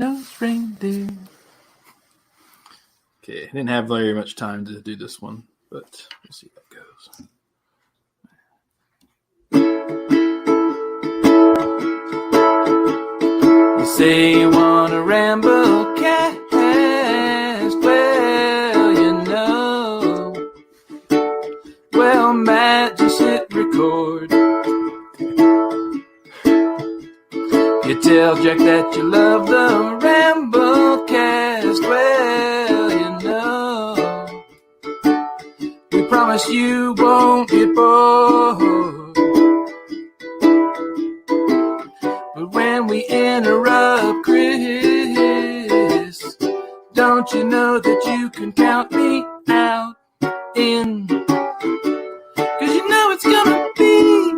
red-nosed reindeer. Okay, I didn't have very much time to do this one, but we'll see how it goes. You say you want a Ramblecast, well, you know. Well, Matt, just hit record. You tell Jack that you love the Ramblecast, well, you know. We promise you won't get bored. But when we interrupt Chris, don't you know that you can count me out in? 'Cause you know it's gonna be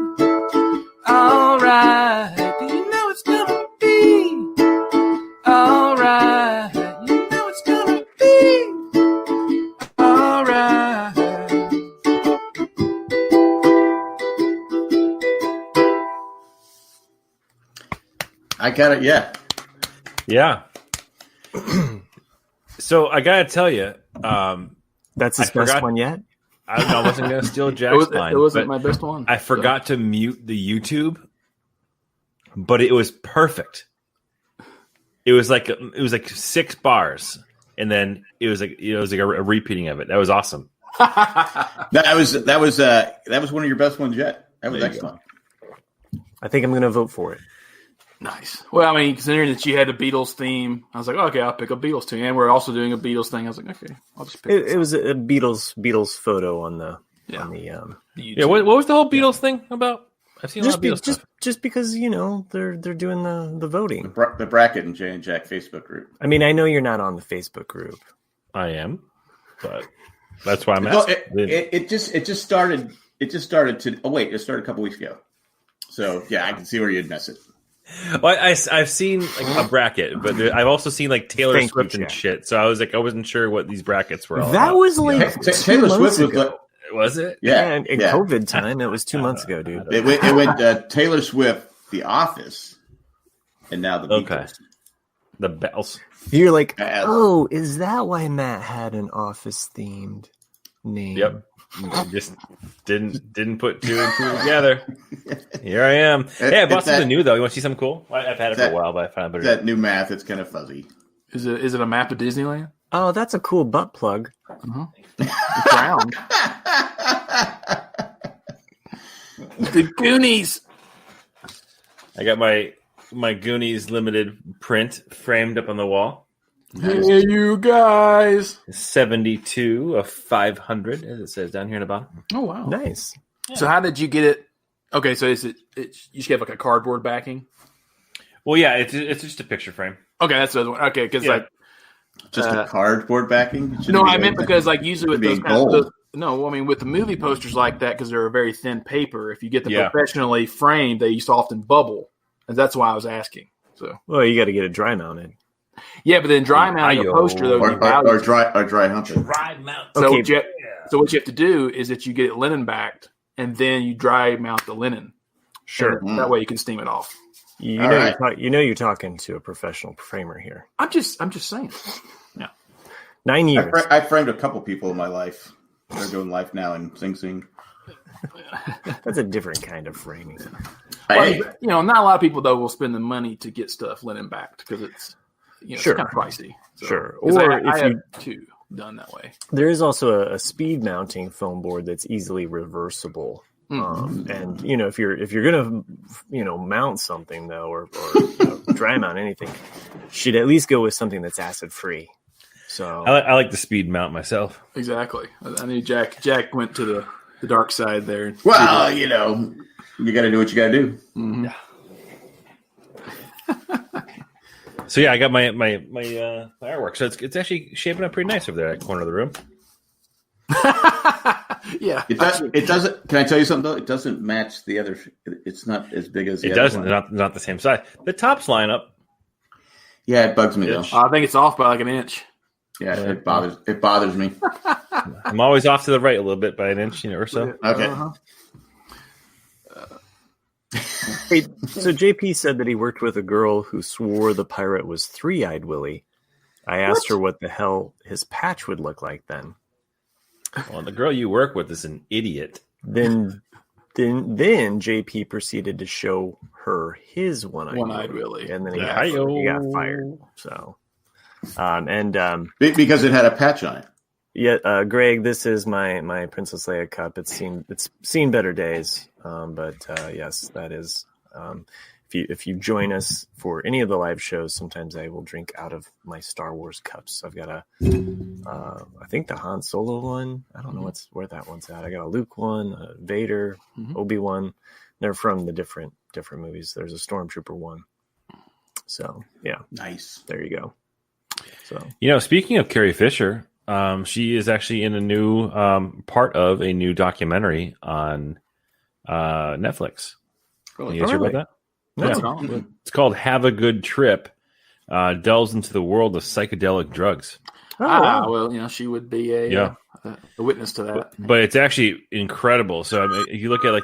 alright. You know it's gonna be alright. You know it's gonna be alright. I got it, yeah. Yeah. So I gotta tell you, that's his best one yet. I wasn't gonna steal Jack's line. It wasn't my best one. I forgot to mute the YouTube, but it was perfect. It was like 6 bars, and then it was like a repeating of it. That was awesome. That was one of your best ones yet. That was excellent. I think I'm going to vote for it. Nice. Well, I mean, considering that you had a Beatles theme, I was like, okay, I'll pick a Beatles tune. And we're also doing a Beatles thing. I was like, okay, I'll just pick it. It was a Beatles photo on the YouTube. Yeah. What was the whole Beatles thing about? I've seen a lot of Beatles stuff. Just because they're doing the voting, the bracket and Jay and Jack Facebook group. I mean, I know you're not on the Facebook group. I am, but that's why I'm asking. It just started. It started a couple weeks ago. So yeah, I can see where you'd mess it. Well, I've seen like a bracket, but I've also seen like Taylor Swift and shit. So I wasn't sure what these brackets were all about. Was like Taylor Swift ago. Was it? Yeah. In COVID time, it was 2 months ago, dude. It went Taylor Swift, The Office, and now the Beatles. Okay. The Bells. You're like, oh, is that why Matt had an Office themed name? Yep. Just didn't put 2 and 2 together. Here I am. Hey, I bought something new though. You want to see something cool? I've had it for a while, but I found it. That new math, it's kind of fuzzy. Is it a map of Disneyland? Oh, that's a cool butt plug. Uh-huh. It's round. The Goonies. I got my Goonies limited print framed up on the wall. Hey, you guys. 72 of 500, as it says down here in the bottom. Oh, wow. Nice. Yeah. So how did you get it? Okay, so is it you just have like a cardboard backing? Well, yeah, it's just a picture frame. Okay, that's the other one. Okay, because just a cardboard backing? No, I meant because like usually with those kind of no, I mean with the movie posters like that, because they're a very thin paper, if you get them professionally framed, they used to often bubble. And that's why I was asking. So well, you got to get it dry mounted. Yeah, but then dry mounting a poster though, or dry hunted. Dry mount. So what you have to do is that you get it linen backed, and then you dry mount the linen. Sure, that way you can steam it off. You know you're talking to a professional framer here. I'm just saying. Yeah, 9 years. I framed a couple people in my life. They're doing Life Now and Sing Sing. That's a different kind of framing. Well, not a lot of people though will spend the money to get stuff linen backed because it's it's kind of pricey. So, sure, or I have 2 done that way. There is also a speed mounting foam board that's easily reversible. And if you're gonna mount something though, or dry mount anything, should at least go with something that's acid free. So I like the speed mount myself. Exactly. I knew Jack went to the dark side there. Well, you got to do what you got to do. Mm-hmm. Yeah. So yeah, I got my artwork. So it's actually shaping up pretty nice over there at the corner of the room. Yeah, it doesn't. Can I tell you something though? It doesn't match the other. It's not as big as the it other doesn't. one. Not the same size. The tops line up. Yeah, it bugs me though. I think it's off by like an inch. Yeah, it bothers me. I'm always off to the right a little bit by an inch, or so. Okay. Hey, so JP said that he worked with a girl who swore the pirate was Three-Eyed Willie. I asked her what the hell his patch would look like then. Well, the girl you work with is an idiot. Then JP proceeded to show her his one-eyed Willie, and then he got fired. So, because it had a patch on it. Yeah, Greg, this is my Princess Leia cup. It's seen better days, but yes, that is. If you join us for any of the live shows, sometimes I will drink out of my Star Wars cups. I've got I think the Han Solo one. I don't know where that one's at. I got a Luke one, a Vader, Obi-Wan. They're from the different movies. There's a Stormtrooper one. So yeah, nice. There you go. So speaking of Carrie Fisher, she is actually in a new part of a new documentary on Netflix. Really? You guys hear about that? No. It's called Have a Good Trip. Delves into the world of psychedelic drugs. Well, she would be a witness to that. But it's actually incredible. So if you look at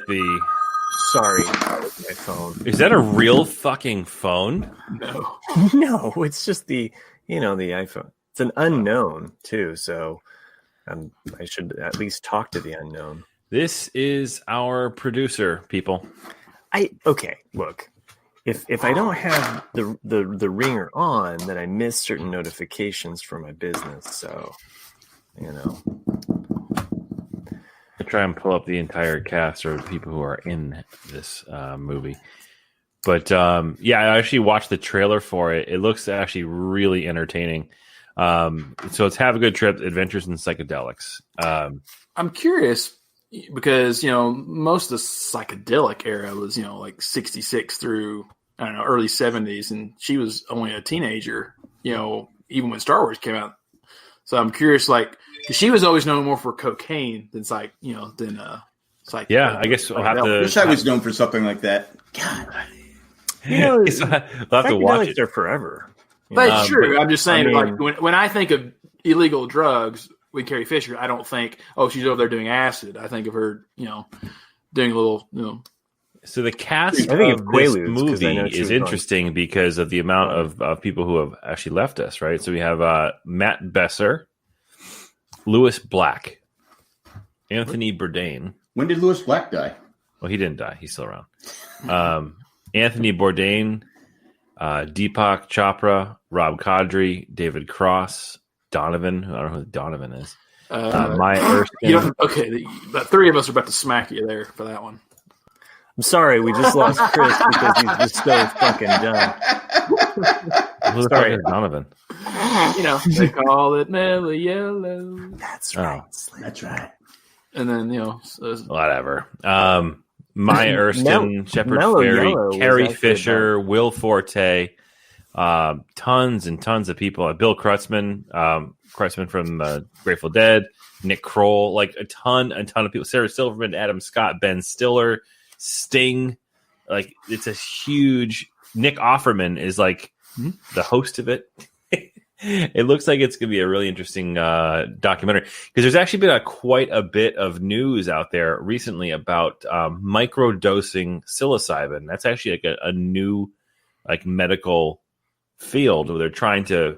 Sorry, my phone. Is that a real fucking phone? No, it's just the iPhone. It's an unknown too, so I should at least talk to the unknown. This is our producer, people. Look. If I don't have the ringer on, then I miss certain notifications for my business. So, I try and pull up the entire cast or people who are in this movie. But I actually watched the trailer for it. It looks actually really entertaining. So it's Have a Good Trip, Adventures in Psychedelics. I'm curious because, most of the psychedelic era was, like 66 through, I don't know, early 70s. And she was only a teenager, even when Star Wars came out. So I'm curious, because she was always known more for cocaine than psych. Yeah, I guess we'll have to. I wish I was known for something like that. God. We'll have to watch it. They're forever. That's true. I'm just saying, when I think of illegal drugs with Carrie Fisher, I don't think, she's over there doing acid. I think of her, doing a little, So the cast of this movie is interesting because of the amount of people who have actually left us, right? So we have Matt Besser, Louis Black, Anthony Bourdain. When did Louis Black die? Well, he didn't die. He's still around. Anthony Bourdain, Deepak Chopra, Rob Kadri, David Cross, Donovan. I don't know who Donovan is. Maya Erskine. The three of us are about to smack you there for that one. I'm sorry, we just lost Chris because he's just so fucking dumb. Who the fuck is Donovan? They call it Mellow Yellow. That's right. That's right. And then, whatever. Maya Erskine, Shepard Fairey, Carrie Fisher, Will Forte, tons and tons of people. Bill Kreutzmann from Grateful Dead, Nick Kroll, a ton of people. Sarah Silverman, Adam Scott, Ben Stiller, Sting. It's a huge. Nick Offerman is the host of it. It looks like it's going to be a really interesting documentary because there's actually been quite a bit of news out there recently about microdosing psilocybin. That's actually a new medical field where they're trying to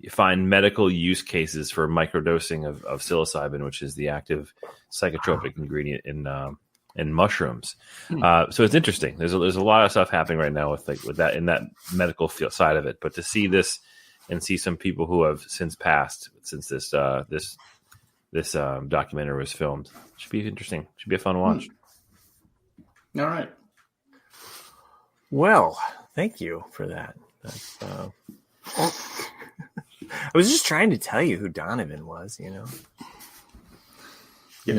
find medical use cases for microdosing of psilocybin, which is the active psychotropic ingredient in mushrooms. So it's interesting. There's a lot of stuff happening right now with that in that medical field side of it. But to see this and see some people who have since passed since this documentary was filmed should be interesting. Should be a fun watch. All right. Well, thank you for that. I was just trying to tell you who Donovan was, Yeah,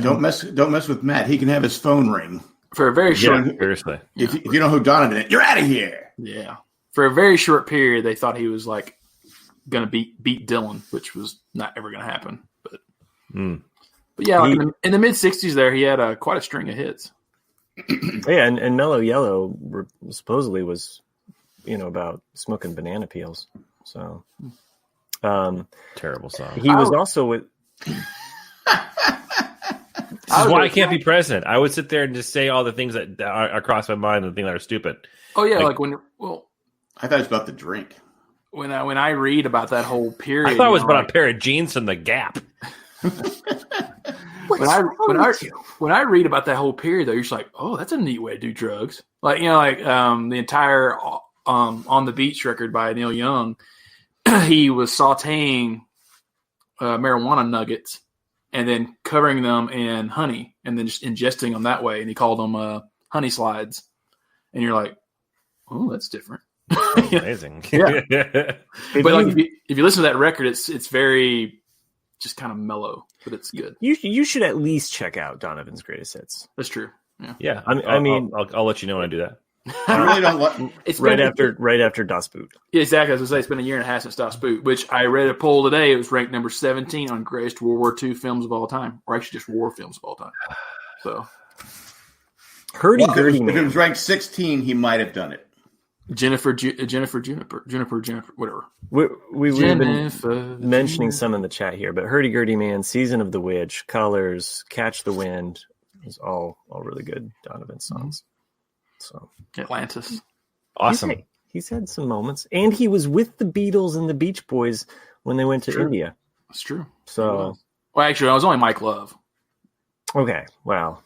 don't mess with Matt. He can have his phone ring for a very short. Seriously, if you know who Donovan is, you're out of here. Yeah, for a very short period, they thought he was going to beat Dylan, which was not ever going to happen. But yeah, in the mid '60s, there he had quite a string of hits. Yeah, and Mellow Yellow supposedly was, about smoking banana peels. So, terrible song. He was also with. is why I can't be president. I would sit there and just say all the things that are across my mind and the things that are stupid. Oh yeah, Like, I thought it was about the drink. when I read about that whole period, I thought it was about a pair of jeans from the Gap. when I read about that whole period, though, you're just like, oh, that's a neat way to do drugs. Like the entire On the Beach record by Neil Young, he was sautéing marijuana nuggets and then covering them in honey and then just ingesting them that way, and he called them honey slides. And you're like, oh, that's different. Amazing. Yeah. But like if you listen to that record, it's very just kind of mellow, but it's good. You should at least check out Donovan's Greatest Hits. That's true. Yeah. I'll let you know when I do that. I really don't. It's right after Das Boot. Yeah, exactly. As I say, it's been a year and a half since Das Boot, which I read a poll today. It was ranked number 17 on greatest World War II films of all time, or actually just war films of all time. So, Hurdy-gurdy If man. it was ranked 16, he might have done it. Juniper, whatever. We've been mentioning some in the chat here, but Hurdy-gurdy man, Season of the Witch, Colors, Catch the Wind is all really good Donovan songs. So Atlantis. Awesome. He's had some moments, and he was with the Beatles and the Beach Boys when they went to India. That's true. So, well, actually, I was only Mike Love. Okay, well,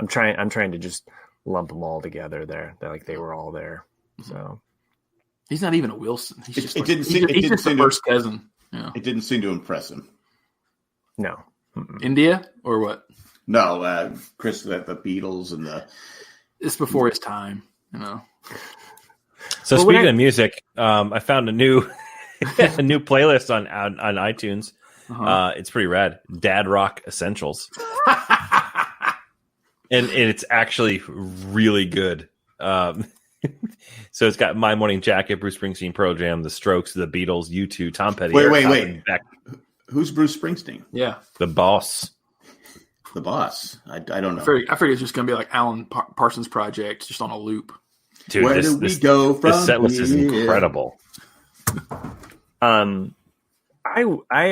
I'm trying to just lump them all together there. They were all there. So he's not even a Wilson. He's just the first cousin. Yeah. It didn't seem to impress him. No. India or what? No, Chris, the Beatles and the. It's before his time, So speaking of music, I found a new playlist on iTunes. Uh-huh. It's pretty rad. Dad Rock Essentials, and it's actually really good. So it's got My Morning Jacket, Bruce Springsteen, Pearl Jam, The Strokes, The Beatles, U2, Tom Petty. Wait. Who's Bruce Springsteen? Yeah, the boss. The boss. I don't know. I figured it's just going to be like Alan Parsons Project, just on a loop. Dude, Where do we go from this set list is here? incredible. I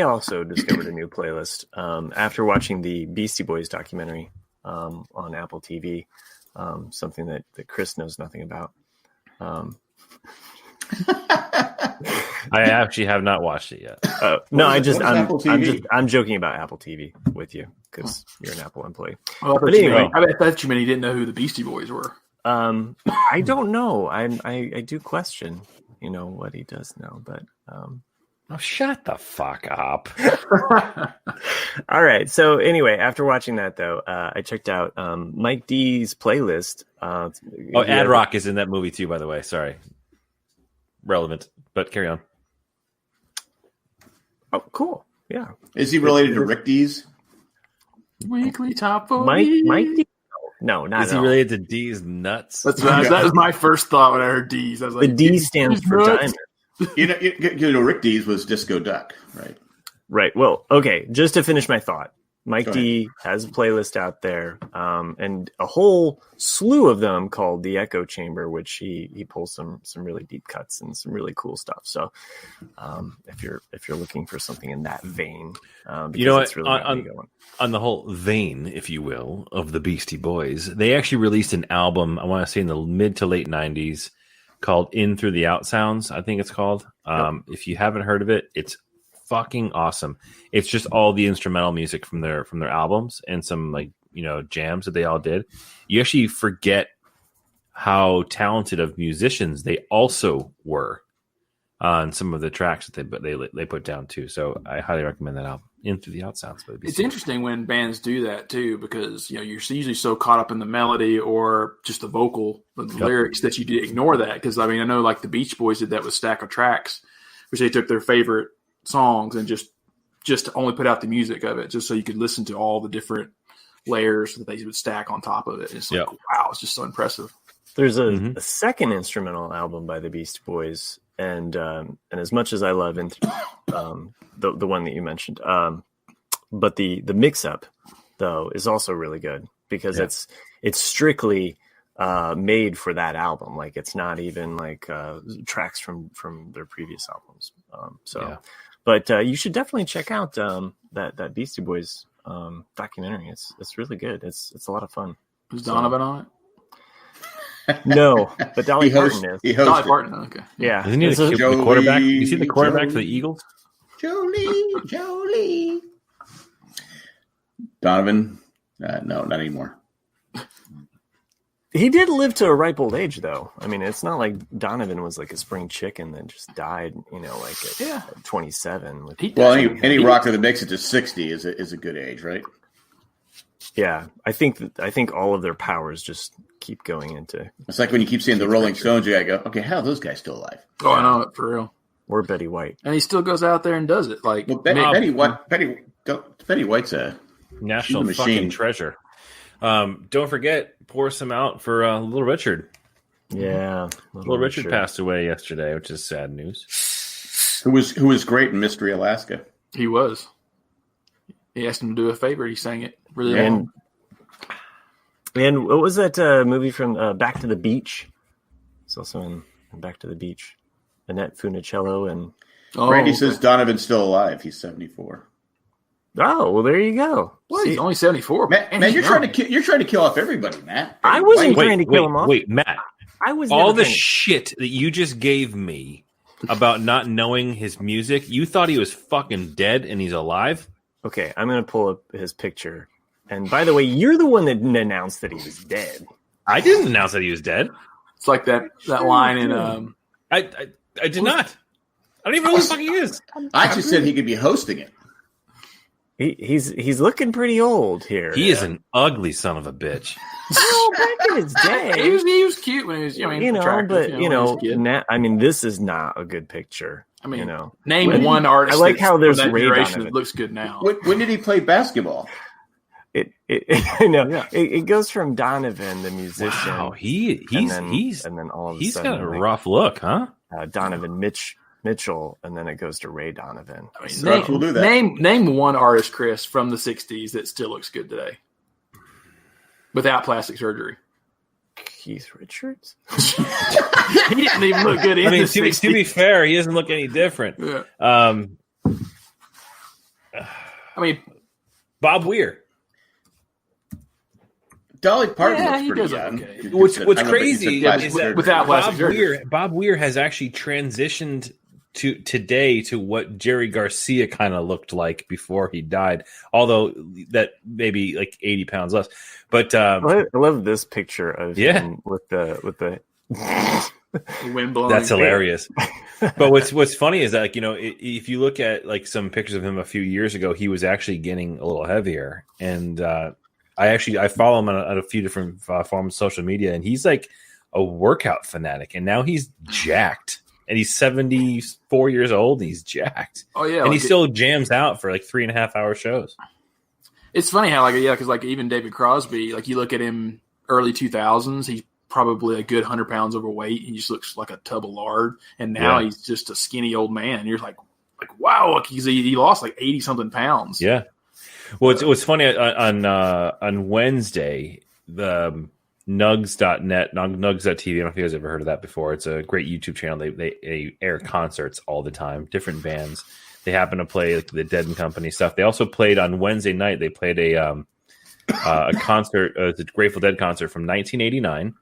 also discovered a new playlist after watching the Beastie Boys documentary on Apple TV, something that Chris knows nothing about. I actually have not watched it yet. No, I'm joking about Apple TV with you because you're an Apple employee. Well, but anyway, I thought you meant he didn't know who the Beastie Boys were. I don't know. I do question, what he does know, but Oh, shut the fuck up. All right. So anyway, after watching that though, I checked out Mike D's playlist. Ad Rock is in that movie too, by the way. Sorry. Relevant, but carry on. Oh, cool. Yeah. Is he related to Rick Dees? Weekly top 40. Mike D? No, not Is he related to D's nuts? That was my first thought when I heard D's. I was like, the D stands for diamond. Rick Dees was Disco Duck, right? Right. Well, okay. Just to finish my thought, Mike D has a playlist out there, and a whole slew of them called the Echo Chamber, which he pulls some really deep cuts and some really cool stuff. So, if you're looking for something in that vein, it's really on the whole vein, if you will, of the Beastie Boys, they actually released an album. I want to say in the mid to late '90s. Called In Through the Out Sounds, I think it's called. If you haven't heard of it, it's fucking awesome. It's just all the instrumental music from their albums and some jams that they all did. You actually forget how talented of musicians they also were on some of the tracks that they put down too. So I highly recommend that album, In Through the Out Sounds. It's interesting when bands do that too, because you're usually so caught up in the melody or just the vocal, the lyrics that you ignore that. Because I know like the Beach Boys did that with Stack of Tracks, which they took their favorite songs and just only put out the music of it, just so you could listen to all the different layers that they would stack on top of it. It's like wow, it's just so impressive. There's a second instrumental album by the Beastie Boys. And as much as I love the one that you mentioned, but the mix up though is also really good because it's strictly made for that album. Like it's not even like tracks from their previous albums. But you should definitely check out that Beastie Boys documentary. It's really good. It's a lot of fun. Was Donovan on it? No, but Dolly Parton is. He Dolly hosted. Parton. Okay. Yeah, Isn't he the quarterback? You see the quarterback for the Eagles? Jolie. Donovan? No, not anymore. He did live to a ripe old age, though. I mean, it's not like Donovan was like a spring chicken that just died, like at 27. Any rocker that makes it to 60 is a good age, right? Yeah, I think all of their powers just keep going into. It's like when you keep seeing the Rolling Stones, you gotta go, okay, how are those guys still alive? Oh, I know it for real. Or Betty White, and he still goes out there and does it. Like Betty White's a national fucking treasure. Don't forget, pour some out for Little Richard. Yeah, Little Richard passed away yesterday, which is sad news. Who was great in Mystery Alaska. He was. He asked him to do a favor. He sang it really well. And what was that movie from Back to the Beach? It's also in Back to the Beach. Annette Funicello and Randy says Donovan's still alive. He's 74. Oh, well, there you go. What? He's only 74. Man, you're trying to kill off everybody, Matt. I wasn't trying to kill him off. Wait, Matt. I was all the shit that you just gave me about not knowing his music. You thought he was fucking dead and he's alive? Okay, I'm going to pull up his picture. And by the way, you're the one that announced that he was dead. I didn't announce that he was dead. It's like that line in I did not. I don't even know who the fuck he is. I just said he could be hosting it. He's looking pretty old here. He is an ugly son of a bitch. Oh, back in his day, he was cute when he was, now, I mean, this is not a good picture. I mean, name one artist. I like how there's that Ray generation Donovan. that looks good now. When did he play basketball? It goes from Donovan, the musician. Wow, he's and then all of a he's sudden, got a rough look, huh? Donovan Mitchell, and then it goes to Ray Donovan. I mean, we'll do that. Name one artist, Chris, from the 60s that still looks good today without plastic surgery. Keith Richards. He didn't even look good. To be fair, he doesn't look any different. Yeah. Bob Weir. Dolly Parton looks he pretty does young. okay. What's crazy is that without plastic surgery, Bob Weir has actually transitioned today to what Jerry Garcia kind of looked like before he died, although that maybe like 80 pounds less. But I love this picture of him with the wind blowing. That's hilarious. But what's funny is that, like, if you look at like some pictures of him a few years ago, he was actually getting a little heavier. And I follow him on a few different forms of social media, and he's like a workout fanatic, and now he's jacked. And he's 74 years old, and he's jacked. Oh yeah, and he still jams out for like 3.5 hour shows. It's funny how because even David Crosby, like you look at him early 2000s, he's probably a good 100 pounds overweight. He just looks like a tub of lard, and now he's just a skinny old man. And you're like wow, look, he lost like 80 something pounds. Yeah. Well, it's funny on Wednesday, the Nugs.net, Nugs.tv. I don't know if you guys ever heard of that before. It's a great YouTube channel. They air concerts all the time, different bands. They happen to play like the Dead and Company stuff. They also played on Wednesday night. They played a concert, the Grateful Dead concert from 1989,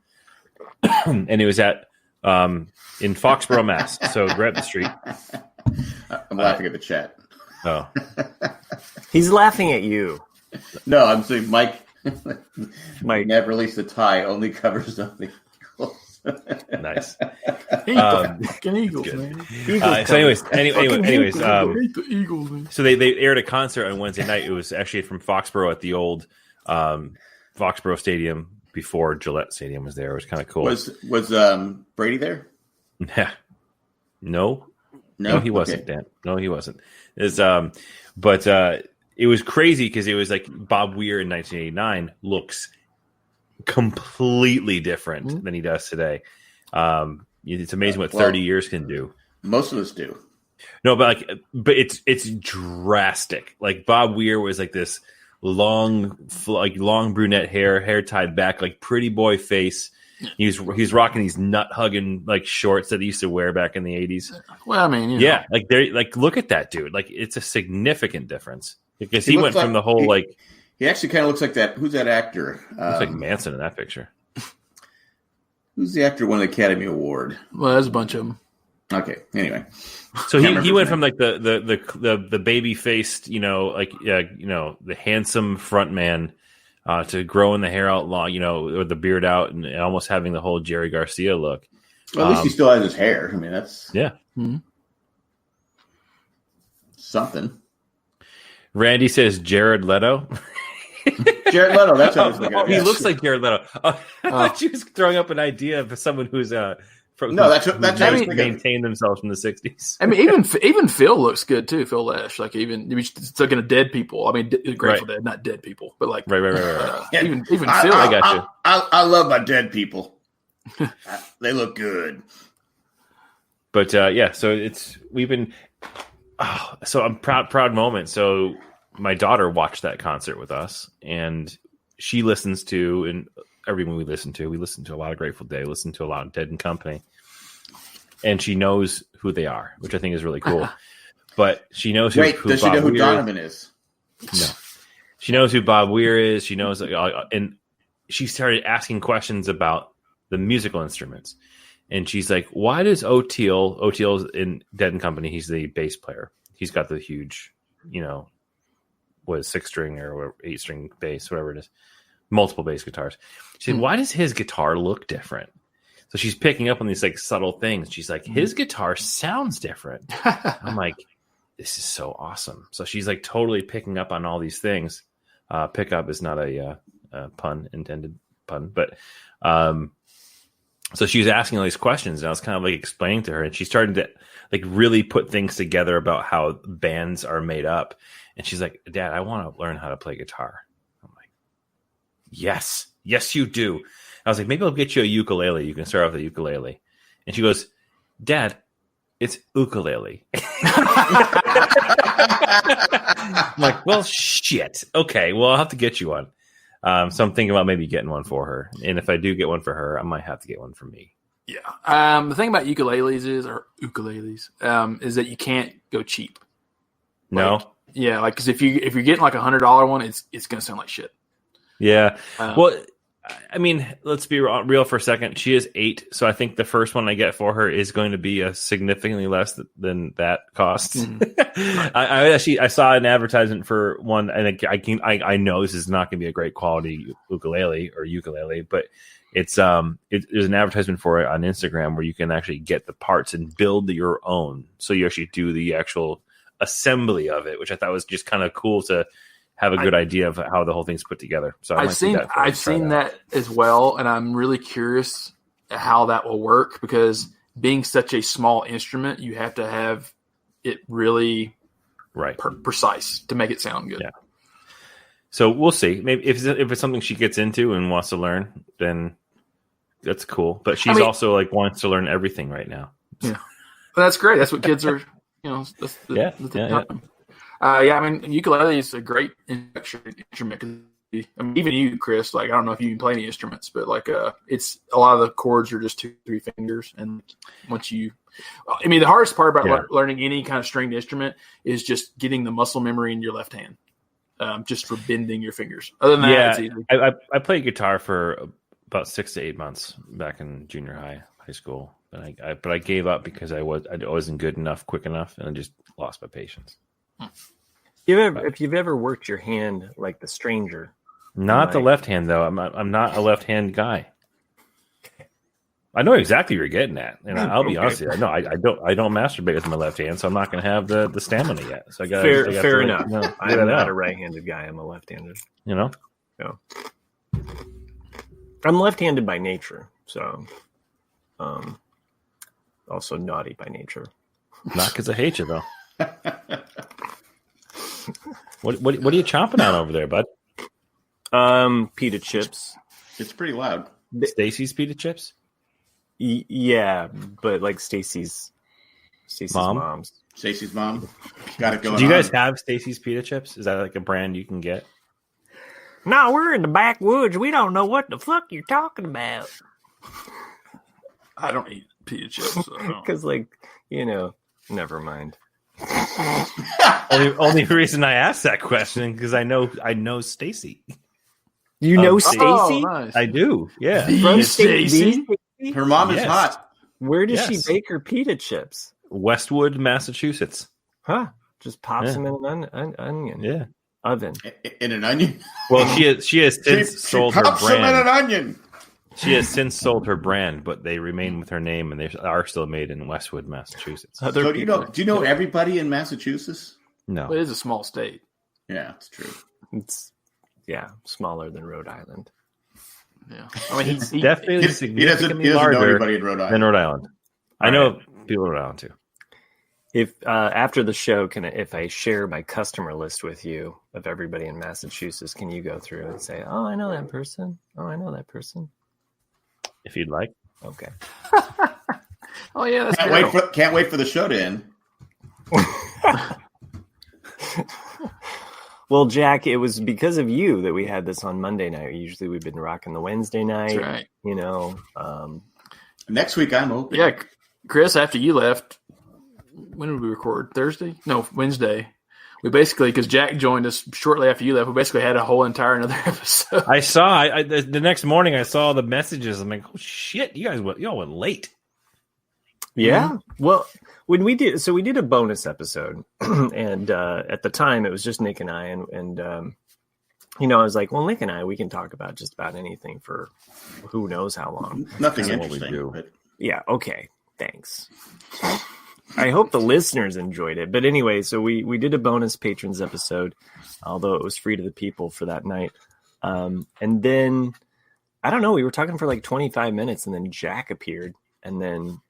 and it was in Foxborough, Mass. So right up the street. I'm laughing at the chat. Oh, he's laughing at you. No, I'm saying Mike Mike. released the tie only covers on the Eagles. Nice. Fucking Eagles, man. So anyways, the Eagles, man. so they aired a concert on Wednesday night. It was actually from Foxborough at the old Foxborough Stadium before Gillette Stadium was there. It was kind of cool. Was Brady there? Yeah. No, he wasn't, Okay. Dan. No, he wasn't. But it was crazy because it was like Bob Weir in 1989 looks completely different than he does today. It's amazing what 30 years can do. Most of us do. No, but it's drastic. Like Bob Weir was like this long brunette hair tied back, like pretty boy face. He's rocking these nut hugging like shorts that he used to wear back in the 80s. Well, I mean, yeah, like look at that dude. Like it's a significant difference. Because he went from the whole like. He actually kind of looks like that. Who's that actor? Looks like Manson in that picture. Who's the actor who won the Academy Award? Well, there's a bunch of them. Okay. Anyway, so he went from like the baby faced, the handsome front man, to growing the hair out long, with the beard out and almost having the whole Jerry Garcia look. Well, at least he still has his hair. I mean, that's something. Randy says Jared Leto. Jared Leto. That's what I was thinking. Oh, he looks like Jared Leto. I thought she was throwing up an idea of someone who's maintained themselves from the 60s. I mean, even Phil looks good too. Phil Lesh, like even looking at dead people. I mean, Grateful Dead, not dead people, but like right. Even Phil. I got you. I love my dead people. They look good. But so we've been. Oh, so I'm proud moment. So my daughter watched that concert with us, and she listens to, and everyone we listen to a lot of Grateful Dead, listen to a lot of Dead and Company, and she knows who they are, which I think is really cool. But she knows who. Does she know who Donovan is? No, she knows who Bob Weir is. She knows, and she started asking questions about the musical instruments. And she's like, why does O'Teal's in Dead and Company, he's the bass player. He's got the huge, 6-string or 8-string bass, whatever it is, multiple bass guitars. She said, why does his guitar look different? So she's picking up on these like subtle things. She's like, his guitar sounds different. I'm like, this is so awesome. So she's like totally picking up on all these things. Pickup is not a intended pun, but so she was asking all these questions, and I was kind of like explaining to her, and she started to like really put things together about how bands are made up. And she's like, Dad, I want to learn how to play guitar. I'm like, yes, you do. I was like, maybe I'll get you a ukulele. You can start off with a ukulele. And she goes, Dad, it's ukulele. I'm like, well, shit. Okay, well, I'll have to get you one. So I'm thinking about maybe getting one for her. And if I do get one for her, I might have to get one for me. Yeah. The thing about ukuleles is that you can't go cheap. No. Like, yeah, like because if you're getting like $100 one, it's gonna sound like shit. Yeah. Well, I mean, let's be real for a second. She is 8, so I think the first one I get for her is going to be a significantly less than that costs. I saw an advertisement for one, and I know this is not going to be a great quality ukulele, but there's an advertisement for it on Instagram where you can actually get the parts and build your own. So you actually do the actual assembly of it, which I thought was just kind of cool to have a good idea of how the whole thing's put together. So I've seen that as well, and I'm really curious how that will work because being such a small instrument, you have to have it really precise to make it sound good. Yeah. So we'll see. Maybe if it's something she gets into and wants to learn, then that's cool. But she's also like wants to learn everything right now. Yeah, but that's great. That's what kids are. That's I mean, ukulele is a great instrument. I mean, even you, Chris, like, I don't know if you can play any instruments, but like, it's a lot of the chords are just 2-3 fingers. And once the hardest part about learning any kind of stringed instrument is just getting the muscle memory in your left hand, just for bending your fingers. Other than that, it's easy. I played guitar for about 6 to 8 months back in junior high school. But I gave up because I wasn't good enough, quick enough, and I just lost my patience. If you've ever worked your hand like the stranger, not the left hand though. I'm not a left hand guy. I know exactly what you're getting at, and I'll be honest with you. No, I don't masturbate with my left hand, so I'm not going to have the stamina yet. So I got fair enough. I'm not a right-handed guy. I'm a left-handed. No. I'm left-handed by nature, so also naughty by nature. Not because I hate you though. What are you chomping on over there, bud? Pita chips. It's pretty loud. Stacy's pita chips? Yeah, but like Stacy's mom's. Stacy's mom. Got it going. Do you guys have Stacy's pita chips? Is that like a brand you can get? No, we're in the backwoods. We don't know what the fuck you're talking about. I don't eat pita chips. Because, never mind. Only reason I asked that question because I know Stacy. You know Stacy? Stacy? Nice. I do. Yeah. The Stacy? Her mom is Yes. hot. Where does Yes. she bake her pita chips? Westwood, Massachusetts. Huh? Just pops Yeah. them in an onion Yeah. oven. In an onion. Well, she has since sold her pops them in an brand. onion. She has since sold her brand, but they remain with her name, and they are still made in Westwood, Massachusetts. Other So people. do you know everybody in Massachusetts? No. It is a small state. Yeah, it's true. It's smaller than Rhode Island. Yeah. I mean, he Definitely He doesn't significantly know larger anybody in Rhode than Island. Rhode Island. I know people in Rhode Island too. If after the show, if I share my customer list with you of everybody in Massachusetts, can you go through and say, "Oh, I know that person. Oh, I know that person." If you'd like. Okay. Oh yeah, that's Carol. Can't wait for the show to end. Well, Jack, it was because of you that we had this on Monday night. Usually we've been rocking the Wednesday night. That's right. You know. Next week I'm open. Yeah, Chris. After you left, when did we record? Thursday? No, Wednesday. We basically, because Jack joined us shortly after you left, we basically had a whole entire another episode. I saw the next morning. I saw the messages. I'm like, oh shit! Y'all went late. Yeah. Well, when we did a bonus episode, and at the time it was just Nick and I, and I was like, well, Nick and I, we can talk about just about anything for who knows how long. Nothing That's what we interesting. do. But Yeah. Okay. Thanks. I hope the listeners enjoyed it. But anyway, so we did a bonus patrons episode, although it was free to the people for that night. And then I don't know, we were talking for like 25 minutes, and then Jack appeared, and then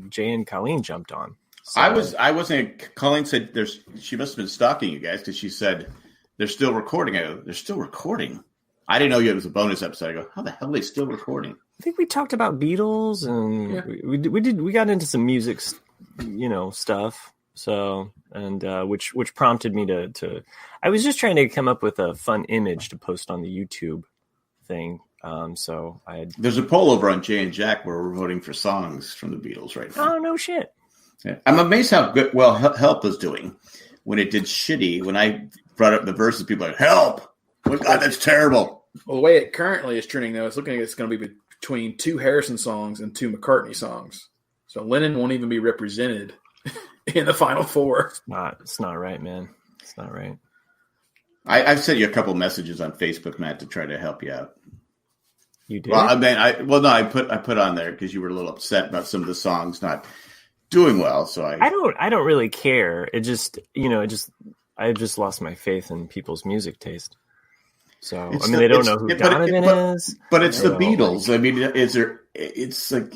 Jay and Colleen jumped on. So, I wasn't. Colleen said she must have been stalking you guys because she said they're still recording. I go, they're still recording. I didn't know it was a bonus episode. I go, how the hell are they still recording? I think we talked about Beatles, and we got into some music, stuff. So, and which prompted me to I was just trying to come up with a fun image to post on the YouTube thing. So There's a poll over on Jay and Jack where we're voting for songs from the Beatles right now. Oh, no shit. Yeah. I'm amazed how well Help was doing when it did shitty. When I brought up the verses, people were like, Help! Oh, God, that's terrible. Well, the way it currently is trending, though, it's looking like it's going to be between 2 Harrison songs and 2 McCartney songs. So Lennon won't even be represented in the final 4. It's not right, man. It's not right. I've sent you a couple messages on Facebook, Matt, to try to help you out. You did? Well, I put on there because you were a little upset about some of the songs not doing well. So I don't really care. It just, I just lost my faith in people's music taste. So they don't know who Donovan is. But it's the Beatles. It's like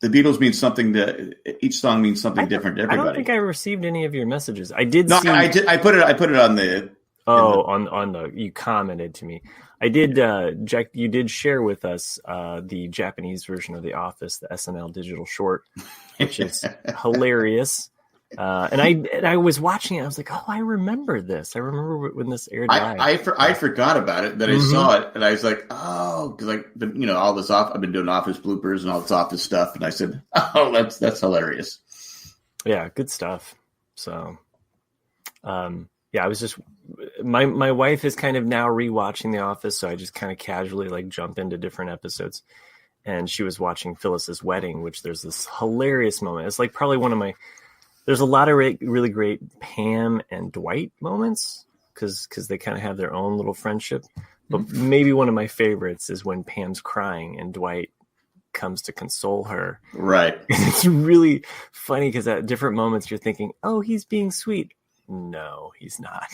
the Beatles means something each song means something different to everybody. I don't think I received any of your messages. I did. No, I did. I put it on the. On the you commented to me. I did, Jack. You did share with us the Japanese version of The Office, the SNL digital short, which is hilarious. And I was watching it. I was like, oh, I remember this. I remember when this aired live. I forgot about it. Then I saw it, and I was like, oh, because all this I've been doing Office bloopers and all this Office stuff, and I said, oh, that's hilarious. Yeah, good stuff. So, I was just my wife is kind of now rewatching The Office, so I just kind of casually jump into different episodes. And she was watching Phyllis's wedding, which there's this hilarious moment. It's probably one of my. There's a lot of really great Pam and Dwight moments because they kind of have their own little friendship. But maybe one of my favorites is when Pam's crying and Dwight comes to console her. Right. It's really funny because at different moments you're thinking, oh, he's being sweet. No, he's not.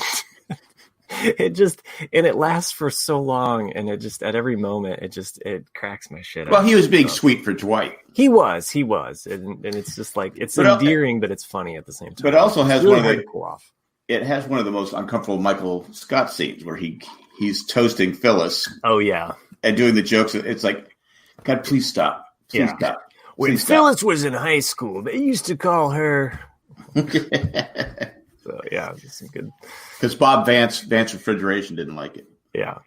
It lasts for so long, and it just at every moment it cracks my shit up. Well, he was being sweet for Dwight. He was, and it's just it's endearing, but it's funny at the same time. But it also has really one of the cool off. It has one of the most uncomfortable Michael Scott scenes where he's toasting Phyllis. Oh yeah, and doing the jokes. It's like, God, please stop. Please stop. When Phyllis was in high school, they used to call her. So yeah, it's good. Because Bob Vance Refrigeration didn't like it. Yeah.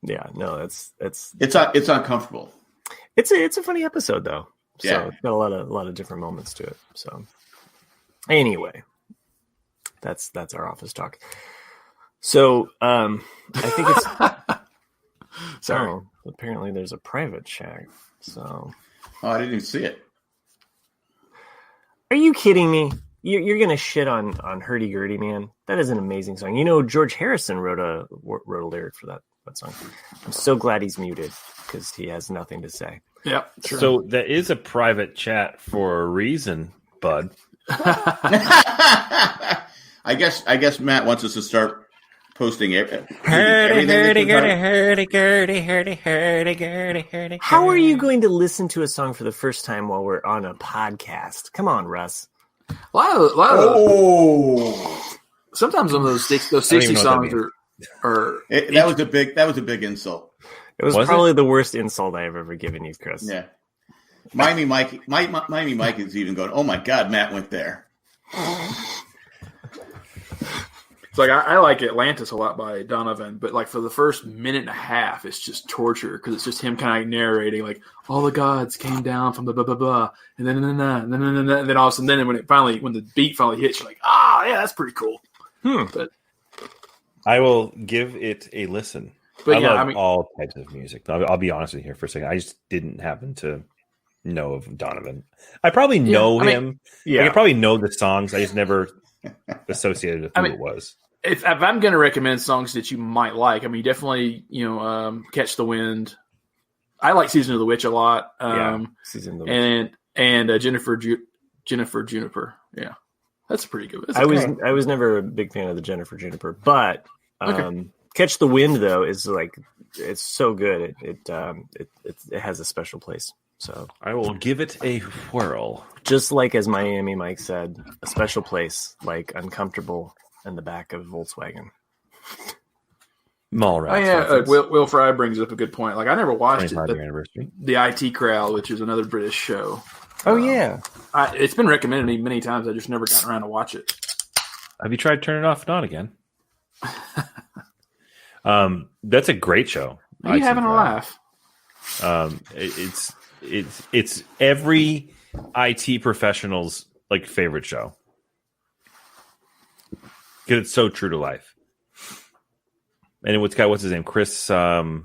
No, it's uncomfortable. It's a funny episode though. So yeah. it's got a lot of different moments to it. So Anyway, that's our office talk. So I think it's Sorry. oh, apparently there's a private chat. So I didn't even see it. are you kidding me? You're gonna shit on Hurdy Gurdy, man. That is an amazing song. You know, George Harrison wrote a lyric for that song. I'm so glad he's muted because he has nothing to say. Yeah. Sure. So that is a private chat for a reason, bud. I guess Matt wants us to start posting everything. How are you going to listen to a song for the first time while we're on a podcast? Come on, Russ. a lot of sometimes some of those 60 songs are That was a big insult. It was probably the worst insult I've ever given you, Chris. Yeah. Miami Mike is even going, oh my God, Matt went there. It's like I like Atlantis a lot by Donovan, but like for the first minute and a half, it's just torture because it's just him kind of narrating like all the gods came down from the blah blah blah, and then all of a sudden, then when the beat finally hits, you're like, yeah, that's pretty cool. But I will give it a listen. But I yeah, love all types of music. I'll be honest with you here for a second. I just didn't happen to know of Donovan. I probably know him. Yeah, I probably know the songs. I just never associated with who it was. If I'm going to recommend songs that you might like, I mean, definitely, Catch the Wind. I like Season of the Witch a lot. Season of the Witch. And Jennifer Juniper. Yeah, that's pretty good. I was never a big fan of the Jennifer Juniper, but Catch the Wind though is like it's so good. It has a special place. So I will give it a whirl. Just like as Miami Mike said, a special place, like uncomfortable in the back of Volkswagen. Mall rats. Oh yeah, Will Fry brings up a good point. Like I never watched anniversary. The IT Crowd, which is another British show. Oh yeah, it's been recommended to me many times. I just never gotten around to watch it. Have you tried turning it off and on again? That's a great show. Are you having a laugh? It's every IT professional's like favorite show. Because it's so true to life. And what's his name? Chris, Irish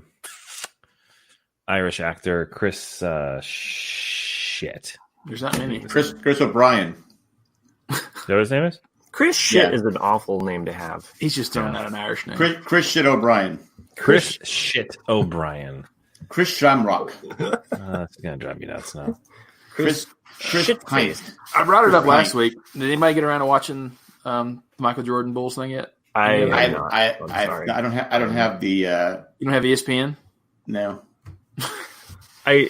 actor, Chris, shit. There's not many. Chris O'Brien. Is that what his name is? Chris Shit is an awful name to have. He's just throwing out an Irish name. Chris Shit O'Brien. Chris Shit O'Brien. Chris Shamrock. That's going to drive me nuts now. Chris Pint. I brought it up last week. Did anybody get around to watching Michael Jordan Bulls thing yet? I don't have the. You don't have ESPN? No. I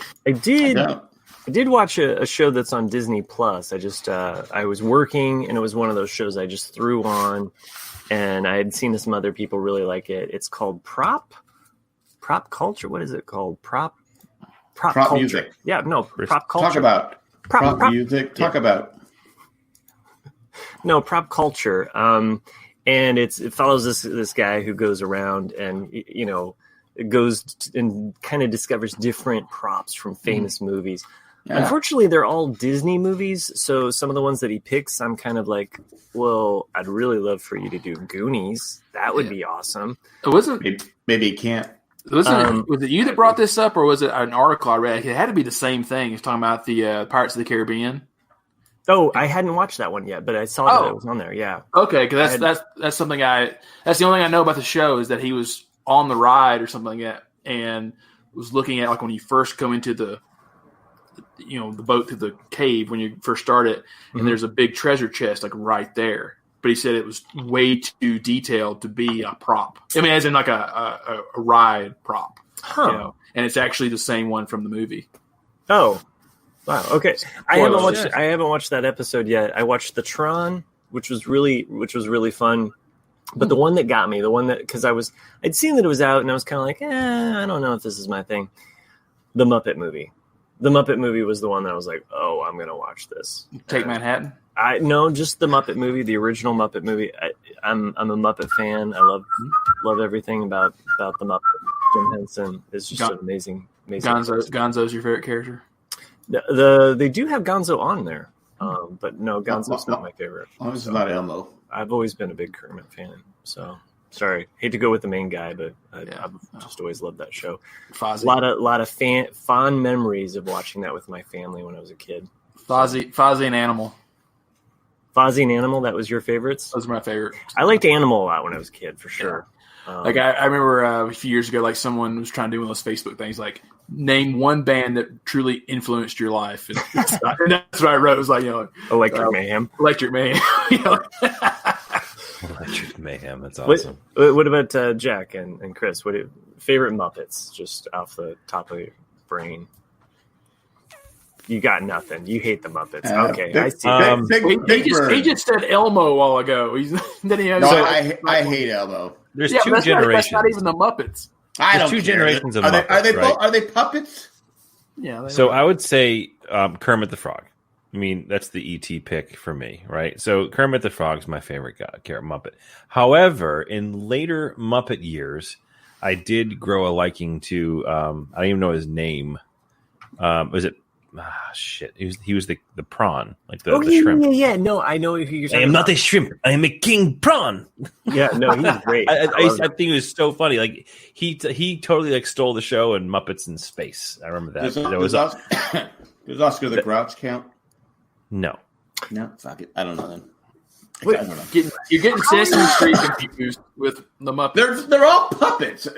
did watch a show that's on Disney Plus. I was working and it was one of those shows I just threw on, and I had seen some other people really like it. It's called Prop Culture. What is it called? Prop culture. Music. Yeah, no, Prop Culture. Talk about prop music. Talk about. No, Prop Culture. And it follows this guy who goes around and and kind of discovers different props from famous movies. Yeah. Unfortunately, they're all Disney movies, so some of the ones that he picks, I'm kind of like, well, I'd really love for you to do Goonies. That would be awesome. It wasn't. Maybe he can't. Was it you that brought this up, or was it an article I read? It had to be the same thing. It's talking about the Pirates of the Caribbean. Oh, I hadn't watched that one yet, but I saw that it was on there. Yeah. Okay, because that's something that's the only thing I know about the show is that he was on the ride or something like that, and was looking at like when you first come into the boat to the cave when you first start it, and there's a big treasure chest like right there. But he said it was way too detailed to be a prop. I mean, as in like a ride prop. Huh. And it's actually the same one from the movie. Oh. Wow. Okay. I haven't watched that episode yet. I watched the Tron, which was really fun. But the one that got me, because I'd seen that it was out, and I was kind of like, I don't know if this is my thing. The Muppet movie. The Muppet movie was the one that I was like, oh, I'm gonna watch this. Take Manhattan. No, just the Muppet movie, the original Muppet movie. I'm a Muppet fan. I love everything about the Muppet. Jim Henson is just an amazing. Gonzo's your favorite character? They do have Gonzo on there. But no, Gonzo's not my favorite. Oh, this is not Elmo. I've always been a big Kermit fan. So sorry, hate to go with the main guy, but I've just always loved that show. Fozzie. A lot of fond memories of watching that with my family when I was a kid. Fozzie and Animal. Fozzie and Animal, that was your favorites? Those are my favorite. I liked Animal a lot when I was a kid, for sure. Like I remember a few years ago, like someone was trying to do one of those Facebook things, like name one band that truly influenced your life, and that's what I wrote. It was like, Electric Mayhem. Electric Mayhem. Electric Mayhem. That's awesome. What about Jack and Chris? Favorite Muppets? Just off the top of your brain. You got nothing. You hate the Muppets. Okay, I see. He just said Elmo a while ago. I hate Elmo. There's two generations. That's not even the Muppets. There's two generations of Muppets. Are they puppets? Yeah. So I would say Kermit the Frog. I mean, that's the E.T. pick for me, right? So Kermit the Frog is my favorite Muppet. However, in later Muppet years, I did grow a liking to. I don't even know his name. Was it? Shit. He was the prawn, like the shrimp. Yeah. No, I know who you're talking about. I am not a shrimp. I am a king prawn. Yeah, no, he's great. I think it was so funny. Like he totally like stole the show in Muppets in Space. I remember that. Does Oscar the Grouch count? No, fuck it. I don't know then. Wait, you're getting Sesame Street confused with the Muppets. They're all puppets.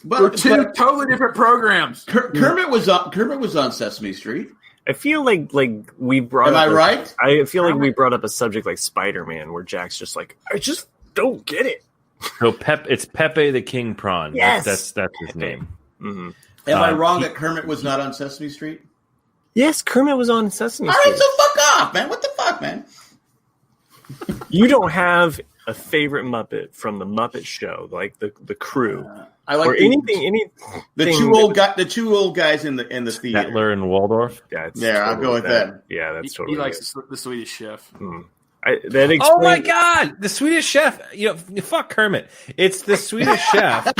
But two totally different programs. Kermit was on Sesame Street. I feel like we brought. Am I right? I feel like we brought up a subject like Spider-Man, where Jack's just like, I just don't get it. So it's Pepe the King Prawn. Yes, that's his name. Mm-hmm. Am I wrong that Kermit was not on Sesame Street? Yes, Kermit was on Sesame Street. All right, so fuck off, man. What the fuck, man? You don't have a favorite Muppet from the Muppet Show, like the crew. I like the two old guys in the theater. Statler and Waldorf. Yeah, I'll go with that. Yeah, that's totally. He likes the Swedish Chef. Oh my God, the Swedish Chef! Fuck Kermit. It's the Swedish Chef.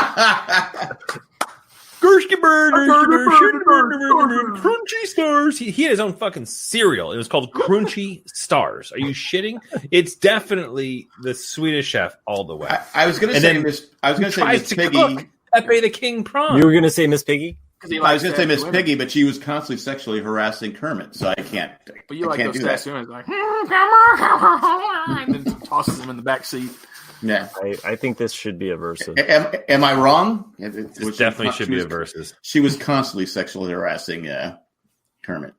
Crunchy Stars. He had his own fucking cereal. It was called Crunchy Stars. Are you shitting? It's definitely the Swedish Chef all the way. I was going to say Miss. I was going to say Miss Piggy. Pepe the King Prawn. You were going to say Miss Piggy? I was going to say Miss Piggy, but she was constantly sexually harassing Kermit, so I can't. But you like those tattoos, like, and then tosses him in the back seat. Yeah, I think this should be a versus. Am I wrong? It definitely should be a versus. She was constantly sexually harassing Kermit.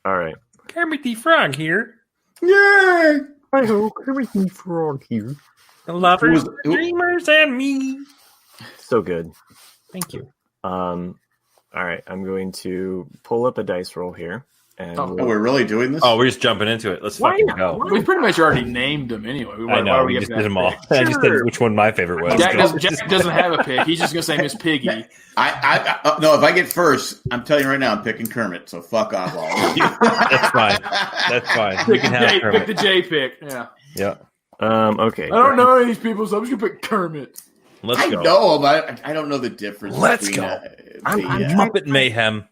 All right, Kermit the Frog here. Yay! Hello, Kermit the Frog here. The lovers, dreamers, and me. So good. Thank you. All right, I'm going to pull up a dice roll here. And we're really doing this? Oh, we're just jumping into it. Let's fucking go. We pretty much already named them anyway. I know. We just did them all. Sure. I just said which one my favorite was. Jack doesn't have a pick. He's just going to say Miss Piggy. No, if I get first, I'm telling you right now, I'm picking Kermit. So fuck off, all of you. That's fine. You can have Kermit. Pick the J pick. Yeah. Yeah. Okay. I don't know any of these people, so I'm just going to pick Kermit. Let's go. I know, but I don't know the difference. Let's go. I'm Muppet Mayhem.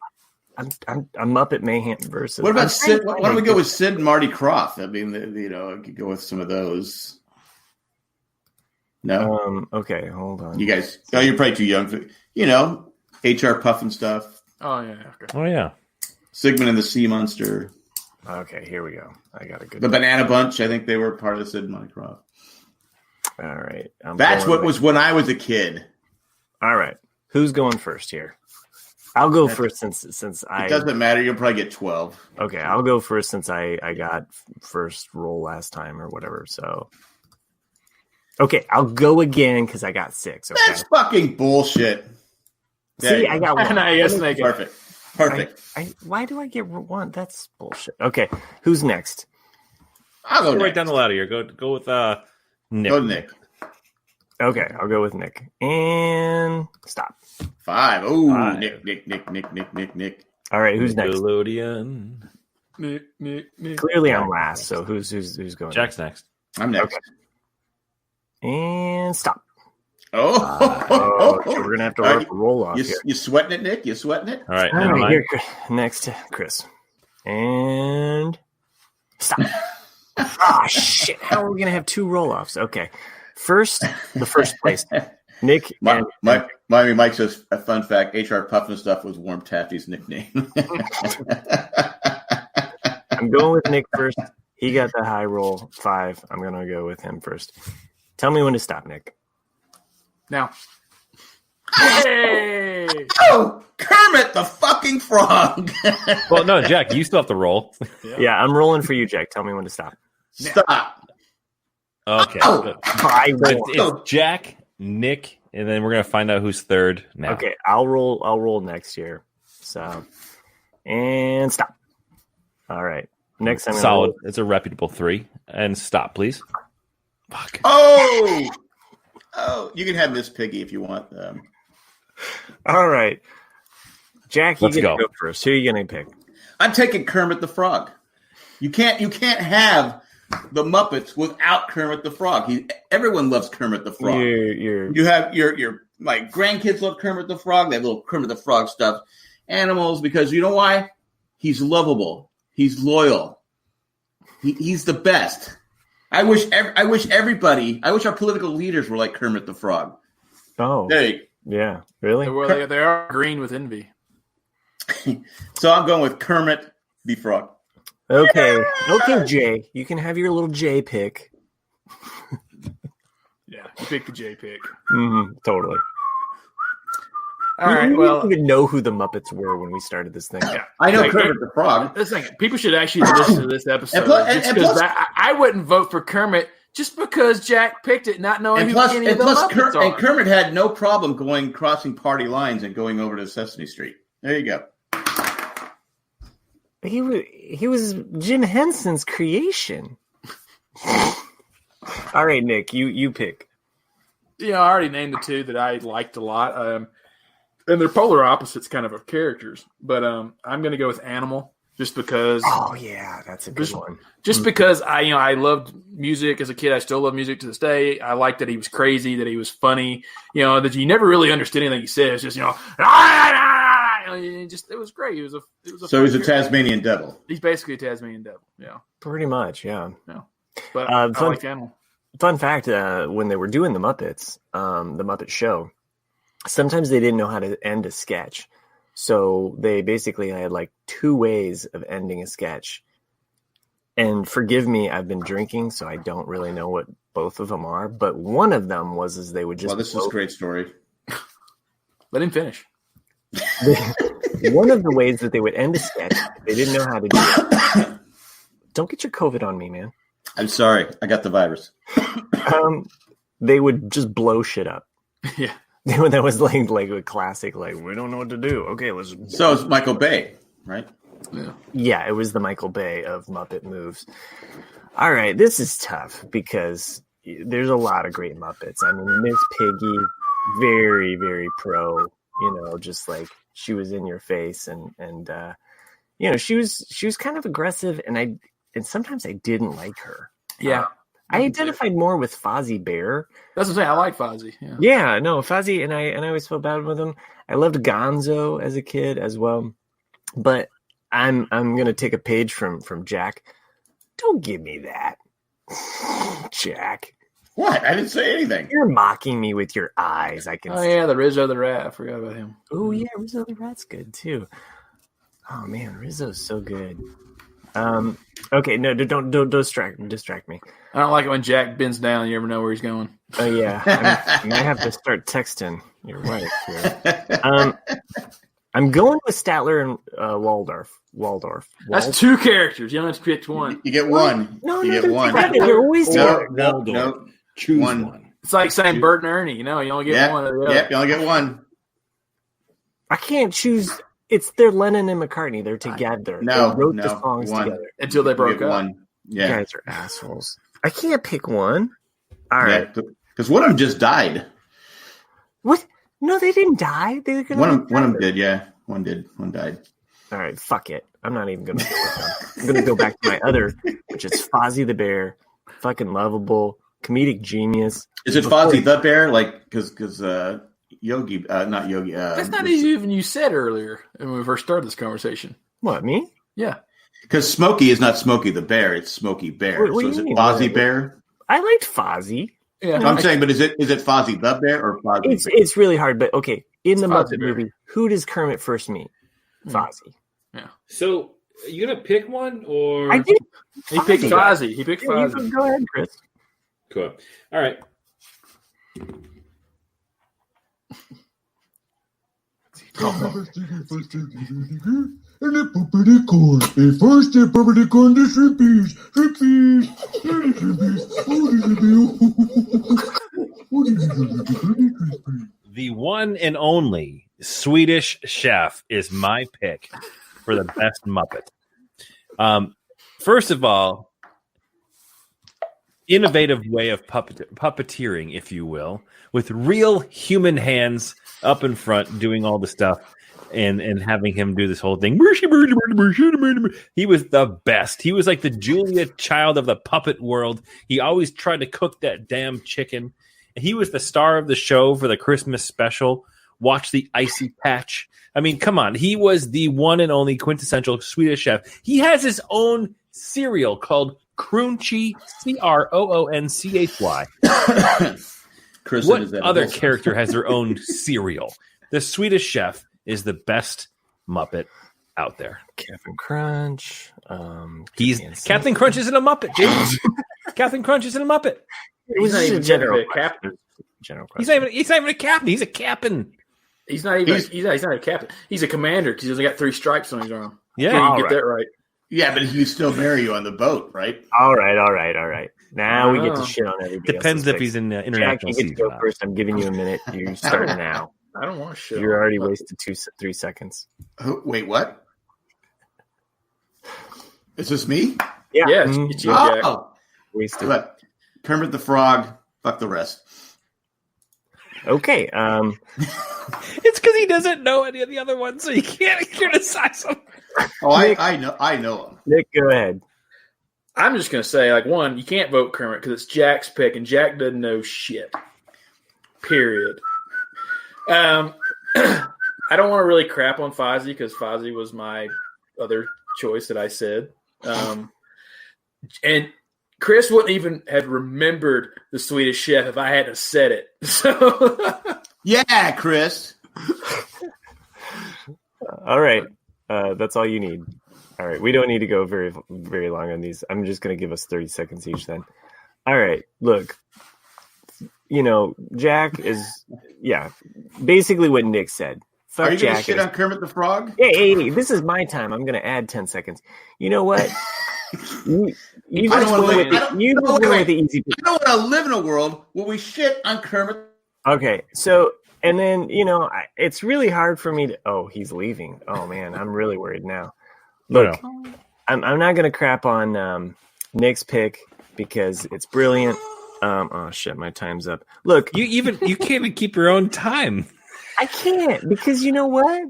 I'm Muppet Mayhem versus. What about Sid? Why don't we go with Sid and Marty Krofft? I mean, I could go with some of those. No. Okay, hold on. You guys, you're probably too young for, HR Puff and stuff. Oh yeah. Okay. Oh yeah. Sigmund and the Sea Monster. Okay, here we go. I got a good. The Banana Bunch. I think they were part of Sid and Marty Krofft. All right. That's what was when I was a kid. All right. Who's going first here? I'll go first since it doesn't matter. You'll probably get 12. Okay, I'll go first since I got first roll last time or whatever. So, okay, I'll go again because I got 6. Okay? That's fucking bullshit. See, I got 1. Perfect. Why do I get 1? That's bullshit. Okay, who's next? I'll go right down the ladder here. Go with Nick. Go Nick. Okay, I'll go with Nick. And stop. 5. Ooh, 5. Nick. All right, who's next? Nickelodeon. Nick. Clearly, I'm last. So who's going? Jack's next. I'm next. Okay. And stop. Oh, so we're gonna have to roll off here. You sweating it, Nick? You sweating it? All right. All right. Here, next, Chris. And Stop. Ah, shit. How are we going to have 2 roll-offs? Okay. First, the first place. Nick and Miami Mike says, a fun fact, HR Puffin Stuff was Warm Taffy's nickname. I'm going with Nick first. He got the high roll 5. I'm going to go with him first. Tell me when to stop, Nick. Now. Hey! Oh, Kermit the fucking Frog. Well, no, Jack, you still have to roll. Yeah, I'm rolling for you, Jack. Tell me when to stop. Stop. Okay. Oh. It's Jack, Nick, and then we're gonna find out who's third now. Okay, I'll roll next year. So, and stop. All right. Next time. Solid. It's a reputable 3. And stop, please. Fuck. Oh, you can have Miss Piggy if you want. All right. Jack, you Let's get go. to go first. Who are you going to pick? I'm taking Kermit the Frog. You can't have the Muppets without Kermit the Frog. Everyone loves Kermit the Frog. You have your like grandkids love Kermit the Frog. They have little Kermit the Frog stuffed animals because you know why? He's lovable. He's loyal. He's the best. I wish our political leaders were like Kermit the Frog. Oh, yeah, really? Well, they are green with envy. So I'm going with Kermit the Frog. Okay, Jay. You can have your little J pick. Yeah, you pick the J pick. Mm-hmm, totally. All right. We Well, didn't even know who the Muppets were when we started this thing. yeah, I know Kermit the Frog. This thing, people should actually listen to this episode. And plus, I wouldn't vote for Kermit just because Jack picked it, not knowing who any of the Muppets are. And Kermit had no problem crossing party lines and going over to Sesame Street. There you go. He was Jim Henson's creation. All right, Nick, you pick. I already named the 2 that I liked a lot. And they're polar opposites kind of characters. But I'm going to go with Animal just because. Oh, yeah, that's a good one. Just because I loved music as a kid. I still love music to this day. I liked that he was crazy, that he was funny, that you never really understood anything he said. It's just, it was great. It was a So he's a Tasmanian devil. He's basically a Tasmanian devil. Yeah. Pretty much, yeah. Yeah. But I like Animal. Fun fact, when they were doing the Muppets, the Muppet Show, sometimes they didn't know how to end a sketch. So they basically had like 2 ways of ending a sketch. And forgive me, I've been drinking, so I don't really know what both of them are. But one of them was they would just... Well, this is a great story. Let him finish. One of the ways that they would end a sketch, they didn't know how to do it. Don't get your COVID on me, man. I'm sorry. I got the virus. They would just blow shit up. Yeah. That was like a classic, like, we don't know what to do. Okay, let's... So it's Michael Bay, right? Yeah, it was the Michael Bay of Muppet moves. All right, this is tough because there's a lot of great Muppets. I mean, Miss Piggy, very, very pro, just like she was in your face and she was kind of aggressive and sometimes I didn't like her. Yeah. I identified more with Fozzie Bear. That's what I'm saying. I like Fozzie. Yeah, no, Fozzie, and I always felt bad with him. I loved Gonzo as a kid as well. But I'm gonna take a page from Jack. Don't give me that. Jack. What? I didn't say anything. You're mocking me with your eyes. I can yeah, the Rizzo the Rat. I forgot about him. Oh yeah, Rizzo the Rat's good too. Oh man, Rizzo's so good. Okay, no, don't distract me. I don't like it when Jack bends down. You never know where he's going. Oh yeah, I might have to start texting your wife here. I'm going with Statler and Waldorf. That's 2 characters. You only have to pick one. You get one. No, you get one. They're always No. Choose one. It's like saying Bert and Ernie. You only get one. You only get one. I can't choose. They're Lennon and McCartney. They're together. They wrote the songs together until they broke up. One. Yeah, you guys are assholes. I can't pick one. All right, because one of them just died. What? No, they didn't die. One of them did. Yeah, one did. One died. All right, fuck it. I'm not even going to go with them. I'm going to go back to my other, which is Fozzie the Bear. Fucking lovable, comedic genius. Is it Fozzie the Bear? Like, because Yogi, not Yogi. That's not even you said earlier when we first started this conversation. What, me? Yeah. Because Smokey is not Smokey the Bear; it's Smokey Bear. What so is it mean? Fozzie Bear? I liked Fozzie. Yeah, I'm saying, but is it Fozzie the Bear or Fozzie? It's really hard, but okay. In the Fozzie Muppet Bear. movie, who does Kermit first meet? Fozzie. Yeah. So you gonna pick one or I did. He picked Fozzie. He picked Yeah, Fozzie. go ahead, Chris. Cool. All right. And the puppety corn. And first the puppety corn, the shrimpies. Shrimpies. The one and only Swedish Chef is my pick for the best Muppet. First of all, innovative way of puppeteering, if you will, with real human hands up in front doing all the stuff and having him do this whole thing. He was the best. He was like the Julia Child of the puppet world. He always tried to cook that damn chicken. He was the star of the show for the Christmas special. Watch the Icy Patch. I mean, come on. He was the one and only quintessential Swedish Chef. He has his own cereal called Crunchy, Croonchy. What other character has their own cereal? The Swedish Chef is the best Muppet out there. Captain Crunch. Captain Crunch isn't a Muppet, James. Captain Crunch isn't a Muppet. It was He's not just a even general captain. General He's question. not even a captain. He's a captain. He's not even. He's not a captain. He's a commander because he's only got 3 stripes on his arm. Yeah, Can't all get right. that right. Yeah, but he still marry you on the boat, right? All right. Now we get to shit on everybody. Depends if he's in Jack, international you get to seas. go first. I'm giving you a minute. You start now. I don't want to shit. You're already wasted 3 seconds. Wait, what? Is this me? Yeah. Yeah, it's you, Jack. Oh, Wasted. but Kermit the Frog. Fuck the rest. Okay. It's because he doesn't know any of the other ones, so he can't criticize them. Oh, Nick. I know him. Nick, go ahead. I'm just going to say, like, one, you can't vote Kermit because it's Jack's pick, and Jack doesn't know shit. Period. I don't want to really crap on Fozzie because Fozzie was my other choice that I said. And Chris wouldn't even have remembered the Swedish Chef if I hadn't said it. So, Yeah, Chris. All right. That's all you need. All right. We don't need to go very, very long on these. I'm just going to give us 30 seconds each then. All right. Look, Jack is, basically what Nick said. Fuck Are you going to Jack. shit on Kermit the Frog? Hey, this is my time. I'm going to add 10 seconds. You know what? You I just don't went want with the easy. I don't want to live in a world where we shit on Kermit. Okay, so and then it's really hard for me to. Oh, he's leaving. Oh man, I'm really worried now. Look, No. I'm not gonna crap on Nick's pick because it's brilliant. Oh shit, my time's up. Look, You can't even keep your own time. I can't because you know what?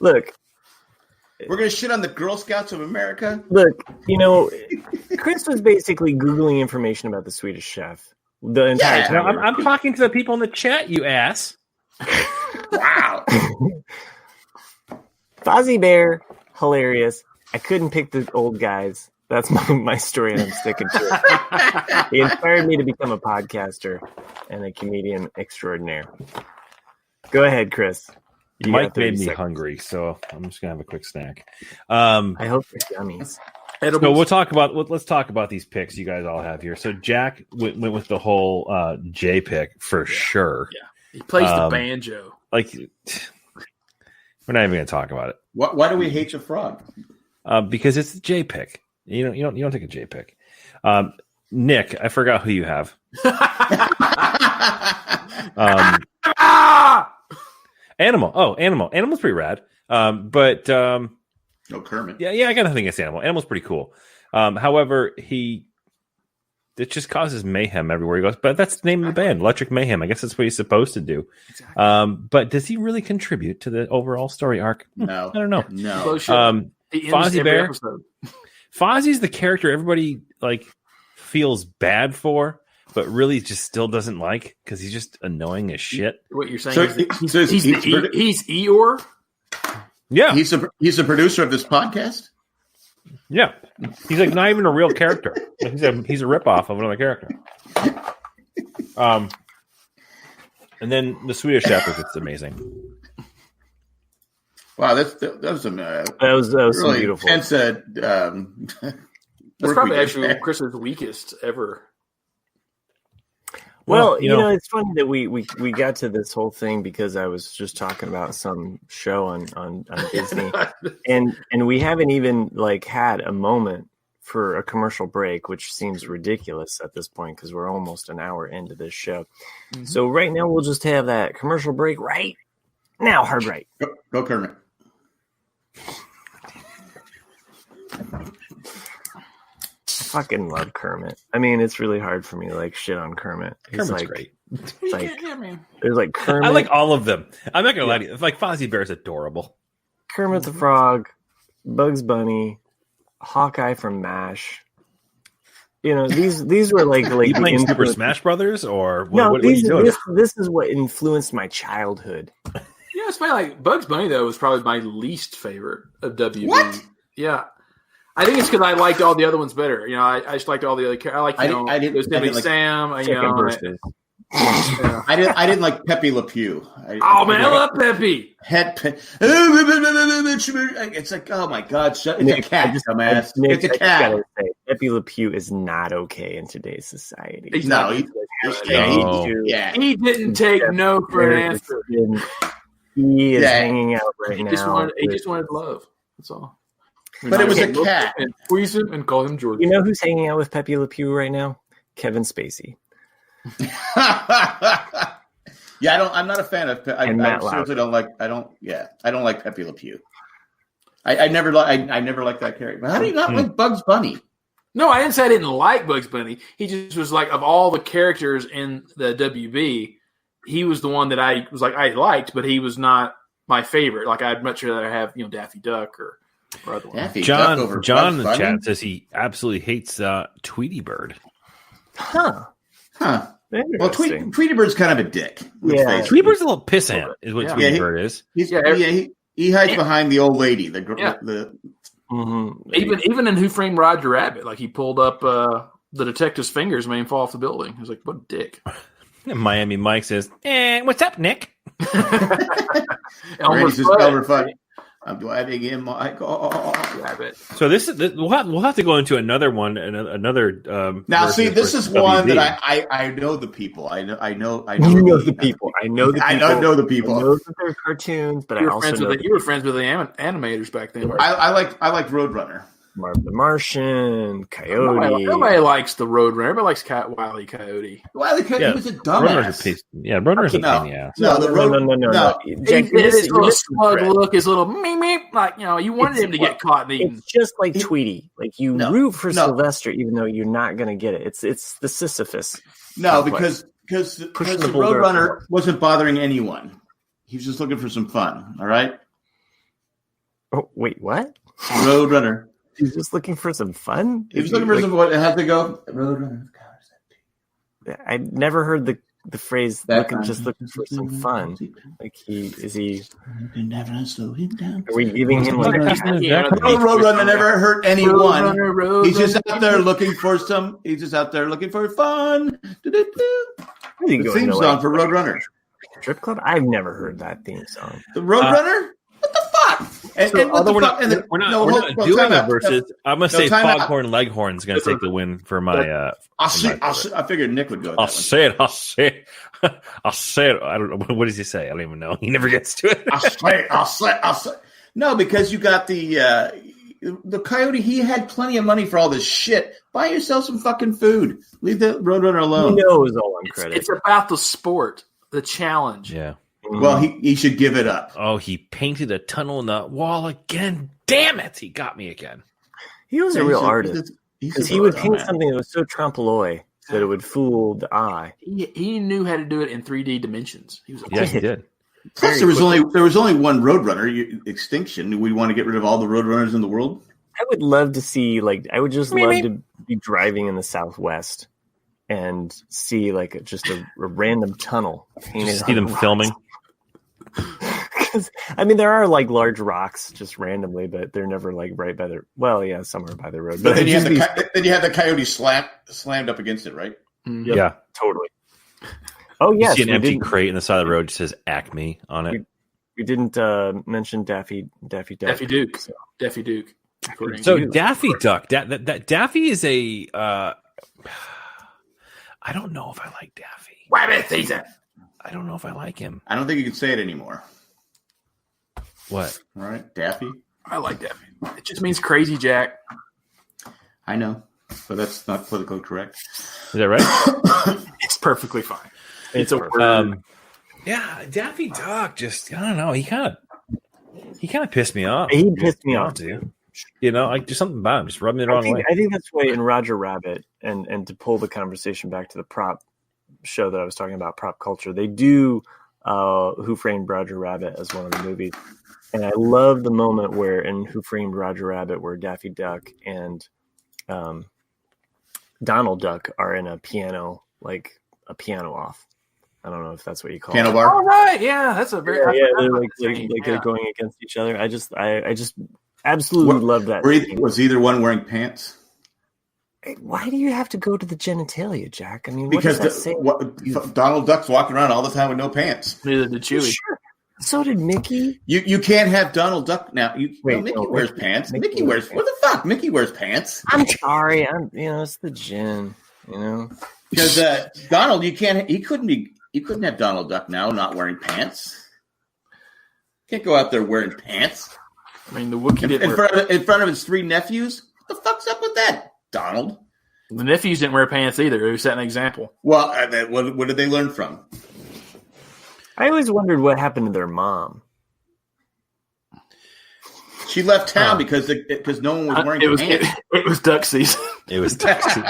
Look, We're going to shit on the Girl Scouts of America. Look, Chris was basically Googling information about the Swedish Chef the entire time. No, I'm talking to the people in the chat, you ass. Wow. Fozzie Bear, hilarious. I couldn't pick the old guys. That's my story, and I'm sticking to it. He inspired me to become a podcaster and a comedian extraordinaire. Go ahead, Chris. You Mike got 30 made me seconds. hungry, so I'm just gonna have a quick snack. I hope they're gummies. So let's talk about these picks you guys all have here. So Jack went with the whole J pick for sure. Yeah. He plays the banjo. Like, we're not even gonna talk about it. Why do we hate your frog? Because it's the J pick. You don't take a J pick. Nick, I forgot who you have. Animal. Oh, Animal. Animal's pretty rad. But No Kermit. yeah, I got nothing against Animal. Animal's pretty cool. However, it just causes mayhem everywhere he goes. But that's the name of the band, Electric Mayhem. I guess that's what he's supposed to do. Exactly. But does he really contribute to the overall story arc? No. I don't know. No. Bullshit. He ends Fozzie every Bear? episode. Fozzie's the character everybody feels bad for, but really just still doesn't like because he's just annoying as shit. What you're saying So is that he's he's Eeyore? Yeah, the producer of this podcast? Yeah, he's like not even a real character. He's a ripoff of another character. And then the Swedish Shepherd. It's amazing. Wow, that was some that was really some beautiful. Intense, that's probably actually Chris's weakest ever. Well, you know, it's funny that we got to this whole thing because I was just talking about some show on Disney, and we haven't even like had a moment for a commercial break, which seems ridiculous at this point because we're almost an hour into this show. Mm-hmm. So right now we'll just have that commercial break right now. Hard right. Go Kermit. I fucking love Kermit. I mean, it's really hard for me to like shit on Kermit. Kermit's like, great. Like, there's like Kermit. I like all of them. I'm not gonna lie to you. Like Fozzie Bear's adorable. Kermit the Frog, Bugs Bunny, Hawkeye from MASH. You know, these were like you playing Super Smash Brothers or what, no? what are you doing? This is what influenced my childhood. Yeah, it's funny. Like Bugs Bunny though was probably my least favorite of WB. What? Yeah. I think it's because I liked all the other ones better. You know, I just liked all the other characters. I like, I didn't like Sam. I didn't like Pepe Le Pew. Man, I love Pepe. It's like, oh my god, it's a cat, dumbass. It's a cat. Pepe Le Pew is not okay in today's society. He didn't take no for an answer. He is hanging out right now. He just wanted love. That's all. But it was a cat. And squeeze him and call him George. You know who's hanging out with Pepe Le Pew right now? Kevin Spacey. Yeah, I'm not a fan of. I seriously don't like. I don't like Pepe Le Pew. I never liked that character. But how do you not like Bugs Bunny? No, I didn't say I didn't like Bugs Bunny. He just was like, of all the characters in the WB, he was the one that I was like I liked, but he was not my favorite. Like I'd much rather have Daffy Duck or other ones. John in the chat says he absolutely hates Tweety Bird. Huh. Well, Tweety Bird's kind of a dick. Yeah, Tweety Bird's a little pissant, is what Tweety Bird is. He hides behind the old lady. Even in Who Framed Roger Rabbit, like he pulled up the detective's fingers and made him fall off the building. I was like, what a dick. Miami Mike says, "What's up, Nick?" Elmer's fun. I'm driving in my car. Rabbit. So we'll have to go into another one, another. Now, see, this is one that I know the people. I know. You know the people. I know the people. I know the people. I know that they're cartoons, but I also know you were friends with the animators back then. I like Roadrunner. Marv the Martian, Coyote. Nobody likes the Roadrunner. Everybody likes Wile E. Coyote. Wile E. Coyote was a dumbass. Roadrunner's a pain in the ass. No. His little smug look, his little meep, like you wanted him to get caught and eaten. It's just like Tweety. Like you root for Sylvester, even though you're not going to get it. It's the Sisyphus. No, because the Roadrunner wasn't bothering anyone. He was just looking for some fun. All right. Oh wait, what? Roadrunner. He's just looking for some fun? He was looking for some what? It had to go. I never heard the phrase looking for some fun. Like is he never slow him down. Are we giving him like Roadrunner never hurt anyone. He's just out there looking for some. He's just out there looking for fun. The theme song for Roadrunner. Strip Club? I've never heard that theme song. The Roadrunner? What the fuck? We're not doing it versus. I'm gonna say Foghorn Leghorn's gonna take the win for my. I figured Nick would go. I'll say it. I don't know. What does he say? I don't even know. He never gets to it. I'll say. No, because you got the Coyote. He had plenty of money for all this shit. Buy yourself some fucking food. Leave the Roadrunner alone. He knows all on credit. It's about the sport, the challenge. Yeah. Well, he should give it up. Oh, he painted a tunnel in the wall again. Damn it. He got me again. He was a real artist. Because he would paint something that was so trompe l'oeil that it would fool the eye. He knew how to do it in 3D dimensions. He did. Plus, there was only one Roadrunner extinction. We want to get rid of all the Roadrunners in the world. I would love to see, I would just love to be driving in the Southwest and see just a random tunnel painted. See them filming. I mean, there are like large rocks just randomly, but they're never like right by the. Well, yeah, somewhere by the road. But then you have the coyote slammed up against it, right? Yep, yeah, totally. Oh yes, you see an empty crate in the side of the road that says Acme on it. We didn't mention Daffy Duck. Daffy Duke. So. Daffy Duke. So Daffy Duck. That Daffy is a. I don't know if I like Daffy. Rabbit season. I don't know if I like him. I don't think you can say it anymore. What? All right, Daffy. I like Daffy. It just means crazy Jack. I know, but that's not politically correct. Is that right? It's perfectly fine. It's a word. Yeah, Daffy Duck. Just I don't know. He kind of pissed me off. He pissed me off too. You know, like there's something about him. Just rub me the wrong way. I think that's why in Roger Rabbit, and to pull the conversation back to the prop show that I was talking about, prop culture, they do Who Framed Roger Rabbit as one of the movies. And I love the moment where in Who Framed Roger Rabbit where Daffy Duck and Donald Duck are in a piano off. I don't know if that's what you call piano it. bar. All right, yeah, that's a very they're going against each other. I just absolutely love that. Was either one wearing pants? Why do you have to go to the genitalia, Jack? I mean, because Donald Duck's walking around all the time with no pants. Neither did Chewie. Sure. So did Mickey. You can't have Donald Duck now. Mickey wears pants. Mickey wears what the fuck? Mickey wears pants. I'm sorry. It's the gin. Because Donald, you couldn't have Donald Duck now not wearing pants. Can't go out there wearing pants. I mean, the Wookiee didn't in front of his three nephews. What the fuck's up with that, Donald? The nephews didn't wear pants either. It was setting an example. Well, what did they learn from? I always wondered what happened to their mom. She left town because no one was wearing pants. It was duck season. It was duck season.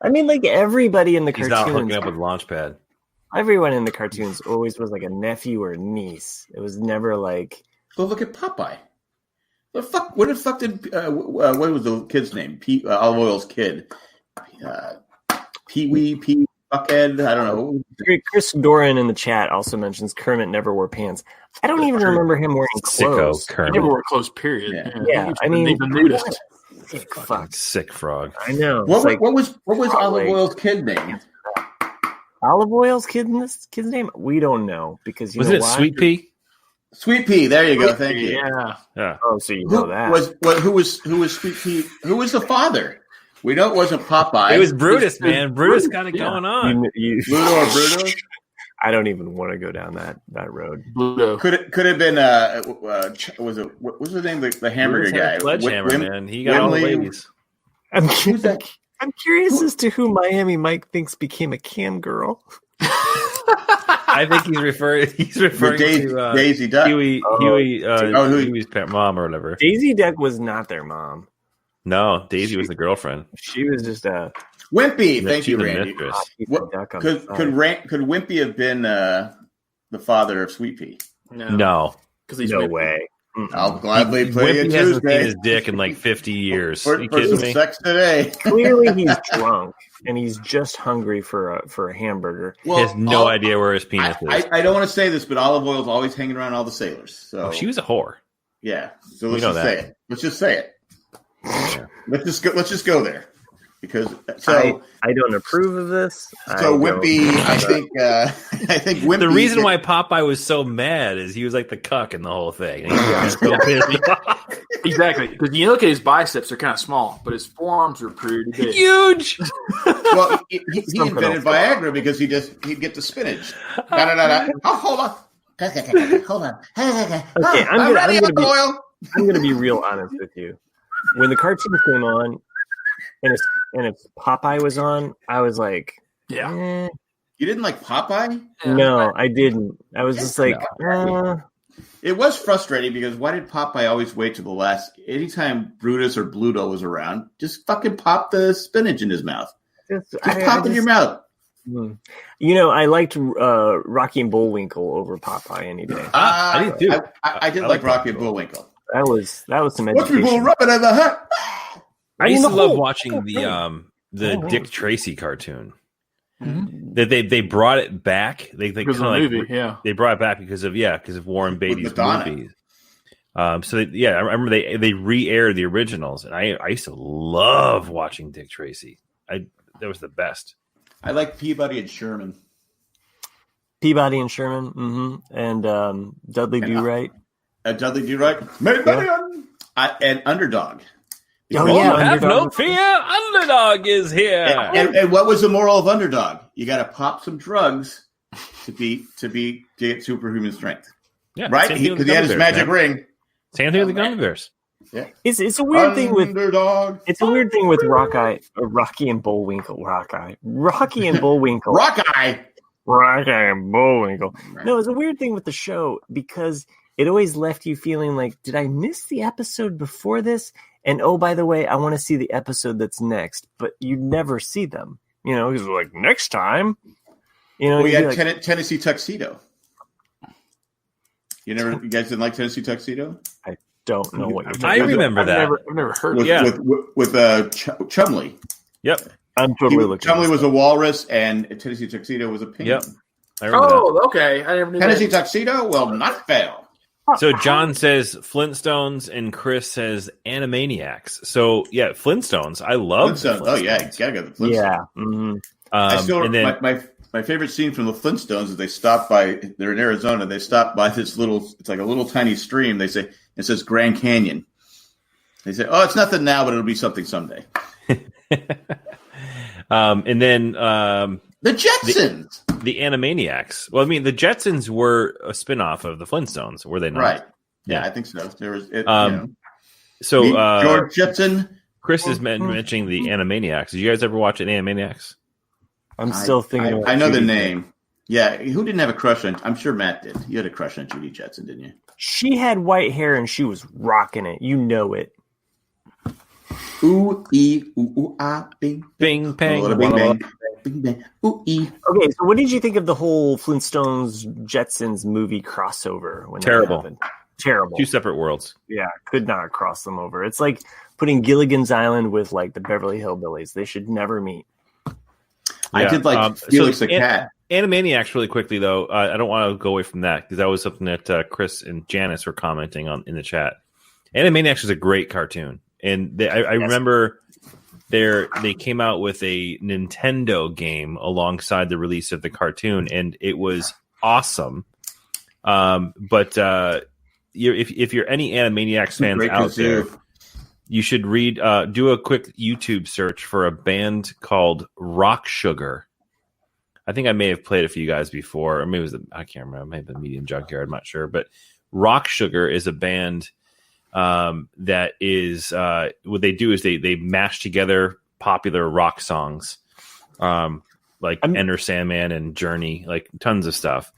I mean, like everybody in the cartoons. He's not hooking up with Launchpad. Everyone in the cartoons always was like a nephew or a niece. It was never like. Go look at Popeye. What the fuck did what was the kid's name? Olive Oil's kid. Pee-wee, Buckhead. I don't know. Chris Doran in the chat also mentions Kermit never wore pants. I don't even remember him wearing clothes. Sicko Kermit. He never wore clothes. Period. Yeah. I mean, the nudist. Sick frog. I know. What was Olive Oil's kid name? Olive Oil's kid's name? We don't know because was it Sweet Pea? Sweet Pea. There you go. Thank you. Yeah. Oh, so you know that. Who was Sweet Pea? Who was the father? We know it wasn't Popeye. It was Brutus, man. Brutus got it going on. Bluto or Bruto? I don't even want to go down that road. Bluto. Could have been what was the name of the hamburger guy? Sledgehammer, man. He got all the ladies. I'm curious as to who Miami Mike thinks became a cam girl. I think he's referring to Daisy Duck. Huey's mom or whatever. Daisy Duck was not their mom. No, Daisy was the girlfriend. She was just a Wimpy. Thank you, Randy. Could Wimpy have been the father of Sweet Pea? No, because he's no way. I'll gladly play it Tuesday. Hasn't seen his dick in like 50 years. For some sex today. Clearly, he's drunk and he's just hungry for a hamburger. Well, he has no idea where his penis is. I don't want to say this, but Olive Oil's always hanging around all the sailors. So she was a whore. Yeah. So let's just say it. Let's just say it. Yeah. Let's just go there. Because I don't approve of this. So Wimpy, I think Wimpy. The reason why Popeye was so mad is he was like the cuck in the whole thing. Exactly, because you look at his biceps; they're kind of small, but his forearms are pretty big, huge. Well, he invented Viagra because he'd get the spinach. Oh, hold on. Hold on. Okay, I'm going to be real honest with you. When the cartoon came on, and if Popeye was on, I was like, You didn't like Popeye? No, I didn't. I was just like, It was frustrating because why did Popeye always wait to the last? Anytime Brutus or Bluto was around, just fucking pop the spinach in his mouth. Just pop in your mouth. I liked Rocky and Bullwinkle over Popeye any day. I did too. I did like Rocky and Bullwinkle. That was some education. Watch me rub it in the hat. I used to love watching the Dick Tracy cartoon. That they brought it back. They Because kind of of the movie, yeah. They brought it back because of Warren Beatty's movies. I remember they re-aired the originals, and I used to love watching Dick Tracy. That was the best. I like Peabody and Sherman. Peabody and Sherman, and Dudley Do-Right. Dudley Do-Right. And Underdog. Have no fear, Underdog is here. And what was the moral of Underdog? You got to pop some drugs to get superhuman strength. Yeah, right? Because he had his magic ring. Same thing with the Gummy Bears. Yeah, it's a weird thing with Underdog. It's a weird thing with Rocky and Bullwinkle. Rocky and Bullwinkle. Rocky and Bullwinkle. No, it's a weird thing with the show because it always left you feeling like, did I miss the episode before this? And oh, by the way, I want to see the episode that's next, but you never see them. You know, he's like, next time. You know, we had Tennessee Tuxedo. You guys didn't like Tennessee Tuxedo? I don't know what you're talking about. I remember that. I've never heard of it. With Chumley. Yep. I'm totally looking. Chumley was a walrus, and Tennessee Tuxedo was a penguin. Yep. I remember that. Okay. I never knew Tennessee Tuxedo will not fail. So John says Flintstones, and Chris says Animaniacs. So yeah, Flintstones. I love Flintstones. Oh yeah, you gotta go to the Flintstones. Yeah. Mm-hmm. I still my favorite scene from the Flintstones is they're in Arizona. They stop by this it's like a little tiny stream. They say it says Grand Canyon. They say, oh, it's nothing now, but it'll be something someday. And then the Jetsons. The Animaniacs. Well, I mean, the Jetsons were a spinoff of the Flintstones, were they not? Right. Yeah, I think so. There was So George Jetson. Chris is mentioning the Animaniacs. Did you guys ever watch Animaniacs? I'm still thinking. I know the name. Yeah, who didn't have a crush on? I'm sure Matt did. You had a crush on Judy Jetson, didn't you? She had white hair and she was rocking it. You know it. Ooh ee ooh ah bing bing bang bing bang bing bang ooh ee. Okay, so what did you think of the whole Flintstones Jetsons movie crossover? When Terrible. Terrible. Two separate worlds. Yeah, could not cross them over. It's like putting Gilligan's Island with like the Beverly Hillbillies. They should never meet. I did like Felix the Cat. Animaniacs, really quickly though. I don't want to go away from that because that was something that Chris and Janice were commenting on in the chat. Animaniacs is a great cartoon, and I remember they came out with a Nintendo game alongside the release of the cartoon, and it was awesome. But if you're any Animaniacs fans out there, you should do a quick YouTube search for a band called Rock Sugar. I think I may have played it for you guys before, or maybe it was I can't remember. Maybe the Medium Junkyard, I'm not sure. But Rock Sugar is a band that is what they do is they mash together popular rock songs, like Enter Sandman and Journey, like tons of stuff.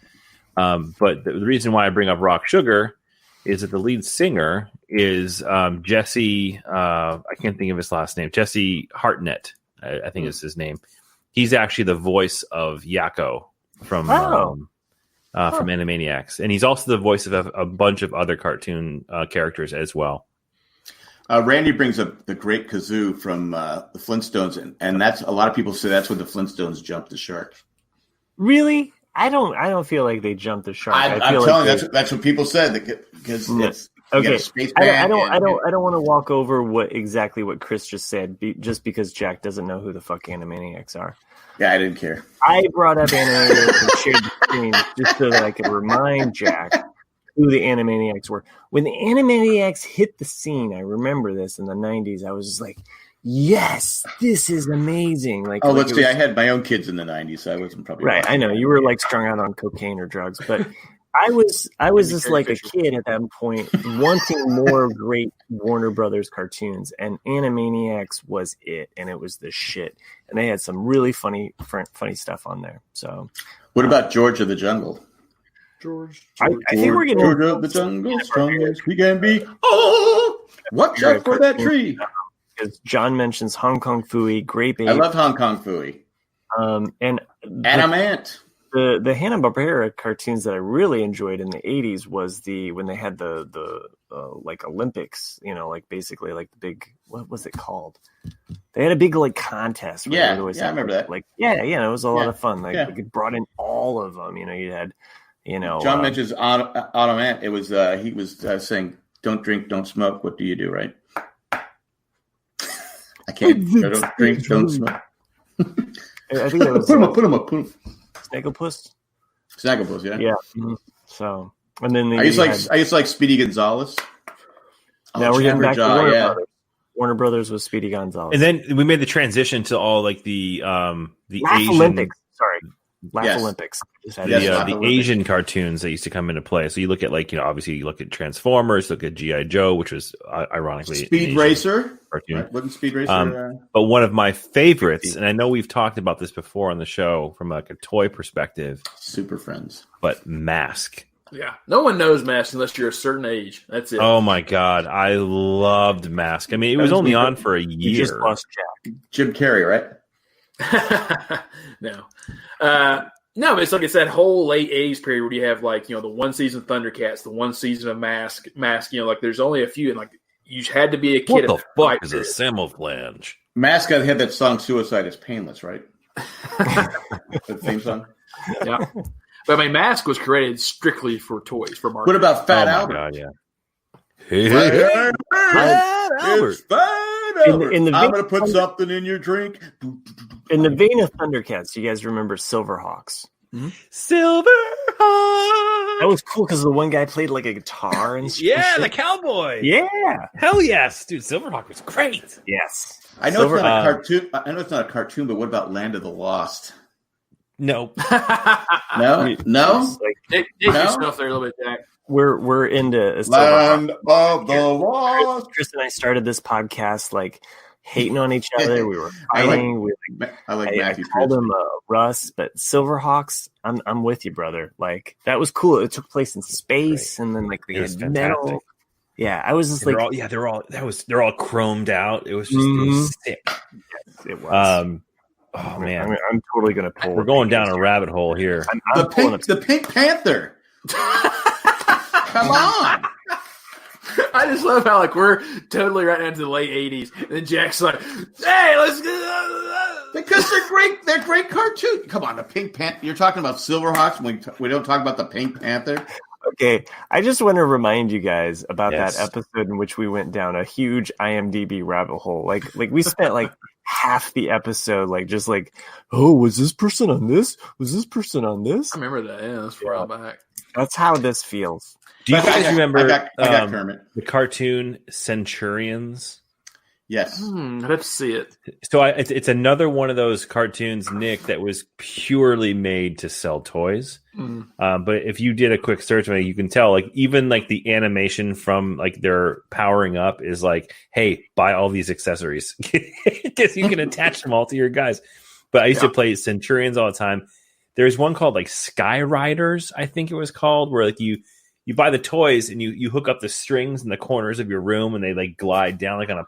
But the reason why I bring up Rock Sugar is that the lead singer is Jesse. I can't think of his last name. Jesse Hartnett, I think is his name. He's actually the voice of Yakko from Animaniacs, and he's also the voice of a bunch of other cartoon characters as well. Randy brings up the Great Kazoo from the Flintstones, and that's a lot of people say that's when the Flintstones jumped the shark. Really? I don't feel like they jumped the shark. I'm telling you, that's what people said because it's okay. I don't want to walk over what Chris just said, just because Jack doesn't know who the fuck Animaniacs are. Yeah, I didn't care. I brought up Animaniacs and shared the screen just so that I could remind Jack who the Animaniacs were. When the Animaniacs hit the scene, I remember this in the 90s. I was just like, yes, this is amazing. Like, let's see. I had my own kids in the 90s, so I wasn't probably right. I know you were like strung out on cocaine or drugs, but I was just like a kid at that point, wanting more great Warner Brothers cartoons, and Animaniacs was it, and it was the shit. And they had some really funny stuff on there. So, what about George of the Jungle? George I think we're getting George of the Jungle, strongest he can be. Oh, watch out for that tree. Because John mentions Hong Kong Phooey, Grape Ape. I love Hong Kong Phooey. And Adam Ant. The Hanna-Barbera cartoons that I really enjoyed in the 80s was when they had the like Olympics, like basically like the big, what was it called? They had a big like contest. Yeah, I remember that. Like, it was a lot of fun. Like it brought in all of them. You had, John mentions Ottoman. It was he was saying, "Don't drink, don't smoke. What do you do?" Right? I can't. Don't drink, don't smoke. I think that was put him up. Snagglepuss. Snagglepuss, yeah. Yeah. Mm-hmm. So, and then I used to like Speedy Gonzalez. Now we're getting back to Warner Brothers. Warner Brothers was Speedy Gonzalez, and then we made the transition to all like the Laugh Asian Olympics. Sorry, Laugh Olympics. The Asian cartoons that used to come into play. So you look at obviously you look at Transformers, look at G.I. Joe, which was ironically Speed Racer cartoon. Right? Wasn't Speed Racer? But one of my favorites, and I know we've talked about this before on the show from like a toy perspective, Super Friends, but Mask. Yeah, no one knows Mask unless you're a certain age. That's it. Oh my god, I loved Mask. I mean, it was only on for a year. You just lost Jack. Jim Carrey, right? No, but it's like it's that whole late '80s period where you have like the one season of Thundercats, the one season of Mask. Like there's only a few, and like you had to be a kid. What the fuck is a camouflage? Mask had that song "Suicide is Painless," right? The theme song. Yeah. But I mean, Mask was created strictly for toys, for marketing. What about Fat Albert? God, yeah. It's Fat Albert. I'm going to put something in your drink. In the vein of Thundercats, you guys remember Silverhawks? Mm-hmm. Silverhawks! That was cool because the one guy played like a guitar and yeah, the cowboy. Yeah. Hell yes. Dude, Silverhawk was great. Yes. I know it's not a cartoon. I know it's not a cartoon, but what about Land of the Lost? No. No? Take yourself there a little bit, Jack. We're into Land of the Lost. Chris and I started this podcast like hating on each other. We were fighting. I called him Russ, but Silverhawks. I'm with you, brother. Like that was cool. It took place in space, and then like they had metal. Yeah, I was just they're all chromed out. It was just it was sick. Yes, it was. Oh man, I'm totally gonna pull. We're going down a rabbit hole here. The Pink Panther. Come on! I just love how like we're totally right into the late '80s, and then Jack's like, "Hey, let's go." Because they're great. They're great cartoons. Come on, the Pink Panther. You're talking about Silverhawks. We don't talk about the Pink Panther. Okay, I just want to remind you guys about that episode in which we went down a huge IMDb rabbit hole. Like we spent like half the episode just oh, was this person on this? Was this person on this? I remember that. Yeah, that's a while back. That's how this feels. Do you guys remember I got Kermit. The cartoon Centurions? Yes. I'd have to see it. So it's another one of those cartoons, Nick, that was purely made to sell toys. But if you did a quick search on it, you can tell like even like the animation from like their powering up is like, hey, buy all these accessories because you can attach them all to your guys. But I used to play Centurions all the time. There's one called like Sky Riders, I think it was called, where like you buy the toys and you hook up the strings in the corners of your room and they like glide down like on a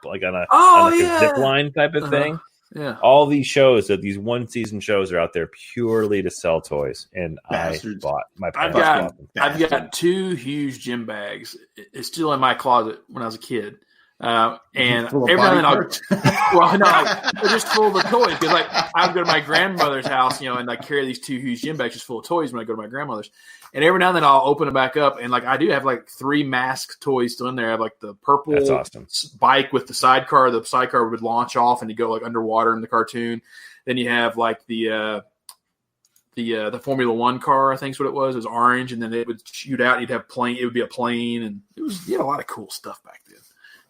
zip line type of thing. Yeah. All these shows, these one season shows are out there purely to sell toys. And Bastards. I bought my I've got two huge gym bags. It's still in my closet when I was a kid. And every now and then they're just full of the toys because like I would go to my grandmother's house, and I carry these two huge gym bags just full of toys when I go to my grandmother's. And every now and then I'll open it back up, and like I do have like 3 Mask toys still in there. I have like the purple bike with the sidecar. The sidecar would launch off and you go like underwater in the cartoon. Then you have like the Formula One car, I think is what it was. It was orange, and then it would shoot out. And you'd have plane. It would be a plane, and you had a lot of cool stuff back then.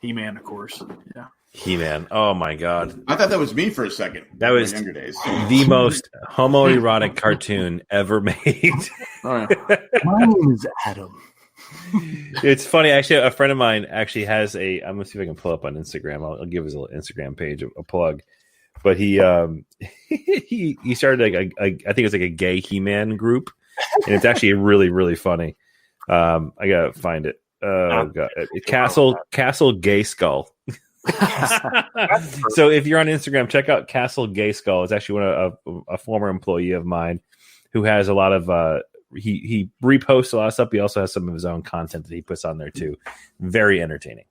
He-Man, of course. Yeah. He-Man. Oh my God. I thought that was me for a second. That was younger days. The most homoerotic cartoon ever made. Oh, yeah. My name is Adam. It's funny. Actually, a friend of mine actually has I'm going to see if I can pull up on Instagram. I'll give his little Instagram page a plug. But he started like I think it's like a gay He-Man group. And it's actually really, really funny. I got to find it. Oh God! Castle Gay Skull. So if you're on Instagram, check out Castle Gay Skull. It's actually a former employee of mine who has a lot of he reposts a lot of stuff. He also has some of his own content that he puts on there too. Very entertaining.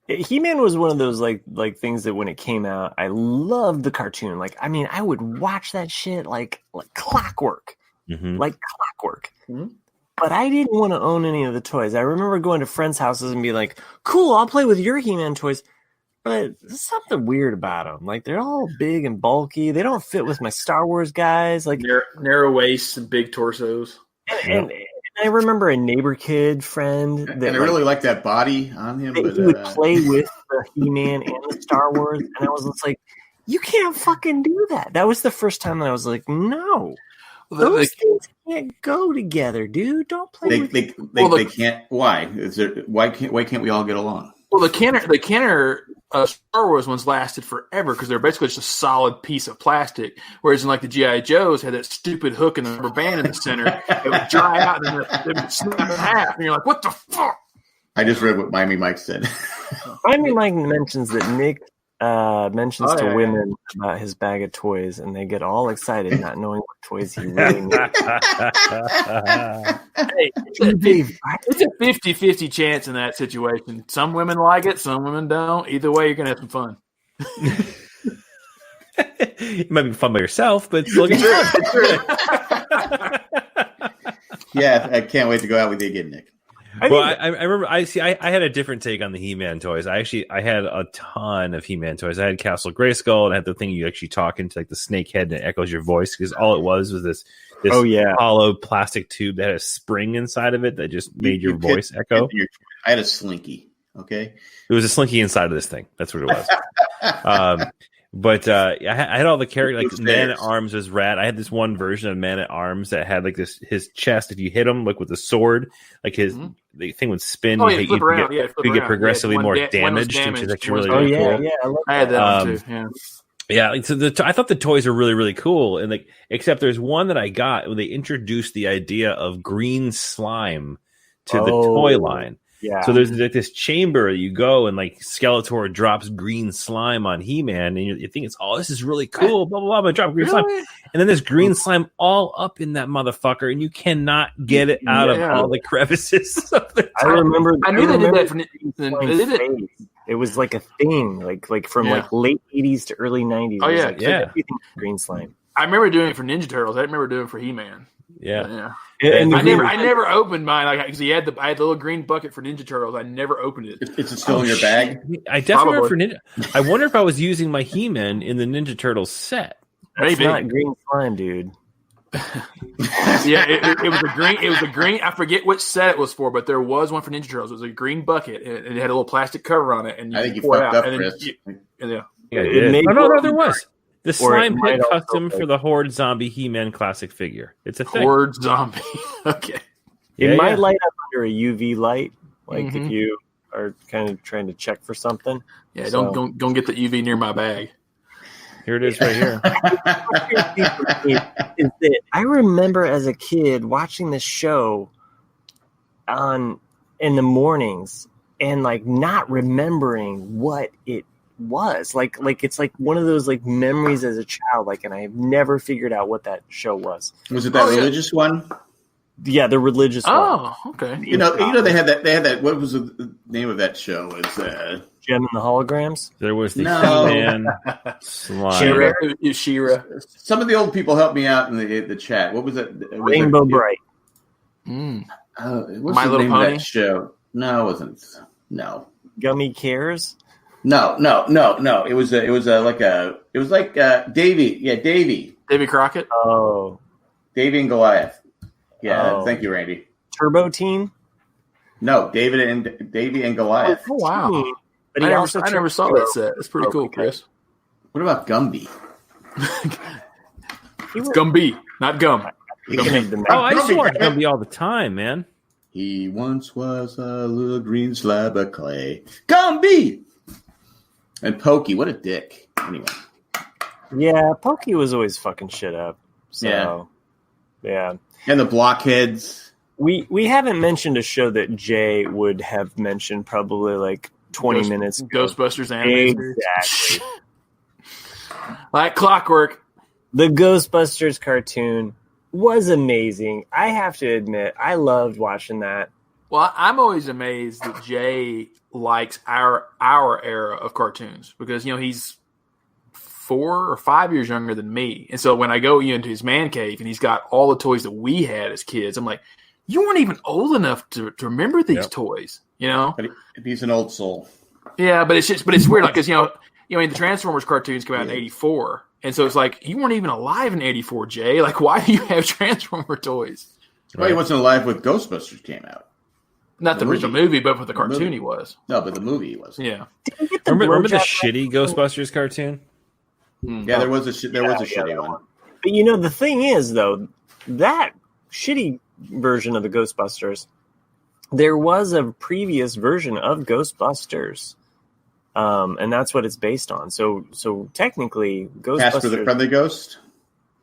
He-Man was one of those like things that when it came out, I loved the cartoon. Like, I mean, I would watch that shit like clockwork, like clockwork. Mm-hmm. But I didn't want to own any of the toys. I remember going to friends' houses and be like, "Cool, I'll play with your He-Man toys." But there's something weird about them. Like, they're all big and bulky. They don't fit with my Star Wars guys. Like narrow waists and big torsos. And I remember a neighbor kid friend that I really liked that body on him. But, he would play with the He-Man and the Star Wars, and I was just like, "You can't fucking do that." That was the first time that I was like, "No, those things can't go together, dude. Don't play with." They can't. Why? Why can't we all get along? Well, the Kenner Star Wars ones lasted forever because they're basically just a solid piece of plastic. Whereas in like the G.I. Joes had that stupid hook and the rubber band in the center. It would dry out and then it would snap in half. And you're like, what the fuck? I just read what Miami Mike said. Miami Mike mentions that Nick mentions to women about his bag of toys, and they get all excited not knowing what toys he really needs. Hey, it's a 50-50 chance in that situation. Some women like it, some women don't. Either way, you're going to have some fun. It might be fun by yourself, but still get fun. Yeah, I can't wait to go out with you again, Nick. I remember. I had a different take on the He-Man toys. I had a ton of He-Man toys. I had Castle Grayskull, and I had the thing you actually talk into, like the snake head, and it echoes your voice because all it was this hollow plastic tube that had a spring inside of it that just made your voice echo. I had a Slinky. Okay, it was a Slinky inside of this thing. That's what it was. But I had all the characters, like Man at Arms was rad. I had this one version of Man at Arms that had like his chest. If you hit him like with a sword, like the thing would spin. Oh, you get progressively more damaged, which is actually really cool. Yeah, I had that one too. Yeah, so I thought the toys were really, really cool, and like except there's one that I got when they introduced the idea of green slime to the toy line. Yeah. So there's like this chamber you go and like Skeletor drops green slime on He-Man and you think it's this is really cool, blah blah blah, but drop green slime. And then there's green slime all up in that motherfucker and you cannot get it out of all the crevices of the I remember I knew they did that it was like a thing, like from like late 80s to early 90s. Oh yeah, everything green slime. I remember doing it for Ninja Turtles. I remember doing it for He-Man. Yeah. And I never opened mine because I had the little green bucket for Ninja Turtles. I never opened it. Is it still in your bag? I definitely remember for Ninja. I wonder if I was using my He-Man in the Ninja Turtles set. It's not green slime, dude. It was a green. It was a green. I forget which set it was for, but there was one for Ninja Turtles. It was a green bucket, and it had a little plastic cover on it. And I think you fucked up, Chris. No, there was. The slime hit custom for the Horde Zombie He-Man classic figure. It's a thing. Horde Zombie. Okay. It might light up under a UV light, like if you are kind of trying to check for something. Yeah, don't get the UV near my bag. Here it is right here. I remember as a kid watching this show in the mornings and like not remembering what it was like it's like one of those like memories as a child, like, and I have never figured out what that show was. Was it that religious one? Yeah, the religious one. Oh, okay. You know they had that. What was the name of that show? It's Gem and the Holograms. There was the He-Man slime. She-Ra. Some of the old people helped me out in the chat. What was it? Rainbow Bright. What's My the Little name Pony? of that show? No, it wasn't. No. Gummy Cares. No. It was like Davy. Yeah, Davy. Davy Crockett. Oh, Davy and Goliath. Yeah, thank you, Randy. Turbo Team. No, Davy and Goliath. Oh wow! But I never saw that set. It's pretty cool, Chris. What about Gumby? It's Gumby, not Gum. I used to watch Gumby all the time, man. He once was a little green slab of clay. Gumby! And Pokey, what a dick. Anyway. Yeah, Pokey was always fucking shit up. So, yeah. And the blockheads. We haven't mentioned a show that Jay would have mentioned probably like 20 minutes ago. Ghostbusters animated. Exactly. Like clockwork. The Ghostbusters cartoon. was amazing. I have to admit, I loved watching that. Well, I'm always amazed that Jay likes our era of cartoons because, he's 4 or 5 years younger than me. And so when I go into his man cave and he's got all the toys that we had as kids, I'm like, you weren't even old enough to remember these toys, But he's an old soul. Yeah, but it's weird, like, because, the Transformers cartoons came out in 84. And so it's like, you weren't even alive in 84, Jay. Like, why do you have Transformer toys? Well, he wasn't alive when Ghostbusters came out. Not the original movie, but for the cartoon he was. No, but the movie he was. Yeah. Remember the shitty Ghostbusters cartoon? Yeah, there was a shitty one. But the thing is, though, that shitty version of the Ghostbusters, there was a previous version of Ghostbusters. And that's what it's based on. So technically, Ghostbusters. Casper the Friendly Ghost?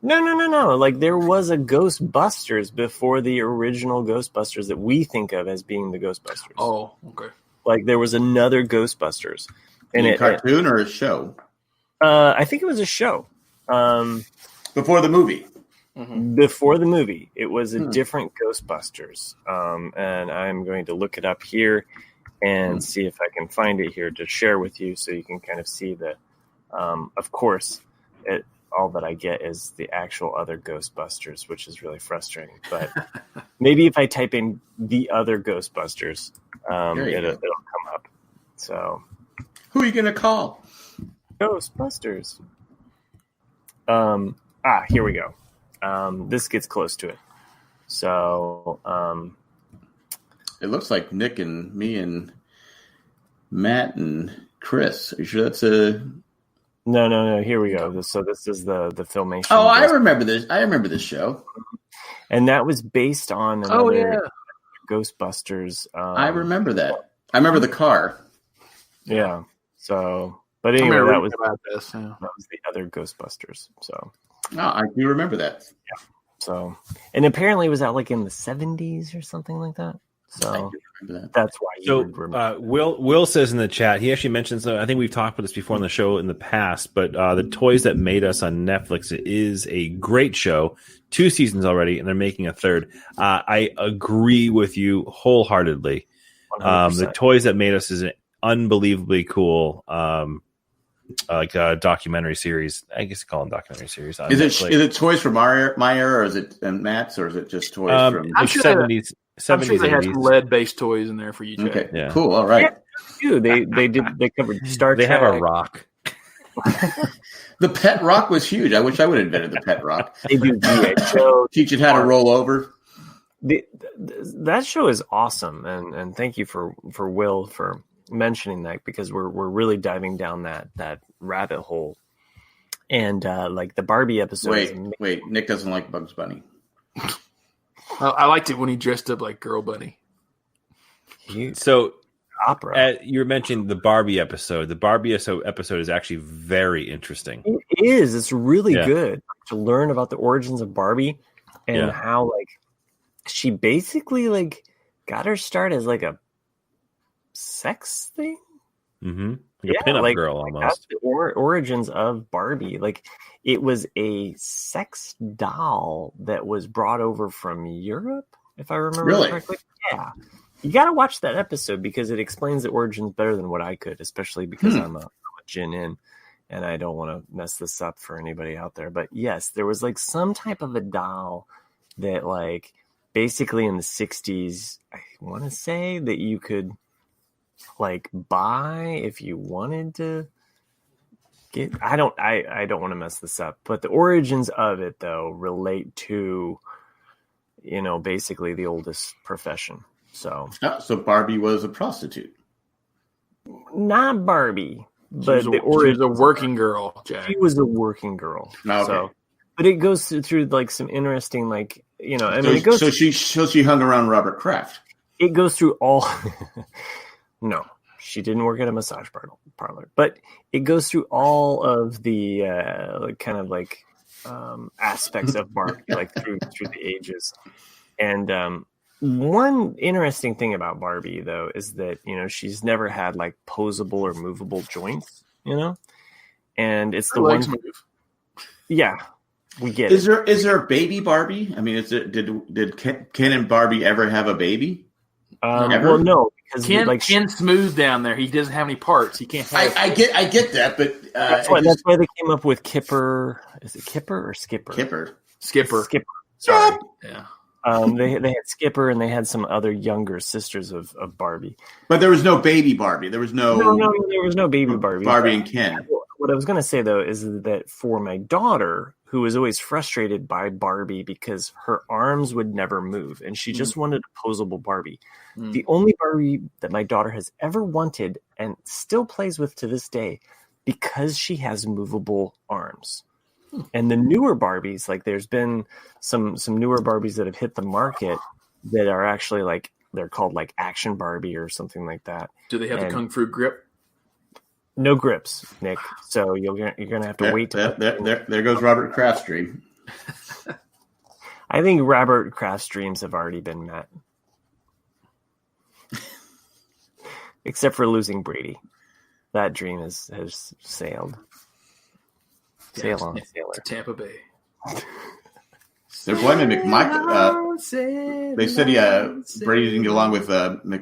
No. Like, there was a Ghostbusters before the original Ghostbusters that we think of as being the Ghostbusters. Oh, okay. Like, there was another Ghostbusters. And a cartoon or a show? I think it was a show. Before the movie. Mm-hmm. Before the movie. It was a different Ghostbusters. And I'm going to look it up here and see if I can find it here to share with you so you can kind of see that, of course, all that I get is the actual other Ghostbusters, which is really frustrating. But maybe if I type in the other Ghostbusters, it'll come up. So, who are you going to call? Ghostbusters. Here we go. This gets close to it. So, it looks like Nick and me and Matt and Chris. Are you sure that's a... No. Here we go. So this is the filmation. Oh, I remember this. I remember this show. And that was based on another Ghostbusters. I remember that. I remember the car. Yeah. So, but anyway, that was the other Ghostbusters. So. Oh, I do remember that. Yeah. So, and apparently it was out like in the 70s or something like that. So that's why. Will says in the chat, he actually mentions, I think we've talked about this before on the show in the past, but the Toys That Made Us on Netflix is a great show. 2 seasons already, and they're making a 3rd. I agree with you wholeheartedly. The Toys That Made Us is an unbelievably cool like a documentary series. I guess you call them documentary series. Is it toys from my era, or is it Matt's, or is it just toys from I'm sure 70s? I'm sure they 80s. had some lead-based toys in there for you, Jay. Okay, yeah. Cool. All right. Yeah, they covered Star Trek. They have a rock. The pet rock was huge. I wish I would have invented the pet rock. They do G.I. Teach it how to roll over. That show is awesome, and thank you for Will for mentioning that, because we're really diving down that rabbit hole. And like the Barbie episode. Wait, Nick doesn't like Bugs Bunny. I liked it when he dressed up like Girl Bunny. So, opera. You mentioned the Barbie episode. The Barbie episode is actually very interesting. It is. It's really good to learn about the origins of Barbie and how like she basically like got her start as like a sex thing. Mm-hmm. Like a pinup girl almost. That's the origins of Barbie. Like, it was a sex doll that was brought over from Europe, if I remember correctly. Yeah. You got to watch that episode because it explains the origins better than what I could, especially because I'm a gin in and I don't want to mess this up for anybody out there. But yes, there was like some type of a doll that like basically in the 60s, I want to say that you could like buy if you wanted to get. I don't want to mess this up, but the origins of it though relate to, basically the oldest profession. So Barbie was a prostitute. Not Barbie, but she was a working girl, Jack. She was a working girl. Okay. So, but it goes through like some interesting, like, So she hung around Robert Kraft. It goes through all. No, she didn't work at a massage parlor, but it goes through all of the kind of like aspects of Barbie, like through the ages. And one interesting thing about Barbie, though, is that she's never had like posable or movable joints, and it's the one. Move. Yeah, We get Is there a baby Barbie? I mean, did Ken and Barbie ever have a baby? Well, no, because Ken's smooth down there. He doesn't have any parts. He can't have. I get that, but that's why they came up with Kipper. Is it Kipper or Skipper? Skipper. Sorry. Yeah. They had Skipper and they had some other younger sisters of Barbie. But there was no baby Barbie. There was no there was no baby Barbie. Barbie and Ken. What I was going to say, though, is that for my daughter, who was always frustrated by Barbie because her arms would never move, and she just wanted a posable Barbie. The only Barbie that my daughter has ever wanted and still plays with to this day, because she has movable arms. And the newer Barbies, like there's been some newer Barbies that have hit the market that are actually like, they're called like Action Barbie or something like that. Do they have the Kung Fu grip? No grips, Nick. So you're gonna have to wait. There goes Robert Kraft's dream. I think Robert Kraft's dreams have already been met, except for losing Brady. That dream has sailed. Sail on, sailor. To Tampa Bay. They're blaming McMichael. They said Brady didn't get along with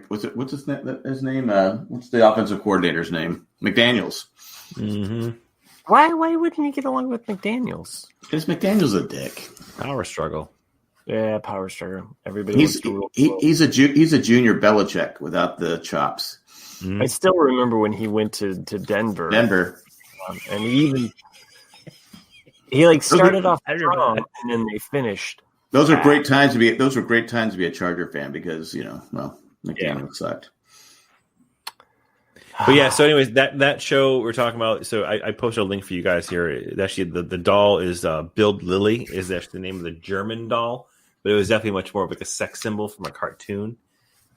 what's his name? What's the offensive coordinator's name? McDaniels. Mm-hmm. Why wouldn't he get along with McDaniels? Because McDaniels a dick. Power struggle. Yeah, power struggle. Everybody. He's a junior Belichick without the chops. Mm-hmm. I still remember when he went to Denver. And he started off strong and then they finished. Those are great times to be a Charger fan because McDaniels sucked. But yeah, so anyways, that show we're talking about. So I posted a link for you guys here. Actually, the doll is Build Lily is actually the name of the German doll, but it was definitely much more of like a sex symbol from a cartoon.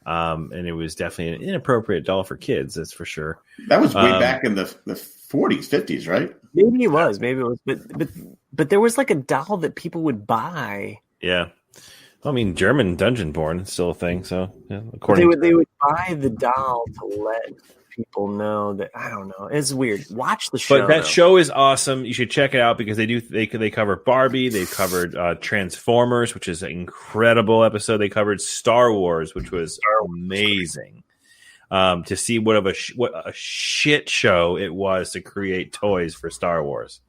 And it was definitely an inappropriate doll for kids. That's for sure. That was way back in the 40s, 50s, right? Maybe it was, but there was like a doll that people would buy. Yeah, I mean, German dungeon porn is still a thing. So yeah, they would buy the doll to let people know that, I don't know. It's weird. Watch the show. But that show is awesome. You should check it out because they cover Barbie. They covered Transformers, which is an incredible episode. They covered Star Wars, which was amazing. To see what a shit show it was to create toys for Star Wars,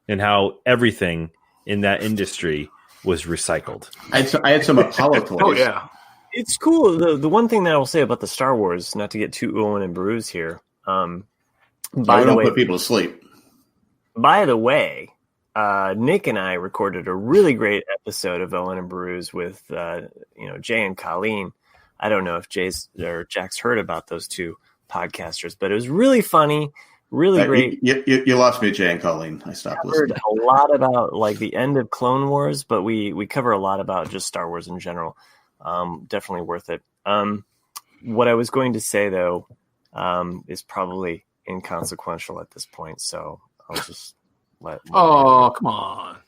and how everything in that industry was recycled. I had some Apollo toys. Oh yeah, it's cool. The one thing that I will say about the Star Wars, not to get too Owen and Bruce here. By the way, put people to sleep. By the way, Nick and I recorded a really great episode of Owen and Bruce with Jay and Colleen. I don't know if Jack's heard about those two podcasters, but it was really funny, really great. You lost me, Jay and Colleen. I stopped listening. Heard a lot about like the end of Clone Wars, but we cover a lot about just Star Wars in general. Definitely worth it. What I was going to say though is probably inconsequential at this point, so I'll just let. Oh, come on.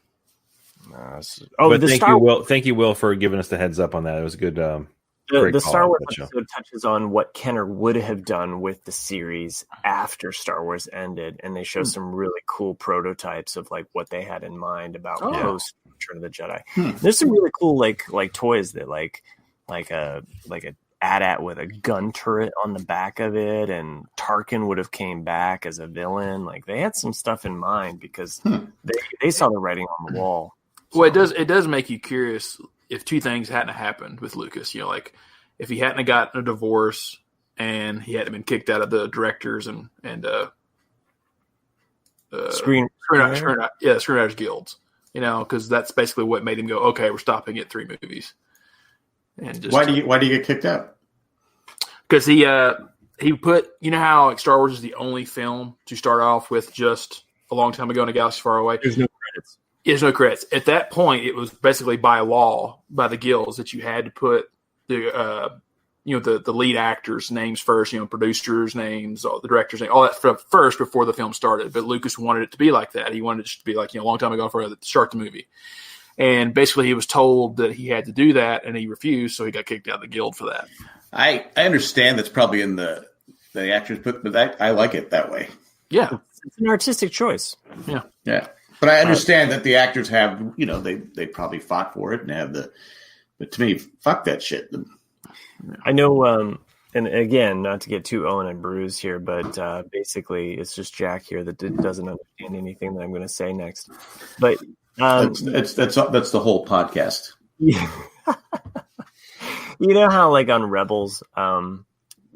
Thank you, Will, for giving us the heads up on that. It was a good. The Star Wars episode touches on what Kenner would have done with the series after Star Wars ended, and they show some really cool prototypes of like what they had in mind about post Return of the Jedi. There's some really cool like toys that like a AT-AT with a gun turret on the back of it, and Tarkin would have came back as a villain. Like they had some stuff in mind because they saw the writing on the wall. So. Well, it does make you curious. If two things hadn't happened with Lucas, like if he hadn't gotten a divorce and he hadn't been kicked out of the directors and screenwriters guilds, because that's basically what made him go, okay, we're stopping at 3 movies. And just why do you get kicked out? Because he put, how like Star Wars is the only film to start off with just a long time ago in a galaxy far away. There's no credits. There's no credits. At that point, it was basically by law, by the guilds, that you had to put the lead actors' names first, producers' names, all the directors' names, all that stuff first before the film started. But Lucas wanted it to be like that. He wanted it just to be like, a long time ago to start the movie. And basically, he was told that he had to do that, and he refused, so he got kicked out of the guild for that. I understand that's probably in the actors, but I like it that way. Yeah. It's an artistic choice. Yeah. Yeah. But I understand that the actors have, they probably fought for it and have but to me, fuck that shit. I know, and again, not to get too Owen and Bruce here, but basically it's just Jack here that doesn't understand anything that I'm going to say next. But that's the whole podcast. Yeah. You know how like on Rebels,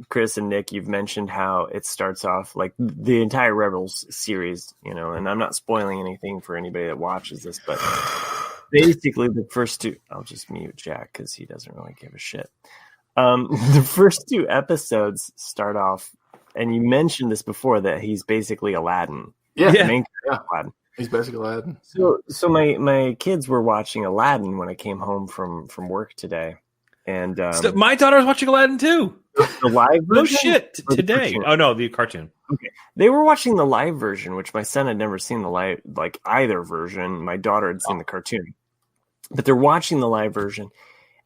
Chris and Nick, you've mentioned how it starts off like the entire Rebels series, and I'm not spoiling anything for anybody that watches this, but basically the first two, I'll just mute Jack because he doesn't really give a shit. The first two episodes start off, and you mentioned this before, that he's basically Aladdin. Yeah. Aladdin. He's basically Aladdin. So my kids were watching Aladdin when I came home from work today. And my daughter was watching Aladdin too. The live version? No shit, today. Oh no, the cartoon. Okay. They were watching the live version, which my son had never seen the live, like either version. My daughter had seen the cartoon. But they're watching the live version.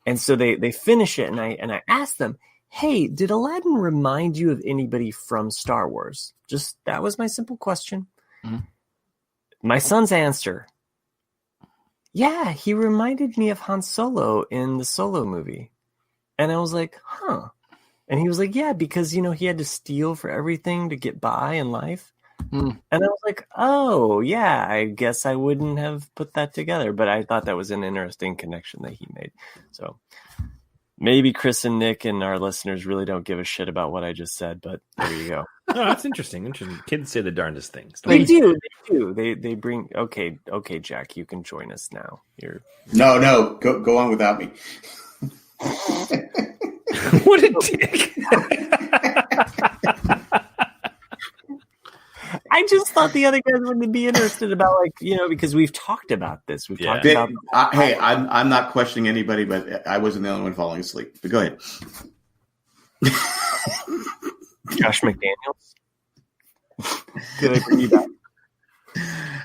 And so they finish it, and I asked them, "Hey, did Aladdin remind you of anybody from Star Wars?" Just that was my simple question. Mm-hmm. My son's answer, "Yeah, he reminded me of Han Solo in the Solo movie." And I was like, "Huh." And he was like, "Yeah, because he had to steal for everything to get by in life." And I was like, "Oh, yeah, I guess I wouldn't have put that together." But I thought that was an interesting connection that he made. So maybe Chris and Nick and our listeners really don't give a shit about what I just said, but there you go. No, that's interesting. Kids say the darndest things. They do. They bring. Okay, Jack, you can join us now. No, go on without me. What a dick. I just thought the other guys wouldn't be interested about, because we've talked about this. We've talked about. Hey, I'm not questioning anybody, but I wasn't the only one falling asleep. But go ahead. Josh McDaniels. Good I bring you back?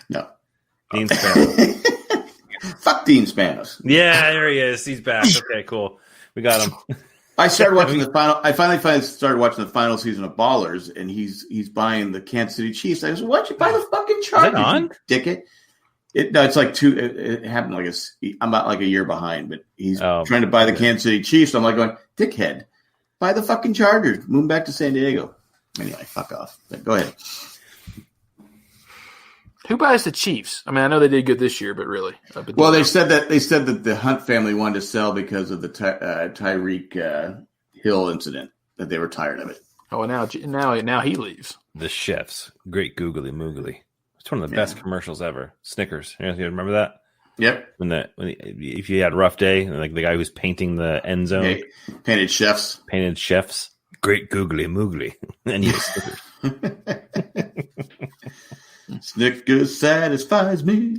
No. Dean Spanos. Fuck Dean Spanos. Yeah, there he is. He's back. Okay, cool. We got him. I started watching I finally started watching the final season of Ballers, and he's buying the Kansas City Chiefs. I was like, "Why'd you buy the fucking Chargers, you dickhead?" It's like it happened I'm about like a year behind, but he's trying to buy the Kansas City Chiefs. I'm like going, "Dickhead, buy the fucking Chargers. Move back to San Diego." Anyway, fuck off. But go ahead. Who buys the Chiefs? I mean, I know they did good this year, but really, well, they said that the Hunt family wanted to sell because of the Tyreek Hill incident. That they were tired of it. Oh, now he leaves. The chefs, great googly moogly. It's one of the best commercials ever. Snickers. You remember that? Yep. If you had a rough day, like the guy who's painting the end zone, painted chefs. Great googly moogly, and you Snickers. Snickers satisfies me.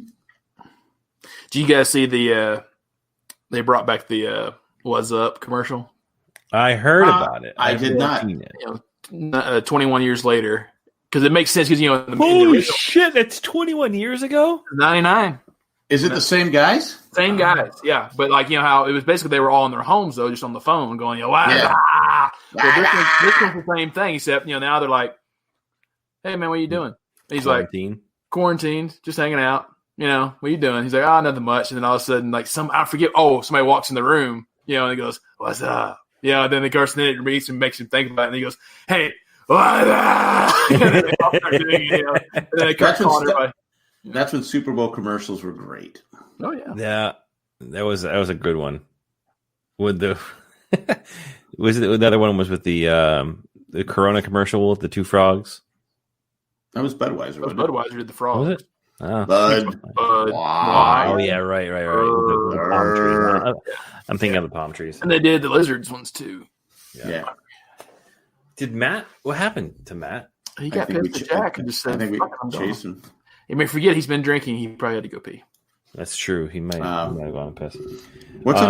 Do you guys see they brought back the "What's Up" commercial? I heard about it. I did not. 21 years later, because it makes sense. Because holy shit, that's 21 years ago. 99. Is it the same guys? Same guys, yeah. But how it was basically they were all in their homes though, just on the phone going, This was the same thing, except now they're like, "Hey man, what are you doing?" He's quarantined, just hanging out. What are you doing? He's like, nothing much. And then all of a sudden, somebody walks in the room, and he goes, "What's up?" And then the person in it meets and makes him think about it. And he goes, "Hey, what's up?" And then they all start doing it, and then they start calling everybody. That's when Super Bowl commercials were great. Oh yeah. Yeah. That was a good one. With the the other one was with the Corona commercial with the two frogs. That was Budweiser. Budweiser did the frog. Was it? Oh. Bud. Wow. Oh yeah, right. The palm trees. I'm thinking of the palm trees. And they did the lizards ones too. Yeah. Did Matt? What happened to Matt? He got pissed at Jack and just said, "I think we chased him." You may forget he's been drinking. He probably had to go pee. That's true. He might have gone and pissed. What's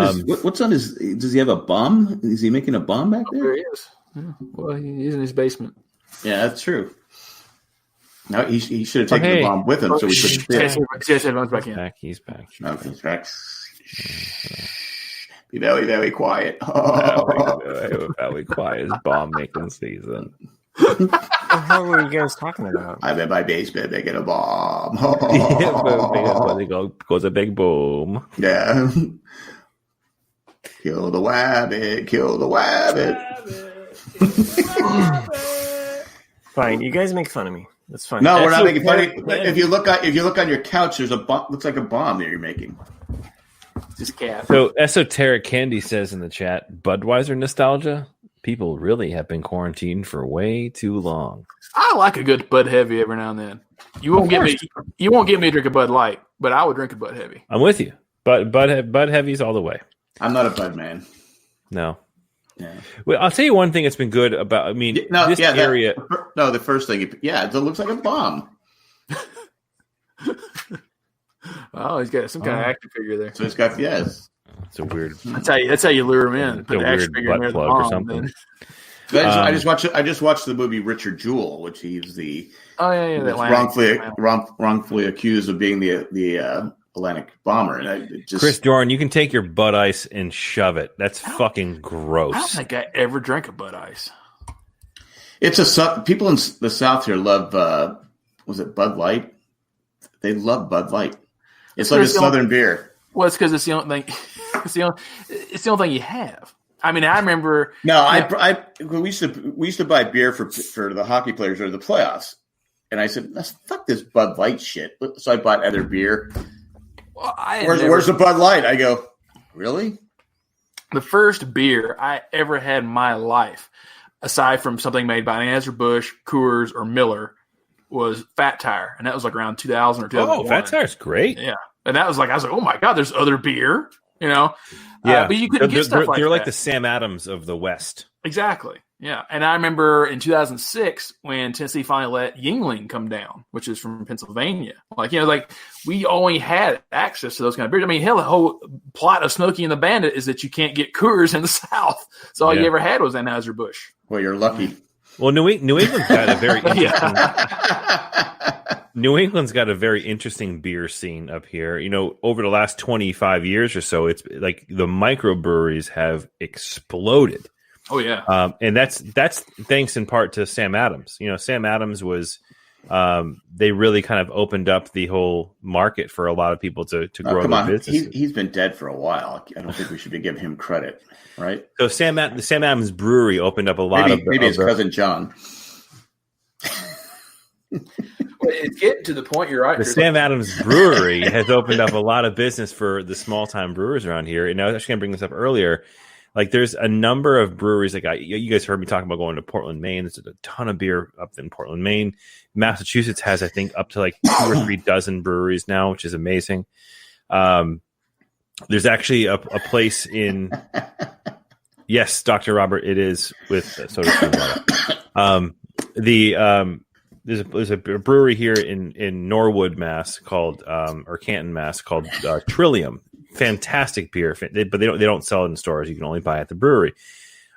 on his? Does he have a bomb? Is he making a bomb back there? There he is. Yeah. Well, he's in his basement. Yeah, that's true. No, he should have taken the bomb with him, so we could. He's back. Okay, he's back. Be very, very quiet. Very quiet. Bomb making season. the hell were you guys talking about? I'm in my basement making a bomb. Goes a big boom. Yeah. Kill the wabbit. Kill the wabbit. Fine, you guys make fun of me. That's fine. No, we're not making fun of you. If you look on your couch, there's a looks like a bomb that you're making. Just cat. So Esoteric Candy says in the chat, Budweiser nostalgia. People really have been quarantined for way too long. I like a good Bud Heavy every now and then. You won't get me to drink a Bud Light, but I would drink a Bud Heavy. I'm with you. Bud Heavy's all the way. I'm not a Bud man. No. Yeah. Well, I'll tell you one thing that's been good about. Area. The first thing. It looks like a bomb. Oh, he's got some kind of action figure there. So it's got yes. It's a weird. That's how you lure him in. Put the action figure in there, plug or something. I just watched the movie Richard Jewell, which he's the wrongfully accused of being the Atlantic bomber. And Chris Dorn, you can take your Bud Ice and shove it. That's fucking gross. I don't think I ever drank a Bud Ice. People in the South here love. Was it Bud Light? They love Bud Light. It's like a Southern beer. Well, it's because it's the only thing. It's the only thing you have. I mean, I remember. No, we used to buy beer for the hockey players or the playoffs, and I said, "Fuck this Bud Light shit." So I bought other beer. Well, where's the Bud Light? I go, really? The first beer I ever had in my life, aside from something made by Anheuser-Busch, Coors, or Miller, was Fat Tire, and that was like around 2000 or 2001. Oh, Fat Tire's great. Yeah, and that was like I was like, oh my god, there's other beer, Yeah, but you couldn't get stuff like that. They're like the Sam Adams of the West. Exactly. Yeah, and I remember in 2006 when Tennessee finally let Yuengling come down, which is from Pennsylvania. We only had access to those kind of beers. I mean, hell, the whole plot of Smokey and the Bandit is that you can't get Coors in the South, so all you ever had was Anheuser-Busch. Well, you're lucky. Well, New England's got a very interesting. New England's got a very interesting beer scene up here. Over the last 25 years or so, it's like the microbreweries have exploded. Oh yeah, and that's thanks in part to Sam Adams. Sam Adams was they really kind of opened up the whole market for a lot of people to grow their businesses. He's been dead for a while. I don't think we should be giving him credit, right? So the Sam Adams Brewery opened up a lot maybe his cousin John. It's getting to the point. You're right. The Sam Adams Brewery has opened up a lot of business for the small time brewers around here. And I was actually going to bring this up earlier. Like, there's a number of breweries. Like, you guys heard me talking about going to Portland, Maine. There's a ton of beer up in Portland, Maine. Massachusetts has, I think, up to like 2 or 3 dozen breweries now, which is amazing. There's actually a place in. Yes, Dr. Robert, it is with soda stream water. There's a brewery here in Norwood, Mass, called or Canton, Mass, called Trillium. Fantastic beer, but they don't sell it in stores. You can only buy it at the brewery.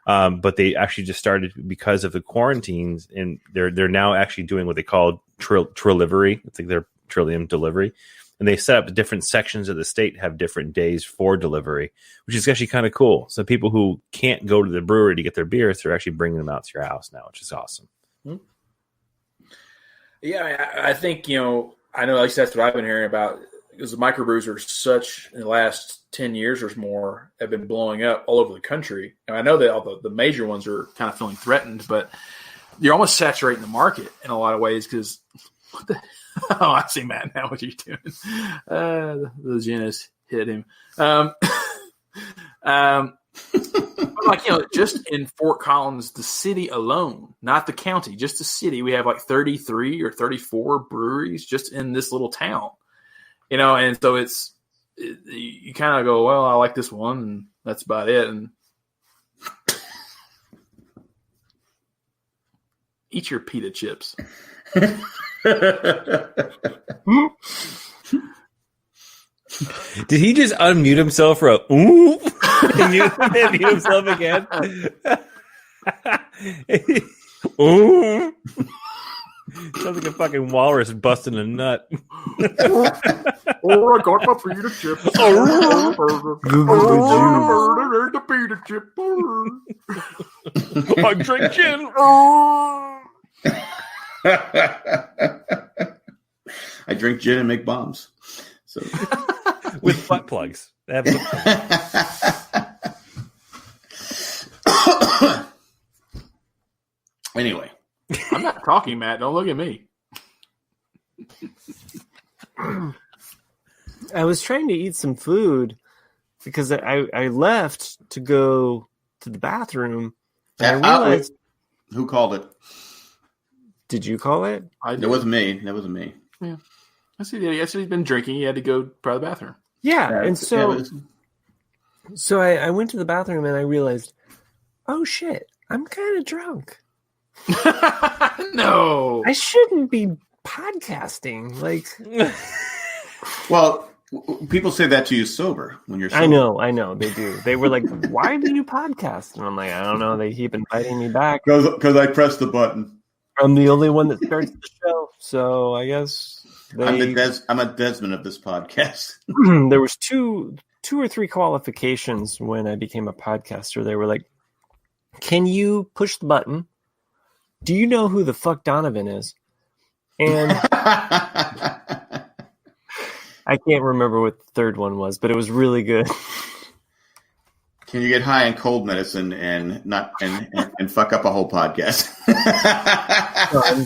But they actually just started because of the quarantines, and they're now actually doing what they call Trillivery. It's like their Trillium delivery, and they set up different sections of the state have different days for delivery, which is actually kind of cool. So people who can't go to the brewery to get their beers, they're actually bringing them out to your house now, which is awesome. Yeah, I think, I know at least that's what I've been hearing about, because the microbrews are such, in the last 10 years or more, have been blowing up all over the country. And I know that all the major ones are kind of feeling threatened, but you're almost saturating the market in a lot of ways because, oh, I see Matt now, what you're doing. The gin has hit him. Just in Fort Collins, the city alone, not the county, just the city, we have like 33 or 34 breweries just in this little town, and so you kind of go, well, I like this one, and that's about it. And eat your pita chips. Did he just unmute himself for a ooh? Mute himself again? Ooh. Sounds like a fucking walrus busting a nut. Oh, I got my pita chips. The pita chip. I'm drinking. I drink gin and make bombs. So with butt plugs. Anyway, I'm not talking, Matt. Don't look at me. I was trying to eat some food because I left to go to the bathroom. And I realized, who called it? Did you call it? It wasn't me. That wasn't me. Yeah. I see. He's been drinking. He had to go to the bathroom. Yeah, and so I went to the bathroom and I realized, oh shit, I'm kind of drunk. No, I shouldn't be podcasting. Like, well, people say that to you sober when you're sober. I know they do. They were like, why do you podcast? And I'm like, I don't know. They keep inviting me back because I pressed the button. I'm the only one that starts the show, so I guess I'm a Desmond of this podcast. There was two or three qualifications when I became a podcaster. They were like, can you push the button? Do you know who the fuck Donovan is? And I can't remember what the third one was, but it was really good. Can you get high on cold medicine and fuck up a whole podcast? Done.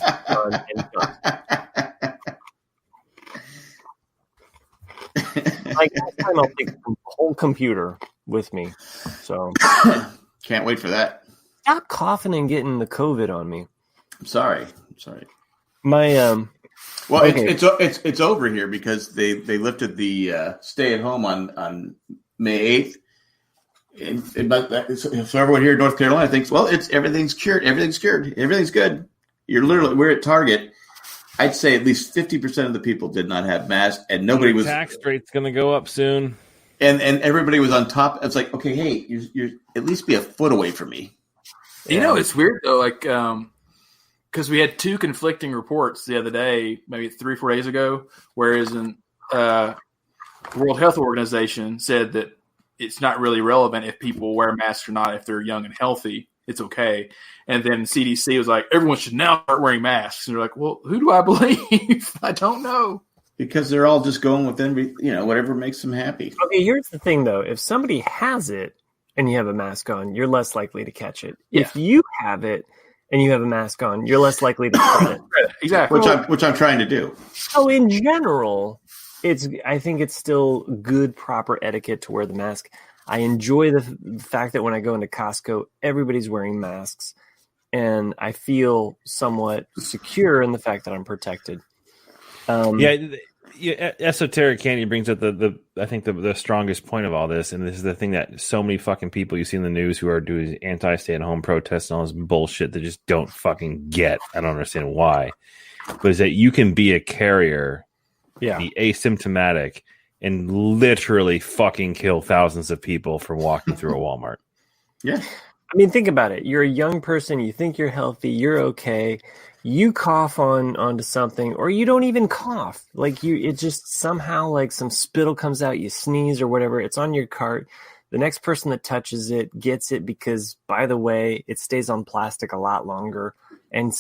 Like next time I'll take the whole computer with me. So can't wait for that. Stop coughing and getting the COVID on me. I'm sorry. My well, okay. it's over here because they lifted the stay at home on May 8th. So everyone here in North Carolina thinks, well, everything's cured. Everything's good. We're at Target. I'd say at least 50% of the people did not have masks, and nobody was. Tax rate's going to go up soon, and everybody was on top. It's like, okay, hey, you're at least be a foot away from me. You know, it's weird though, like because we had two conflicting reports the other day, maybe 3 or 4 days ago, whereas in the World Health Organization said that it's not really relevant if people wear masks or not. If they're young and healthy, it's okay. And then CDC was like, everyone should now start wearing masks. And they're like, well, who do I believe? I don't know. Because they're all just going with whatever makes them happy. Okay, here's the thing, though. If somebody has it and you have a mask on, you're less likely to catch it. Yeah. If you have it and you have a mask on, you're less likely to spread it. Exactly. Which I'm trying to do. So in general, I think it's still good, proper etiquette to wear the mask. I enjoy the fact that when I go into Costco, everybody's wearing masks, and I feel somewhat secure in the fact that I'm protected. Esoteric Candy brings up I think the strongest point of all this, and this is the thing that so many fucking people you see in the news who are doing anti-stay-at-home protests and all this bullshit that just don't fucking get. I don't understand why, but is that you can be a carrier, be asymptomatic, and literally fucking kill thousands of people from walking through a Walmart. Yeah. I mean, think about it. You're a young person. You think you're healthy. You're okay. You cough onto something, or you don't even cough. Like it just somehow like some spittle comes out. You sneeze or whatever. It's on your cart. The next person that touches it gets it because, by the way, it stays on plastic a lot longer and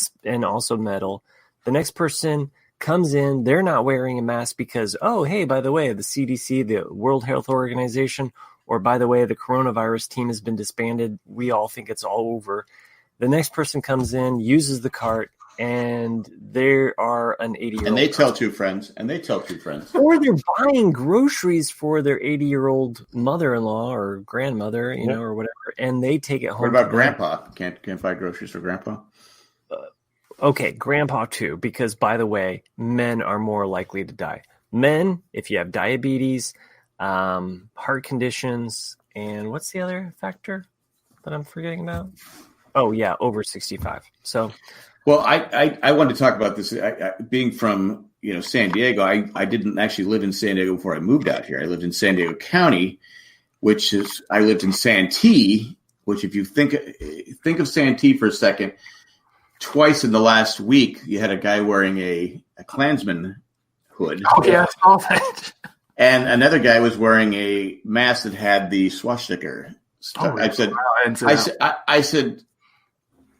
also metal. The next person comes in, they're not wearing a mask because, oh, hey, by the way, the CDC, the World Health Organization, or by the way, the coronavirus team has been disbanded. We all think it's all over. The next person comes in, uses the cart, and there are an 80-year-old. And they tell two friends. Or they're buying groceries for their 80-year-old mother-in-law or grandmother, or whatever, and they take it home. What about grandpa? Can't buy groceries for grandpa? Okay, grandpa too, because by the way, men are more likely to die. Men, if you have diabetes, heart conditions, and what's the other factor that I'm forgetting about? Oh yeah, over 65. So, well, I wanted to talk about this. Being from San Diego, I didn't actually live in San Diego before I moved out here. I lived in San Diego County, I lived in Santee, which if you think of Santee for a second. Twice in the last week, you had a guy wearing a Klansman hood. Oh, yeah, I saw that. And another guy was wearing a mask that had the swastika. I said,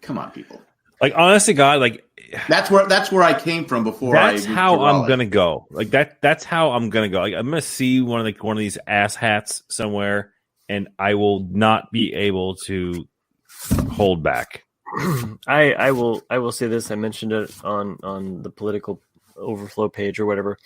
come on, people. Like, honest to God, like that's where I came from before. That's how I'm gonna go. Like that's how I'm gonna go. Like, I'm gonna see one of these ass hats somewhere, and I will not be able to hold back. I will say this. I mentioned it on the political overflow page or whatever.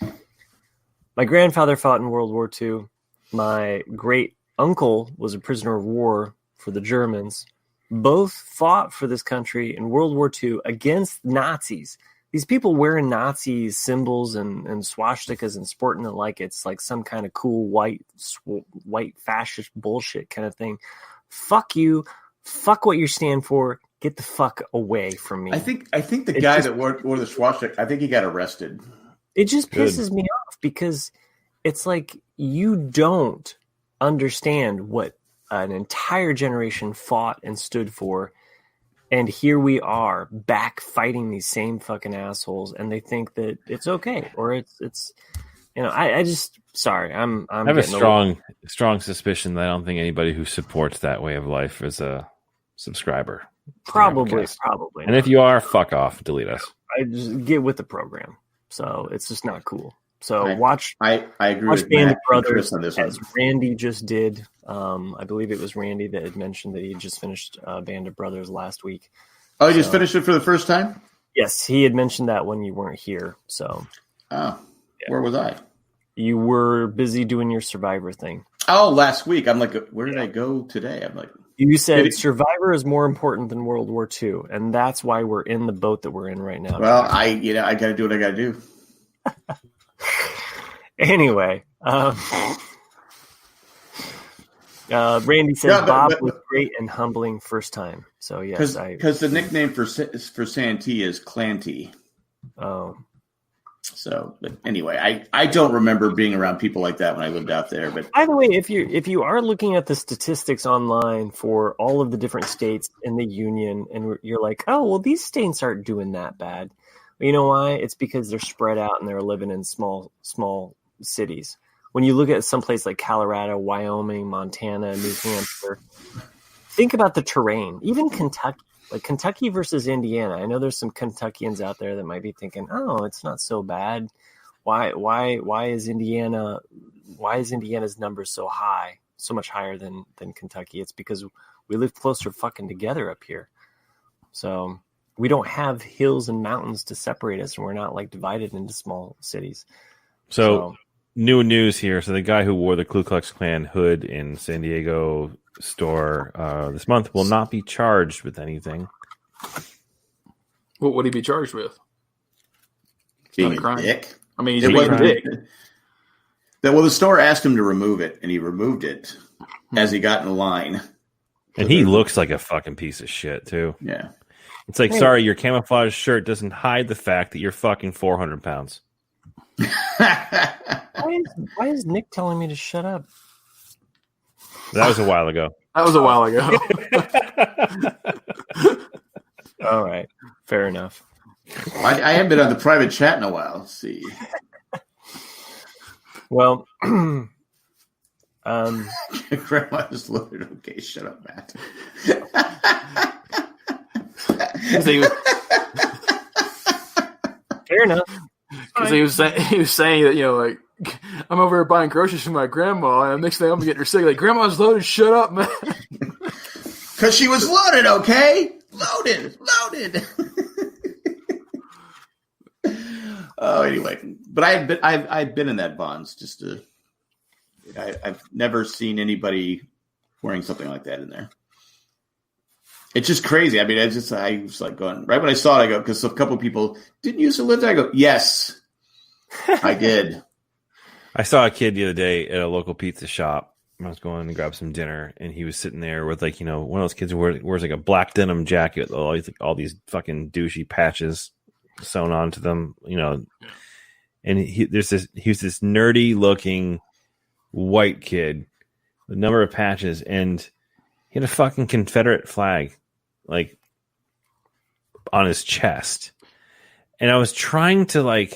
My grandfather fought in World War II. My great uncle was a prisoner of war for the Germans. Both fought for this country in World War II against Nazis. These people wearing Nazi symbols and swastikas and sporting it like it's like some kind of cool white fascist bullshit kind of thing. Fuck you. Fuck what you stand for. Get the fuck away from me. I think the guy that wore the swastika, I think he got arrested. It just pisses me off because it's like you don't understand what an entire generation fought and stood for, and here we are back fighting these same fucking assholes, and they think that it's okay or it's I just sorry I have a strong suspicion that I don't think anybody who supports that way of life is a subscriber. Probably. And if you are, fuck off, delete us. I just get with the program, so it's just not cool. So I agree with Band Matt of Brothers on this as one. Randy just did. I believe it was Randy that had mentioned that he just finished Band of Brothers last week. Oh, he just finished it for the first time? Yes, he had mentioned that when you weren't here. So, Where was I? You were busy doing your Survivor thing. Oh, last week. I'm like, where did I go today? I'm like, you said Survivor is more important than World War II, and that's why we're in the boat that we're in right now. Well, I got to do what I got to do. Anyway, Randy says Bob was great and humbling first time. So yes, because the nickname for Santee is Clanty. Oh, so but anyway, I don't remember being around people like that when I lived out there. But by the way, if you are looking at the statistics online for all of the different states in the union, and you're like, oh well, these states aren't doing that bad. Well, you know why? It's because they're spread out and they're living in small cities. When you look at some place like Colorado, Wyoming, Montana, New Hampshire, think about the terrain. Even Kentucky, like Kentucky versus Indiana. I know there's some Kentuckians out there that might be thinking, "Oh, it's not so bad. Why is Indiana? Why is Indiana's numbers so high, so much higher than Kentucky?" It's because we live closer fucking together up here. So we don't have hills and mountains to separate us, and we're not like divided into small cities. So new news here. So the guy who wore the Ku Klux Klan hood in San Diego store this month will not be charged with anything. What would he be charged with? Being a dick. I mean, he's being a dick. Well, the store asked him to remove it, and he removed it as he got in line. And he looks like a fucking piece of shit, too. Yeah. It's like, sorry, your camouflage shirt doesn't hide the fact that you're fucking 400 pounds. Why is Nick telling me to shut up? That was a while ago. All right. Fair enough. I haven't been on the private chat in a while. Let's see. Well, Grandma is loaded. Okay, shut up, Matt. Fair enough. Because he was saying that, like, I'm over here buying groceries for my grandma, and next thing I'm getting her sick. Like, Grandma's loaded. Shut up, man. Because she was loaded, okay? Loaded. Oh, anyway, but I've been in that Bonds. I've never seen anybody wearing something like that in there. It's just crazy. I mean, I was like going right when I saw it. I go because a couple of people didn't used to live there. I go, yes, I did. I saw a kid the other day at a local pizza shop. I was going to grab some dinner, and he was sitting there with one of those kids who wears like a black denim jacket with all these fucking douchey patches sewn onto them, And he was this nerdy looking white kid with a number of patches, and he had a fucking Confederate flag like on his chest. And I was trying to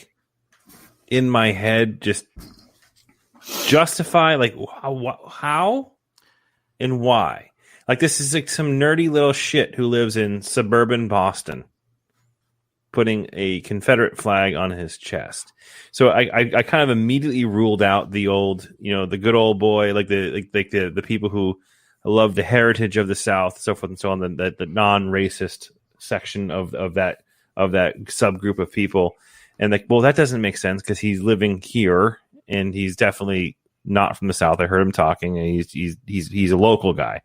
in my head just justify how and why. Like, this is like some nerdy little shit who lives in suburban Boston. putting a Confederate flag on his chest. So I kind of immediately ruled out the old, the good old boy, like the people who love the heritage of the South, so forth and so on, the non-racist section of that subgroup of people. And that doesn't make sense because he's living here and he's definitely not from the South. I heard him talking, and he's a local guy.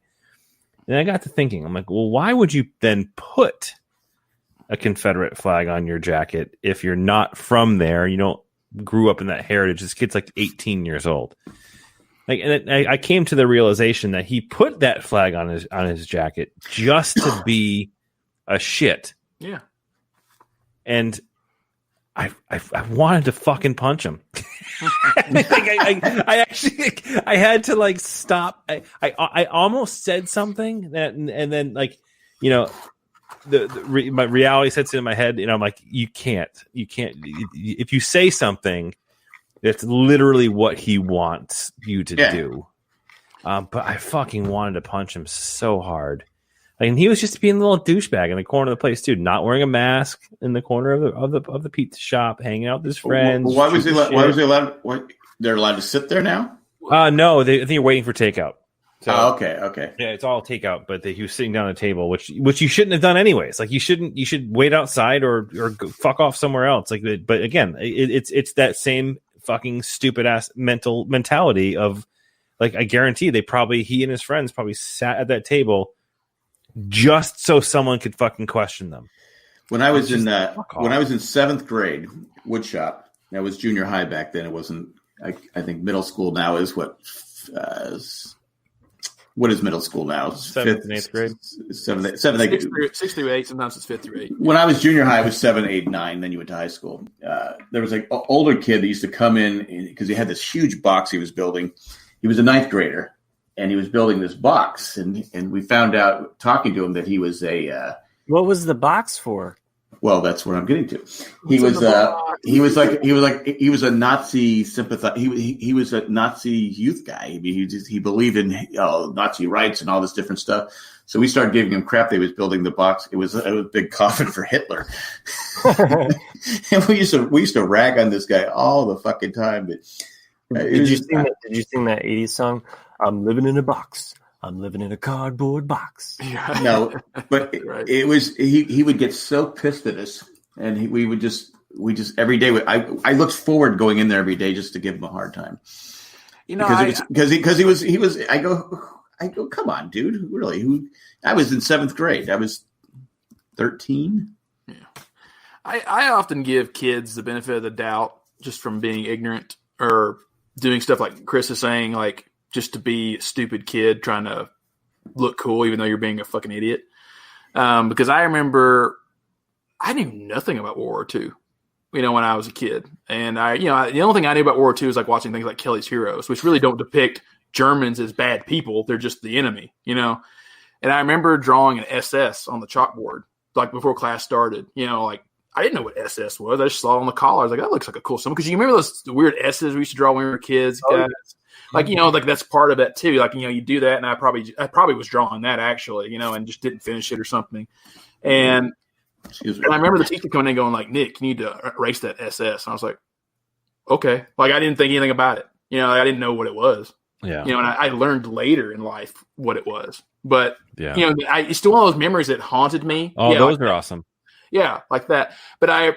And I got to thinking, I'm like, well, why would you then put a Confederate flag on your jacket if you're not from there? You don't grew up in that heritage. This kid's like 18 years old. And I came to the realization that he put that flag on his jacket just to be a shit. Yeah. And I wanted to fucking punch him. I actually had to stop. I almost said something and then my reality sets in my head, and I'm like, you can't. If you say something, that's literally what he wants you to do. But I fucking wanted to punch him so hard. And he was just being a little douchebag in the corner of the place too, not wearing a mask in the corner of the pizza shop, hanging out with his friends. Why was he allowed? They're allowed to sit there now? No, I think you're waiting for takeout. So, okay. Yeah, it's all takeout, but he was sitting down at a table, which you shouldn't have done anyways. Like you should wait outside or go fuck off somewhere else. But again, it's that same fucking stupid ass mentality of I guarantee he and his friends probably sat at that table just so someone could fucking question them. When I was in 7th grade, woodshop, that was junior high back then. It wasn't. I think middle school now is what is middle school now? 7th and 8th grade. 7th, 8th. 6 through 8. Sometimes it's 5th through 8. When I was junior high, I was 7, 8, 9. Then you went to high school. There was an older kid that used to come in because he had this huge box he was building. He was a 9th grader, and he was building this box. And we found out talking to him that he was a. What was the box for? Well, that's what I'm getting to. He was a Nazi sympathizer. He was a Nazi youth guy. He believed in Nazi rights and all this different stuff. So we started giving him crap. They was building the box. It was a big coffin for Hitler. And we used to rag on this guy all the fucking time. But did you sing that 80s song? I'm living in a box. I'm living in a cardboard box. No, but Right. It was he would get so pissed at us, and we just every day. I looked forward going in there every day just to give him a hard time. Because he was. I go. Come on, dude. Really? I was in 7th grade. I was 13. Yeah. I often give kids the benefit of the doubt just from being ignorant or doing stuff like Chris is saying, just to be a stupid kid trying to look cool, even though you're being a fucking idiot. Because I remember I knew nothing about World War II, when I was a kid. And the only thing I knew about World War II is watching things like Kelly's Heroes, which really don't depict Germans as bad people. They're just the enemy, And I remember drawing an SS on the chalkboard, before class started, I didn't know what SS was. I just saw it on the collar. I was like, that looks like a cool symbol. Because you remember those weird S's we used to draw when we were kids, guys? That's part of that too. You do that, and I probably was drawing that actually, and just didn't finish it or something. And I remember the teacher coming in going Nick, you need to erase that SS. And I was like, okay. I didn't think anything about it. I didn't know what it was. Yeah. And I learned later in life what it was. But yeah. It's still one of those memories that haunted me. Oh, those are awesome. Yeah, like that. But I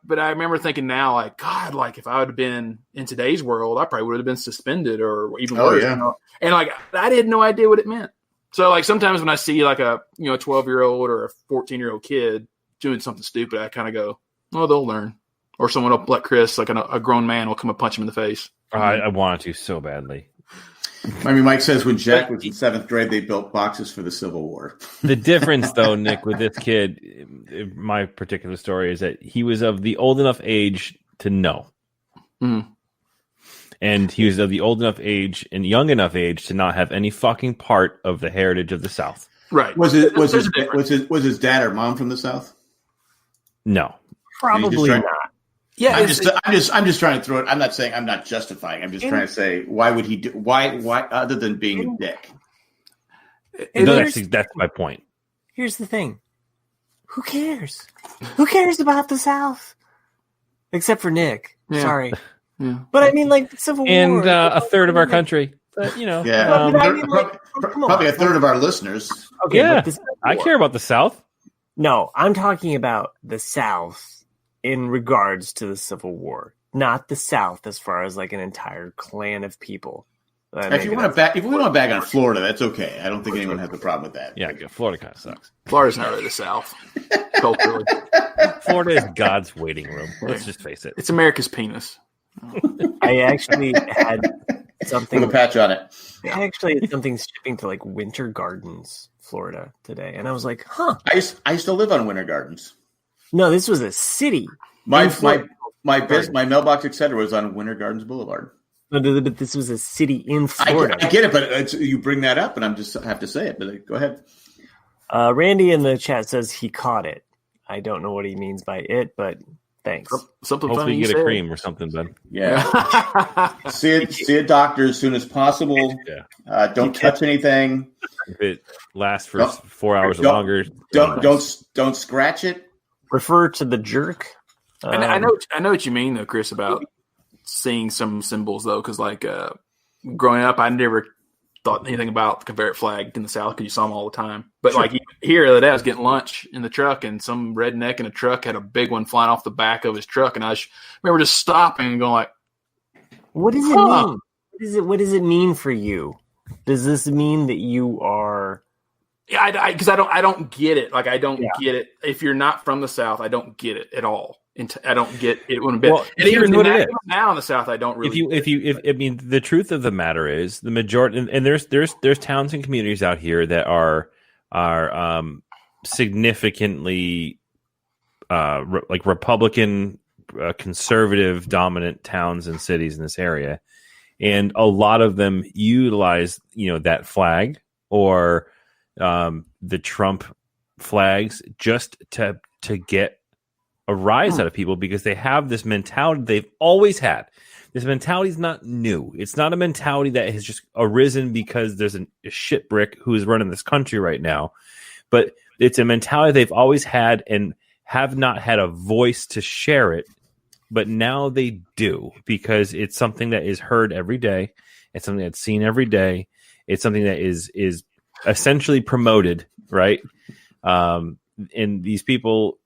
remember thinking now, God, if I would have been in today's world, I probably would have been suspended or even worse. Yeah. And I had no idea what it meant. So sometimes when I see a 12-year-old or a 14-year-old kid doing something stupid, I kind of go, oh, they'll learn. Or someone will let Chris, a grown man, will come and punch him in the face. I wanted to so badly. Mike says when Jack was in 7th grade, they built boxes for the Civil War. The difference, though, Nick, with this kid, my particular story is that he was of the old enough age to know. Mm. And he was of the old enough age and young enough age to not have any fucking part of the heritage of the South. Right. Was his dad or mom from the South? No. Probably not. Yeah, I'm just trying to throw it. I'm not saying, I'm not justifying. I'm just trying to say, why would he do? Why other than being a dick? No, that's my point. Here's the thing: who cares? Who cares about the South? Except for Nick. Yeah. Sorry. Yeah. But I mean, like, the Civil War. And a third of our country. But, Yeah. Probably a third of our listeners. Okay, yeah, but I care about the South. No, I'm talking about the South in regards to the Civil War, not the South as far as like an entire clan of people. If we want to bag on Florida, that's okay. I don't think anyone has a problem with that. Yeah, Florida kind of sucks. Florida's not really the South, culturally. Florida is God's waiting room. Let's just face it. It's America's penis. I actually had something with a patch on it. I actually had something shipping to like Winter Gardens, Florida today, and I was like, "Huh." I used to live on Winter Gardens. No, this was a city. My mailbox, etc., was on Winter Gardens Boulevard. But this was a city in Florida. I get it, but you bring that up, and I have to say it. But go ahead. Randy in the chat says he caught it. I don't know what he means by it, but thanks. Something Hopefully funny you get said. a cream or something, Ben. Yeah. see a doctor as soon as possible. Yeah. Don't touch anything. If it lasts for 4 hours or longer, don't scratch it. Refer to the jerk. I know what you mean though, Chris, about seeing some symbols though, because like growing up, I never thought anything about the Confederate flag in the South because you saw them all the time. But like here the other day, I was getting lunch in the truck, and some redneck in a truck had a big one flying off the back of his truck, and I remember just stopping and going like, "What does it mean? What does it mean for you? Does this mean that you are?" Yeah, because I don't get it. Like I don't get it. If you're not from the South, I don't get it at all. I don't get it one bit. Well, and here's what it is. Now in the South, I don't really. If I mean, the truth of the matter is the majority, and there's towns and communities out here that are significantly like Republican, conservative dominant towns and cities in this area, and a lot of them utilize that flag or the Trump flags just to get a rise out of people because they have this mentality they've always had. This mentality is not new. It's not a mentality that has just arisen because there's a shit brick who is running this country right now, but it's a mentality they've always had and have not had a voice to share it, but now they do because it's something that is heard every day. It's something that's seen every day. It's something that is essentially promoted, right? And these people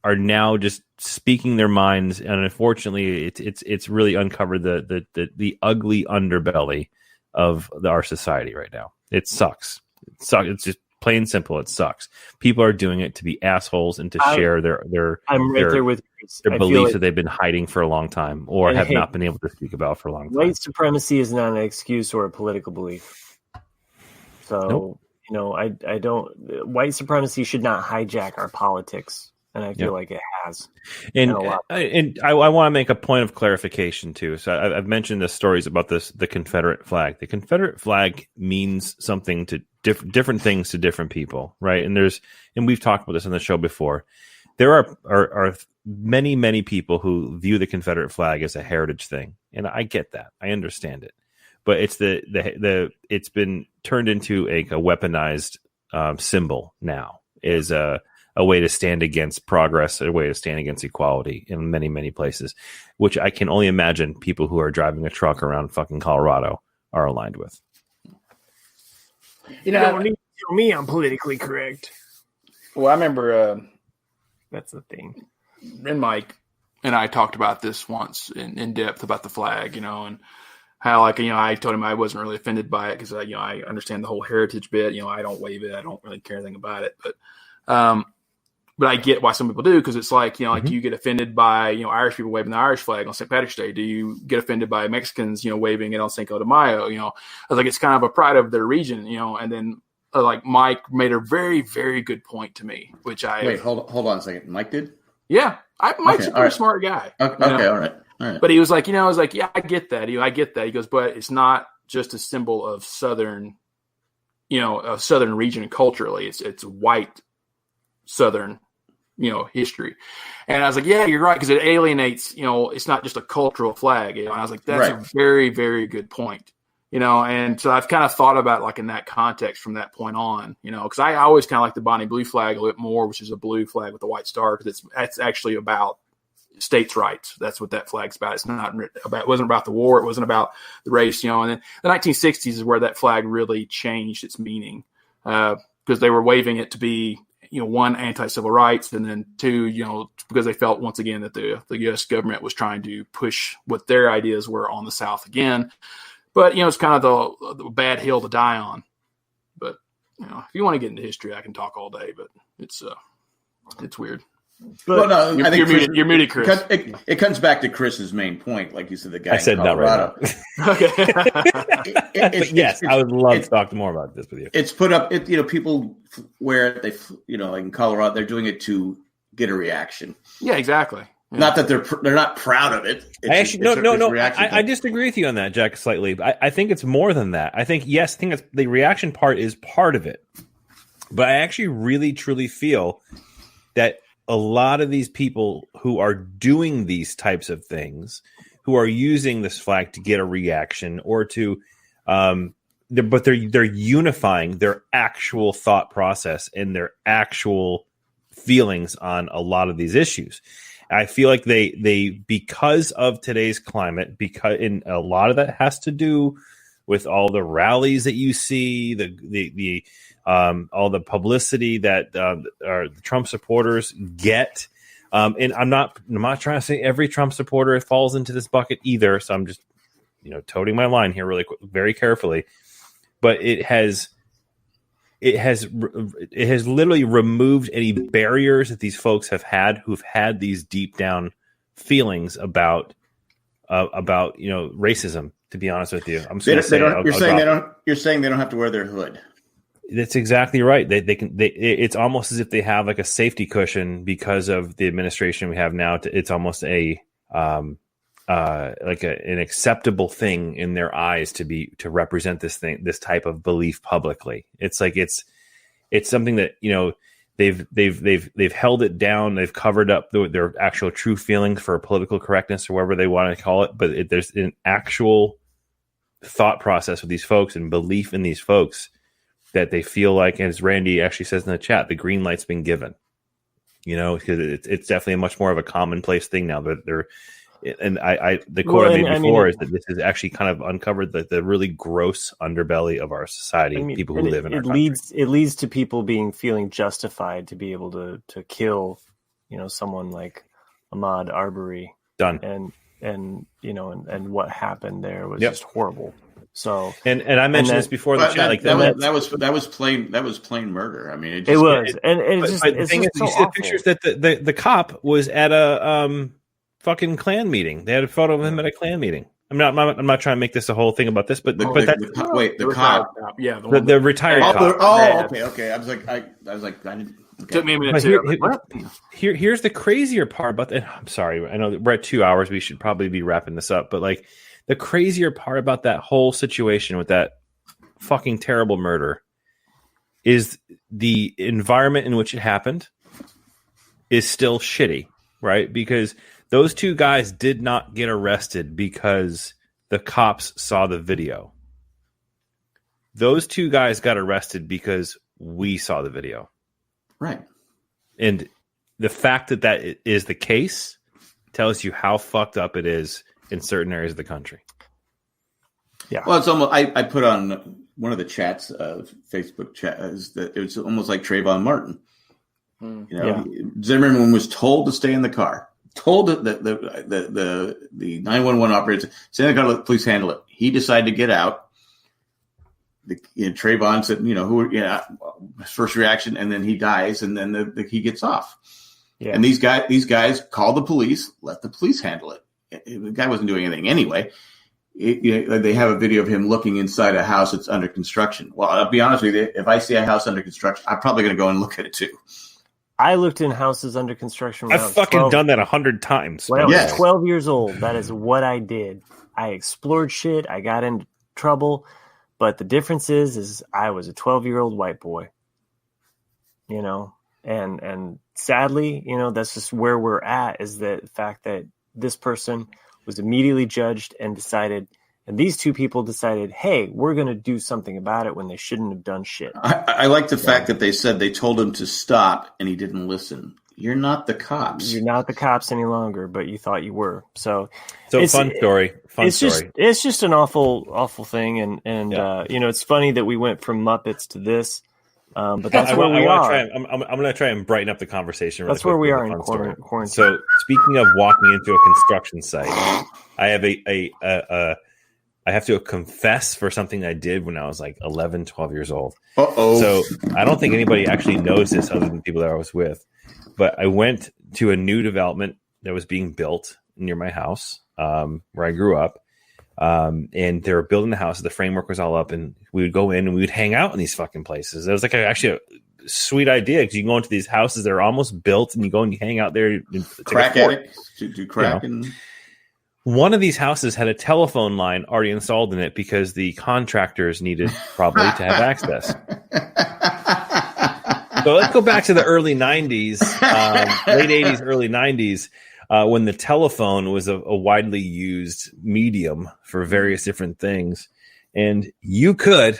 are now just speaking their minds, and unfortunately, it's really uncovered the ugly underbelly of our society right now. It sucks. It's just plain and simple. It sucks. People are doing it to be assholes and to share their beliefs that they've been hiding for a long time or have not been able to speak about for a long time. White supremacy is not an excuse or a political belief. So, I don't. White supremacy should not hijack our politics. And I feel like it has. And I want to make a point of clarification, too. So I've mentioned the stories about the Confederate flag. The Confederate flag means something to different things to different people, right? And we've talked about this on the show before. There are many, many people who view the Confederate flag as a heritage thing. And I get that. I understand it. But it's it's been turned into a weaponized symbol now. Is a way to stand against progress, a way to stand against equality in many, many places, which I can only imagine people who are driving a truck around fucking Colorado are aligned with. You don't need to tell me I'm politically correct. Well, I remember that's the thing. And Mike and I talked about this once in depth about the flag, and how I told him I wasn't really offended by it because I understand the whole heritage bit. I don't wave it. I don't really care anything about it, but I get why some people do because it's like, do you get offended by, Irish people waving the Irish flag on St. Patrick's Day? Do you get offended by Mexicans, waving it on Cinco de Mayo? I was like, it's kind of a pride of their region, and then like Mike made a very, very good point to me, which Wait, hold on a second. Mike did? Yeah. Mike's a pretty smart guy. Okay. All right. But he was like, yeah, I get that. I get that. He goes, but it's not just a symbol of Southern, a Southern region culturally. It's white Southern, history. And I was like, yeah, you're right. Cause it alienates, it's not just a cultural flag. And I was like, that's a very, very good point. and so I've kind of thought about like in that context from that point on, because I always kind of like the Bonnie Blue flag a little bit more, which is a blue flag with a white star, because that's actually about states' rights. That's what that flag's about. It's not about, it wasn't about the war. It wasn't about the race, and then the 1960s is where that flag really changed its meaning, because they were waving it to be, one, anti-civil rights, and then two, because they felt once again that the U.S. government was trying to push what their ideas were on the South again. But, it's kind of the bad hill to die on. But, if you want to get into history, I can talk all day, but it's weird. But well, no, I think you're muted, Chris. It comes back to Chris's main point, like you said, the guy I said in Colorado. That right now. Okay. Yes, I would love to talk more about this with you. It's put up, people where they, like in Colorado, they're doing it to get a reaction. Yeah, exactly. Yeah. Not that they're not proud of it. I disagree with you on that, Jack, slightly. I think it's more than that. I think it's the reaction part is part of it, but I actually really truly feel that a lot of these people who are doing these types of things, who are using this flag to get a reaction or to, they're unifying their actual thought process and their actual feelings on a lot of these issues. I feel like they because of today's climate, and a lot of that has to do with all the rallies that you see, the all the publicity that the Trump supporters get. And I'm not trying to say every Trump supporter falls into this bucket either. So I'm just, toting my line here really quick, very carefully. But it has literally removed any barriers that these folks who've had these deep down feelings about racism. To be honest with you, you're saying they don't have to wear their hood. That's exactly right. They can. It's almost as if they have like a safety cushion because of the administration we have now. It's almost an acceptable thing in their eyes to represent this type of belief publicly. It's like it's something that they've held it down. They've covered up their actual true feelings for political correctness or whatever they want to call it. But there's an actual thought process with these folks and belief in these folks that they feel like, and as Randy actually says in the chat, the green light's been given, because it's definitely a much more of a commonplace thing now that they're, and the quote I made before is that this has actually kind of uncovered the really gross underbelly of our society, people who live in our country. It leads to people feeling justified to be able to kill, someone like Ahmaud Arbery. Done. And what happened there was just horrible. So and I mentioned this before the chat, that was plain murder. I mean, it was, and the thing is, you see the pictures that the cop was at a fucking Klan meeting. They had a photo of him at a Klan meeting. I'm not trying to make this a whole thing about this, but the cop, yeah, the retired cop. Okay. I was like, I didn't. Okay. Took me a minute too. Here's the crazier part about that. I'm sorry. I know we're at 2 hours. We should probably be wrapping this up. But like the crazier part about that whole situation with that fucking terrible murder is the environment in which it happened is still shitty, right? Because those two guys did not get arrested because the cops saw the video. Those two guys got arrested because we saw the video. Right. And the fact that is the case tells you how fucked up it is in certain areas of the country. Yeah. Well, it's almost, I put on one of the chats, Facebook chat, is that it was almost like Trayvon Martin. Zimmerman was told to stay in the car, told the 911 operator, stay in the car, let the police handle it. He decided to get out. Trayvon said, his first reaction, and then he dies, and then he gets off. Yeah. And these guys call the police, let the police handle it. The guy wasn't doing anything anyway. They have a video of him looking inside a house that's under construction. Well, I'll be honest with you, if I see a house under construction, I'm probably going to go and look at it too. I looked in houses under construction. I've fucking done that 100 times. When I was 12 years old, that is what I did. I explored shit. I got into trouble. But the difference is I was a 12-year-old white boy, and sadly, that's just where we're at, is the fact that this person was immediately judged and decided And these two people decided, hey, we're going to do something about it when they shouldn't have done shit. I like the fact that they said they told him to stop and he didn't listen. You're not the cops. You're not the cops any longer, but you thought you were. So fun story. It's just an awful thing. And it's funny that we went from Muppets to this. But that's where we are. I'm going to try and brighten up the conversation. That's where we are in quarantine. So speaking of walking into a construction site, I have I have to confess for something I did when I was like 11, 12 years old. Uh-oh. So I don't think anybody actually knows this other than the people that I was with. But I went to a new development that was being built near my house, where I grew up. And they were building the house. The framework was all up, and we would go in and we would hang out in these fucking places. It was like actually a sweet idea because you go into these houses that are almost built, and you go and you hang out there. Crack at it. Do crack and. One of these houses had a telephone line already installed in it because the contractors needed probably to have access. So let's go back to the early 90s, late 80s, early 90s, when the telephone was a widely used medium for various different things. And you could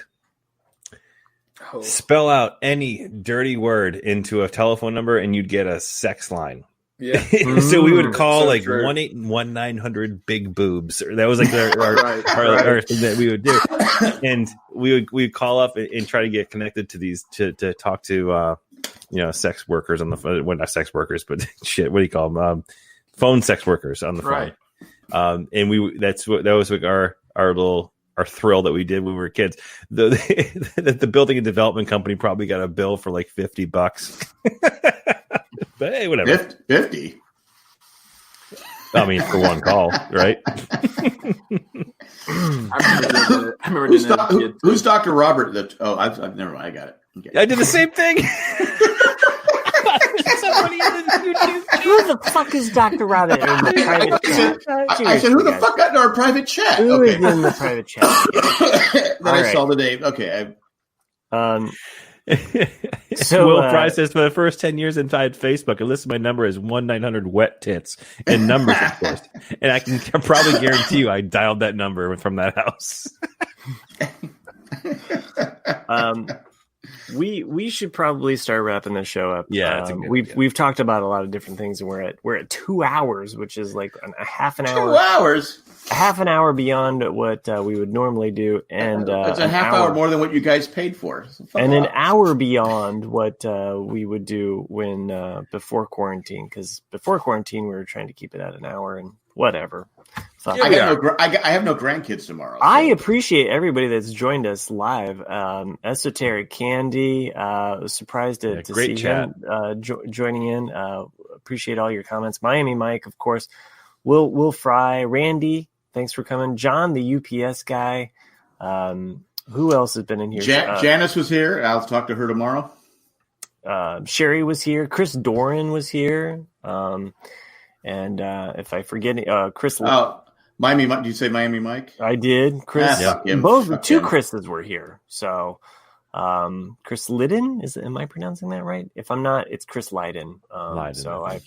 spell out any dirty word into a telephone number and you'd get a sex line. Yeah. So we would call 1-800-1900 big boobs. That was like our thing that we would do. And we'd call up and try to get connected to these to talk to sex workers on the phone. Well, not sex workers, but shit, what do you call them? Phone sex workers on the phone. Right. And that was like our thrill that we did when we were kids. The building and development company probably got a bill for like $50. But hey, whatever. 50. I mean, for one call, right? I remember who's Dr. Robert? I've never mind. I got it. Okay. I did the same thing. Who the fuck is Dr. Robert in the private chat? I said, who the fuck got into our private chat? Who is in the private chat? Then I saw the name. Okay. So Will Fry says, for the first 10 years inside Facebook, it lists my number as 1-900-WET-TITS in numbers, of course. And I can probably guarantee you I dialed that number from that house. We should probably start wrapping the show up. Yeah, we've talked about a lot of different things, and we're at 2 hours, which is like a half an hour. 2 hours. A half an hour beyond what we would normally do, and it's a half hour more than what you guys paid for, and an hour beyond what we would do when before quarantine. Because before quarantine, we were trying to keep it at an hour, and whatever. I have no grandkids tomorrow. So. I appreciate everybody that's joined us live. Esoteric Candy, surprised to see him joining in. Appreciate all your comments. Miami Mike, of course. Will Fry, Randy, thanks for coming. John, the UPS guy. Who else has been in here? Janice was here. I'll talk to her tomorrow. Sherry was here. Chris Doran was here. And if I forget, Chris. Miami. Did you say Miami Mike? I did. Chris. Two Chris's were here. So, Chris Lydon am I pronouncing that right? If I'm not, it's Chris Lydon. So I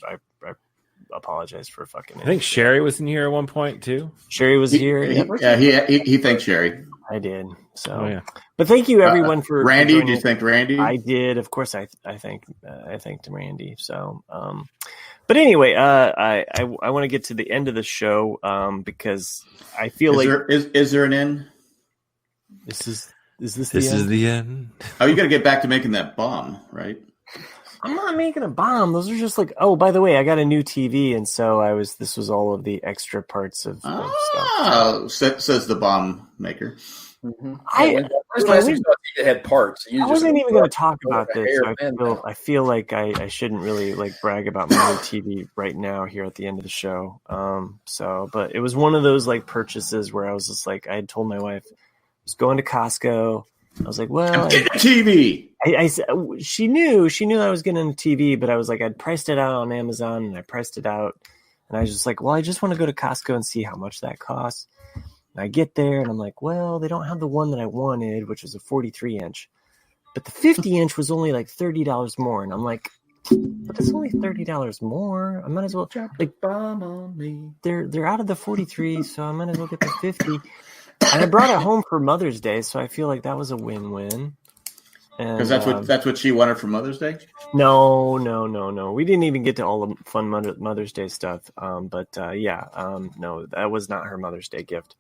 apologize for fucking. I think Sherry was in here at one point too. Sherry was here. He thanked Sherry. I did. So, but thank you everyone for Randy. Did you thank Randy? I did. Of course, I thanked Randy. So, but anyway, I want to get to the end of the show because I feel is there an end? Is this the end? Oh, you got to get back to making that bomb, right? I'm not making a bomb. Those are just like, oh, by the way, I got a new TV, and so this was all of the extra parts of stuff. Oh, says the bomb maker. Mm-hmm. It had parts. I wasn't even going to talk about this. I feel like I shouldn't really brag about my new TV right now here at the end of the show. But it was one of those purchases where I was just like, I had told my wife I was going to Costco. I was like, well, get a TV. She knew I was getting a TV, but I was like, I'd priced it out on Amazon and I priced it out. And I was just like, well, I just want to go to Costco and see how much that costs. And I get there and I'm like, well, they don't have the one that I wanted, which was a 43 inch, but the 50 inch was only like $30 more. And I'm like, but it's only $30 more. I might as well drop the bomb on me. They're out of the 43, so I might as well get the 50. And I brought it home for Mother's Day, so I feel like that was a win-win. Because that's what she wanted for Mother's Day? No. We didn't even get to all the fun Mother's Day stuff. No, that was not her Mother's Day gift.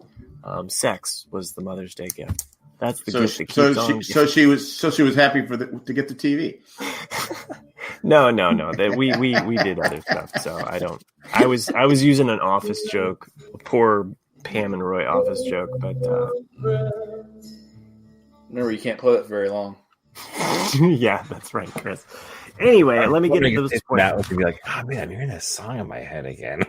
Sex was the Mother's Day gift. That's the gift that keeps on. So she was happy to get the TV. No. That we did other stuff. So I was using an office joke, a poor Pam and Roy office joke, but remember, you can't play it very long. Yeah, that's right, Chris. Anyway, let me get into this point. That would be like, oh man, I'm hearing that song in my head again.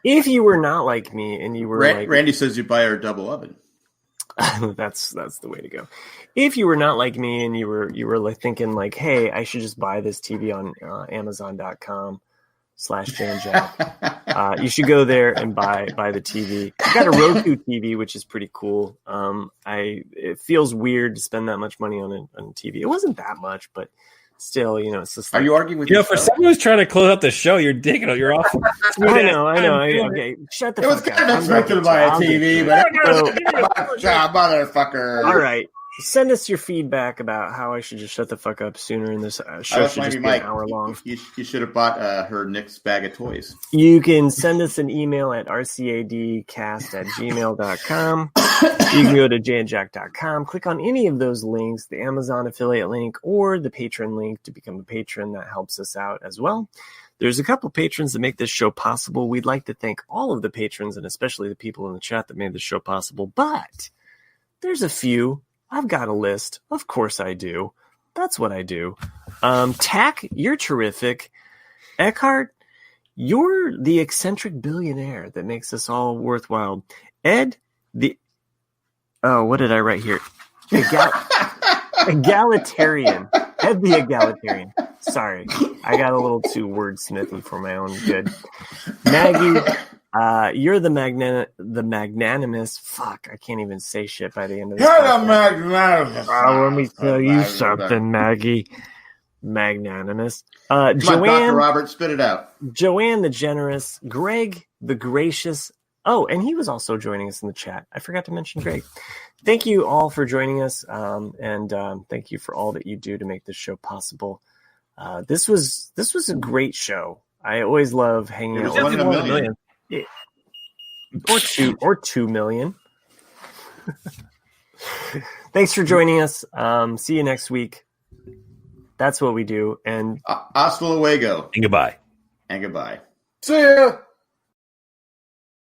If you were not like me and you were Randy says you buy her a double oven. That's the way to go. If you were not like me and you were like thinking like, hey, I should just buy this TV on Amazon.com/JanJack. You should go there and buy the TV. I got a Roku TV, which is pretty cool. It feels weird to spend that much money on a TV. It wasn't that much, but still, it's just. Are you arguing with? For someone who's trying to close out the show, you're digging it. You're awful. I know. Okay, shut the fuck up. It was kind of expected to buy a TV, but motherfucker. All right. Send us your feedback about how I should just shut the fuck up sooner, and this show should just be an hour long. You should have bought her Nick's bag of toys. You can send us an email at rcadcast@gmail.com. You can go to janjack.com, click on any of those links, the Amazon affiliate link or the patron link to become a patron. That helps us out as well. There's a couple patrons that make this show possible. We'd like to thank all of the patrons and especially the people in the chat that made this show possible, but there's a few. I've got a list. Of course I do. That's what I do. Tack, you're terrific. Eckhart, you're the eccentric billionaire that makes this all worthwhile. Ed, what did I write here? Egalitarian. Ed the egalitarian. Sorry. I got a little too wordsmithy for my own good. Maggie, you're the magnanimous. Fuck, I can't even say shit by the end of this. You're the magnanimous. Let me tell you something, Maggie. Magnanimous. Come Joanne, on, Dr. Robert, spit it out. Joanne the generous. Greg the gracious. Oh, and he was also joining us in the chat. I forgot to mention Greg. Thank you all for joining us, and thank you for all that you do to make this show possible. This was a great show. I always love hanging out with 1 million. Or 2 million. Thanks for joining us. See you next week. That's what we do. And hasta luego. And goodbye. And goodbye. See ya.